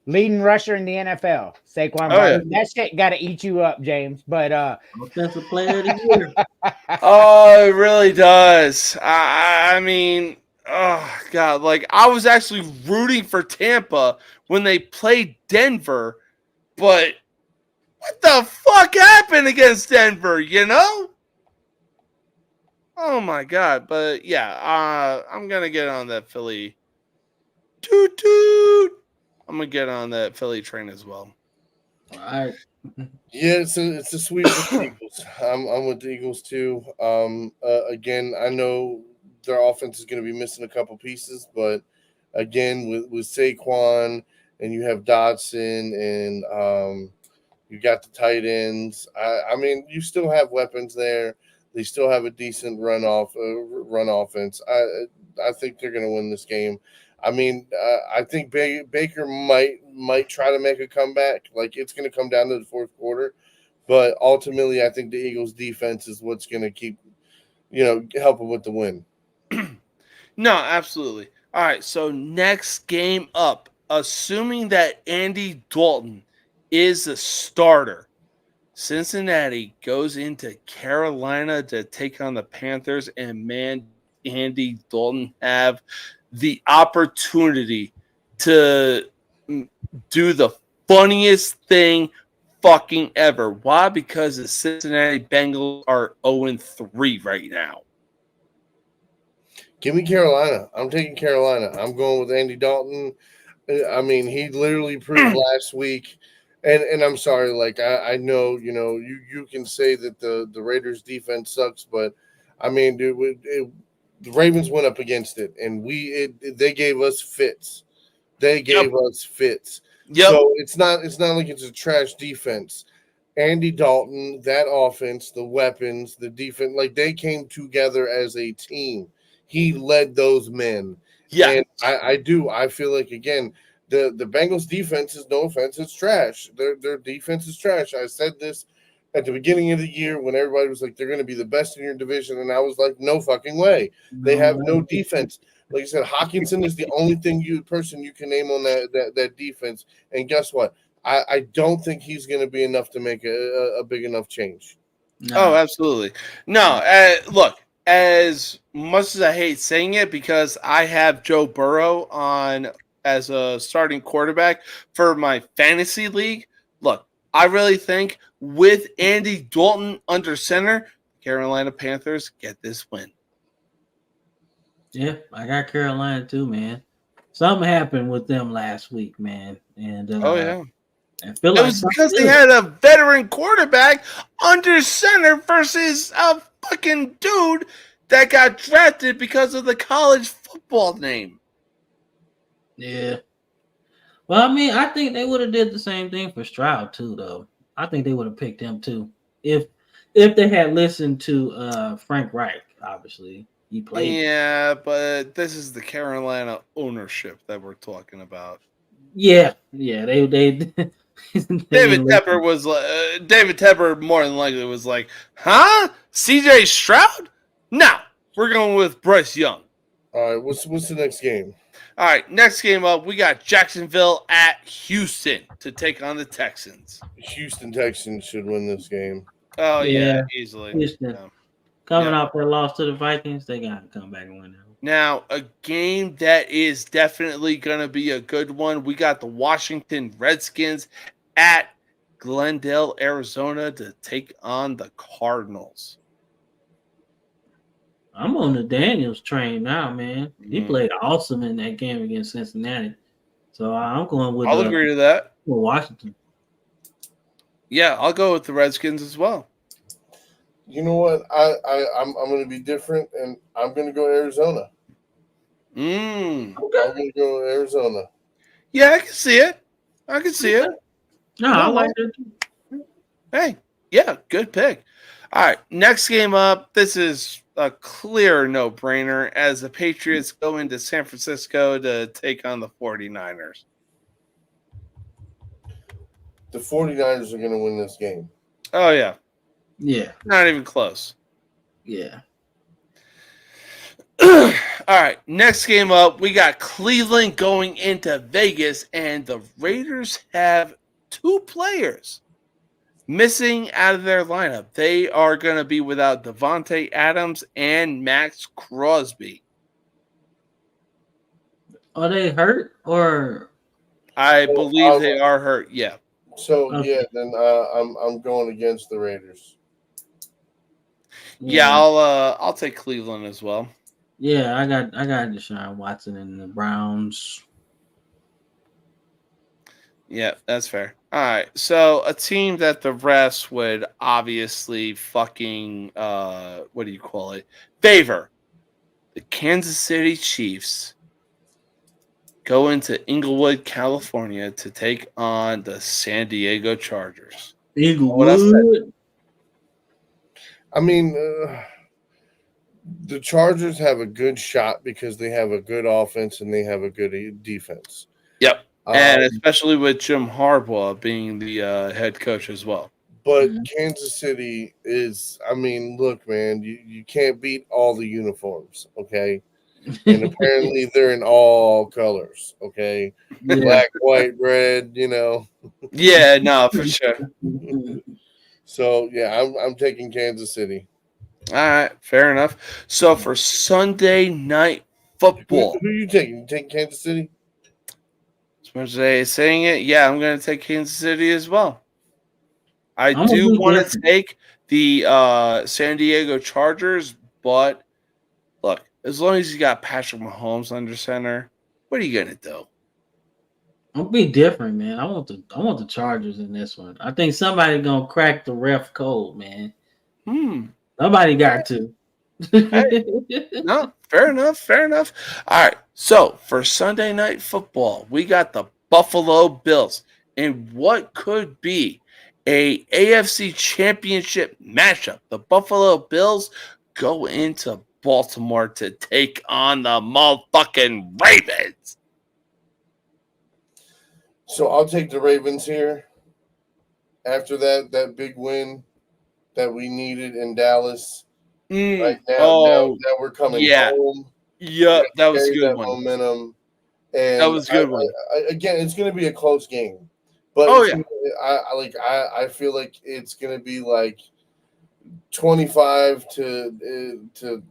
Leading rusher in the NFL. Saquon. Yeah. That shit got to eat you up, James. But Offensive player of the year. Oh, it really does. I mean, oh God, like I was actually rooting for Tampa when they played Denver, but what the fuck happened against Denver, you know? Oh my God. But yeah, I'm gonna get on that Philly. Toot toot. I'm gonna get on that Philly train as well. All right. Yeah, it's a sweep with the Eagles. I'm with the Eagles too. Again, I know their offense is going to be missing a couple pieces, but again, with Saquon and you have Dodson, and you got the tight ends. I mean, you still have weapons there. They still have a decent run offense. I think they're going to win this game. I mean, I think Baker might try to make a comeback. Like, it's going to come down to the fourth quarter, but ultimately, I think the Eagles' defense is what's going to keep, helping with the win. No, absolutely. All right, so next game up, assuming that Andy Dalton is the starter, Cincinnati goes into Carolina to take on the Panthers, and man, Andy Dalton have the opportunity to do the funniest thing fucking ever. Why? Because the Cincinnati Bengals are 0-3 right now. Give me Carolina. I'm taking Carolina. I'm going with Andy Dalton. I mean, he literally proved last week. And I'm sorry, like I know, you can say that the Raiders defense sucks, but I mean, dude, the Ravens went up against it, and they gave us fits. They gave us fits. Yep. So it's not like it's a trash defense. Andy Dalton, that offense, the weapons, the defense, like they came together as a team. He led those men. Yeah. And I feel like, again, the Bengals defense is, no offense, it's trash. Their defense is trash. I said this at the beginning of the year when everybody was like, they're going to be the best in your division. And I was like, no fucking way. They have no defense. Like I said, Hawkinson is the only person you can name on that defense. And guess what? I don't think he's going to be enough to make a big enough change. No. Oh, absolutely. No, look, as much as I hate saying it, because I have Joe Burrow on as a starting quarterback for my fantasy league, look, I really think with Andy Dalton under center, Carolina Panthers get this win. Yeah, I got Carolina too, man. Something happened with them last week, man. And oh yeah. I feel it was because they had a veteran quarterback under center versus a fucking dude that got drafted because of the college football name. Yeah. Well, I mean, I think they would have did the same thing for Stroud too, though. I think they would have picked him too if they had listened to Frank Reich. Obviously, he played. Yeah, but this is the Carolina ownership that we're talking about. Yeah. They David Tepper more than likely was like, huh? CJ Stroud? No, we're going with Bryce Young. All right, what's the next game? All right, next game up, we got Jacksonville at Houston to take on the Texans. Houston Texans should win this game. Oh, yeah easily. Houston. Yeah. Coming off their loss to the Vikings, they got to come back and win now. Now, a game that is definitely going to be a good one. We got the Washington Redskins at Glendale, Arizona to take on the Cardinals. I'm on the Daniels train now, man. He played awesome in that game against Cincinnati. So I'm going with I'll agree to that. With Washington. Yeah, I'll go with the Redskins as well. You know what? I'm going to be different, and I'm going to go Arizona. Okay. I'm going to go Arizona. Yeah, I can see it. No, I like it. Hey, yeah, good pick. All right, next game up. This is a clear no-brainer as the Patriots go into San Francisco to take on the 49ers. The 49ers are going to win this game. Oh, yeah. Yeah. Not even close. Yeah. All right, next game up, we got Cleveland going into Vegas, and the Raiders have two players missing out of their lineup. They are going to be without Devontae Adams and Max Crosby. Are they hurt or? I believe they are hurt. Yeah. So then I'm going against the Raiders. Yeah, I'll take Cleveland as well. Yeah, I got Deshaun Watson and the Browns. Yeah, that's fair. All right, so a team that the rest would obviously fucking favor the Kansas City Chiefs go into Inglewood, California to take on the San Diego Chargers. What else? Inglewood. I mean, the Chargers have a good shot because they have a good offense and they have a good defense. Yep. And especially with Jim Harbaugh being the head coach as well. But Kansas City is, I mean, look, man, you can't beat all the uniforms, okay? And apparently they're in all colors, okay? Yeah. Black, white, red, you know. Yeah, no, for sure. So, yeah, I'm taking Kansas City. All right, fair enough. So for Sunday night football. Who are you taking? You taking Kansas City? As much as they saying it, yeah, I'm going to take Kansas City as well. I I'm do gonna be want to different. take the San Diego Chargers, but look, as long as you got Patrick Mahomes under center, what are you going to do? I'm gonna be different, man. I want the Chargers in this one. I think somebody gonna crack the ref code, man. Somebody got to. Hey, no, fair enough. Fair enough. All right. So for Sunday night football, we got the Buffalo Bills in what could be a AFC Championship matchup. The Buffalo Bills go into Baltimore to take on the motherfucking Ravens. So I'll take the Ravens here. After that big win that we needed in Dallas. Right now, now we're coming home. Yep, that was a Carry good that one. momentum. And That was a good one. Again, it's going to be a close game. But I feel like it's going to be like 25 to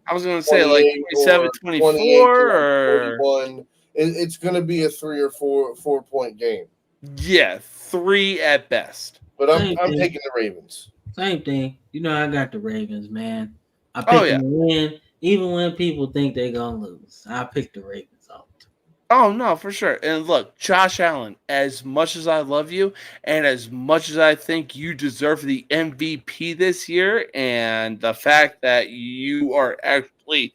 I was going to say like 27, 24 or 41. It's going to be a 3 or 4 point game. Yeah, 3 at best. But I'm taking the Ravens. Same thing. You know, I got the Ravens, man. I picked them to win, even when people think they're gonna lose. I picked the Ravens out. Oh no, for sure. And look, Josh Allen, as much as I love you and as much as I think you deserve the MVP this year, and the fact that you are actually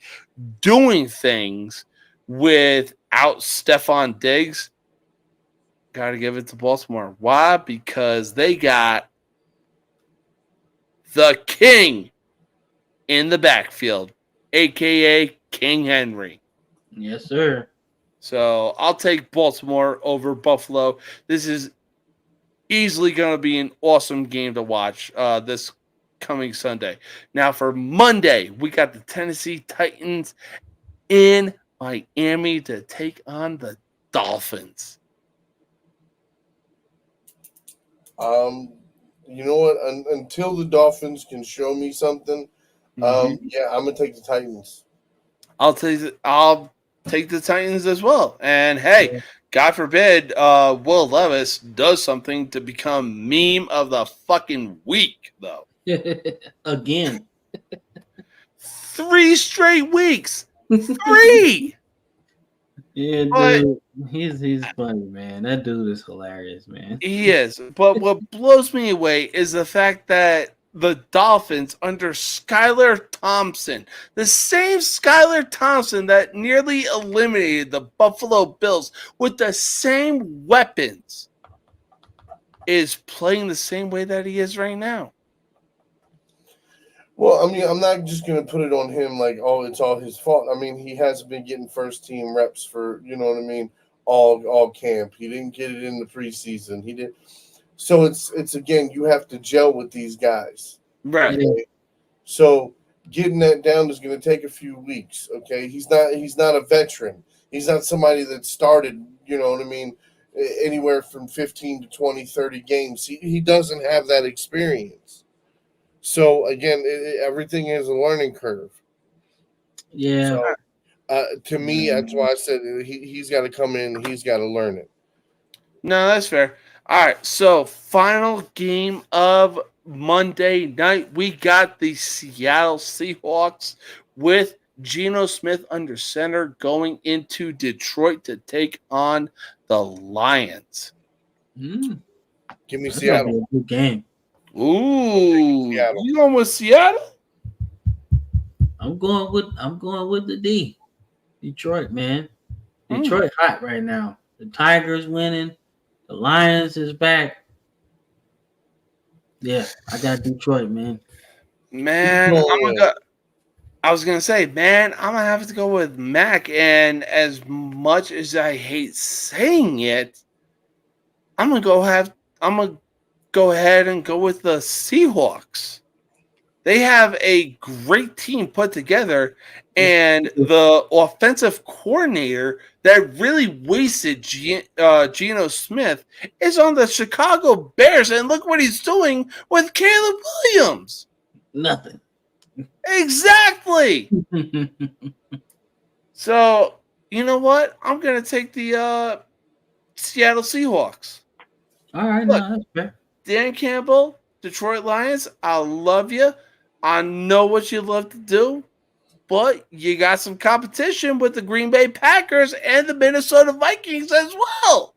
doing things without Stephon Diggs, gotta give it to Baltimore. Why? Because they got the king in the backfield, a.k.a. King Henry. Yes, sir. So I'll take Baltimore over Buffalo. This is easily going to be an awesome game to watch this coming Sunday. Now for Monday, we got the Tennessee Titans in Miami to take on the Dolphins. You know what? Until the Dolphins can show me something, yeah, I'm gonna take the Titans. I'll take the Titans as well. And hey, God forbid, Will Levis does something to become meme of the fucking week, though. Again. 3 straight weeks. 3. Yeah, dude. He's funny, man. That dude is hilarious, man. He is. But what blows me away is the fact that the Dolphins under Skylar Thompson, the same Skylar Thompson that nearly eliminated the Buffalo Bills with the same weapons, is playing the same way that he is right now. Well, I mean, I'm not just going to put it on him like, oh, it's all his fault. I mean, he hasn't been getting first team reps for, you know what I mean, all camp. He didn't get it in the preseason. He did. So it's again, you have to gel with these guys. Right. Okay? So getting that down is going to take a few weeks. Okay. He's not a veteran. He's not somebody that started, you know what I mean, anywhere from 15 to 20, 30 games. He doesn't have that experience. So again, everything is a learning curve. Yeah. So, to me, that's why I said he's got to come in. He's got to learn it. No, that's fair. All right. So final game of Monday night, we got the Seattle Seahawks with Geno Smith under center going into Detroit to take on the Lions. Give me Seattle. Good game. Ooh, you going with Seattle? I'm going with the D. Detroit, man. Detroit hot right now. The Tigers winning. The Lions is back. Yeah, I got Detroit, man. Man, I was gonna say, man, I'm gonna have to go with Mac. And as much as I hate saying it, I'm gonna go ahead and go with the Seahawks. They have a great team put together, and the offensive coordinator that really wasted Geno Smith is on the Chicago Bears, and look what he's doing with Caleb Williams. Nothing. Exactly. So, you know what? I'm going to take the Seattle Seahawks. All right, Look, no, that's fair. Dan Campbell, Detroit Lions, I love you. I know what you love to do, but you got some competition with the Green Bay Packers and the Minnesota Vikings as well.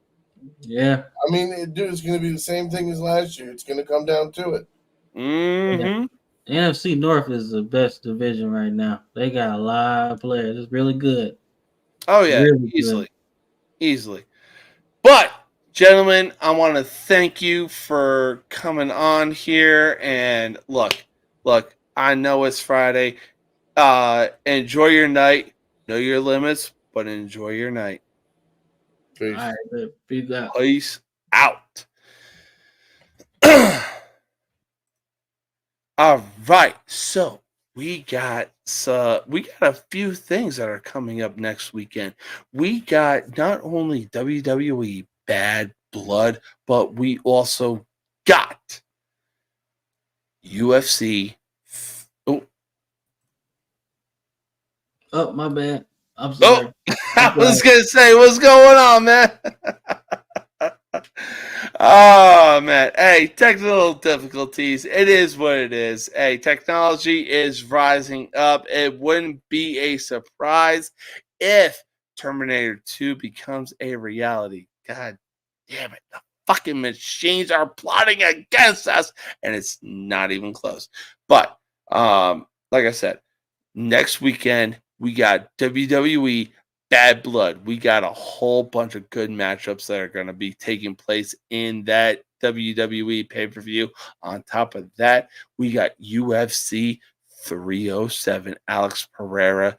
Yeah. I mean, dude, it's going to be the same thing as last year. It's going to come down to it. Mm-hmm. NFC North is the best division right now. They got a lot of players. It's really good. Oh, yeah, really easily. Good. Easily. But, gentlemen, I want to thank you for coming on here. And look, I know it's Friday. Enjoy your night. Know your limits, but enjoy your night. Peace. All right, peace out. Peace out. All right, so we got a few things that are coming up next weekend. We got not only WWE Bad Blood, but we also got UFC. Oh, my bad. I'm sorry. I was gonna say, what's going on, man? Oh, man. Hey, technical difficulties. It is what it is. Hey, technology is rising up. It wouldn't be a surprise if Terminator 2 becomes a reality. God damn it. The fucking machines are plotting against us, and it's not even close. But, like I said, next weekend, we got WWE Bad Blood. We got a whole bunch of good matchups that are going to be taking place in that WWE pay-per-view. On top of that, we got UFC 307. Alex Pereira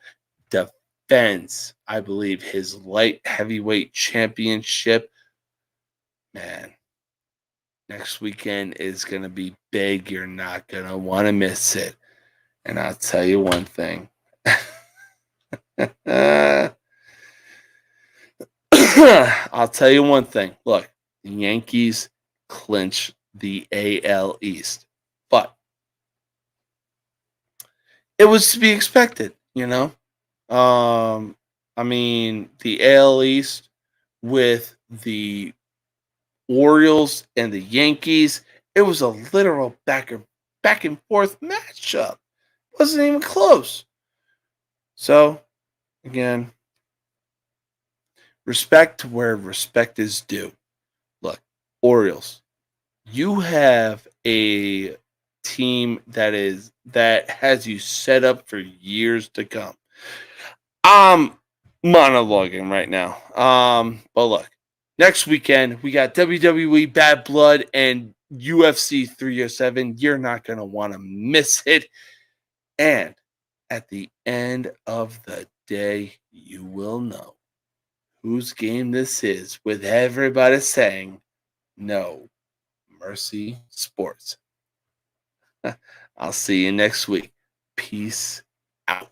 defends, I believe, his light heavyweight championship. Man, next weekend is going to be big. You're not going to want to miss it. And I'll tell you one thing. I'll tell you one thing. Look, the Yankees clinch the AL East, but it was to be expected, you know. I mean, the AL East with the Orioles and the Yankees, it was a literal back and forth matchup. It wasn't even close. So, again, respect where respect is due. Look, Orioles, you have a team that has you set up for years to come. I'm monologuing right now. But look, next weekend we got WWE Bad Blood and UFC 307. You're not gonna want to miss it. And at the end of the day, you will know whose game this is, with everybody saying, no mercy sports. I'll see you next week. Peace out.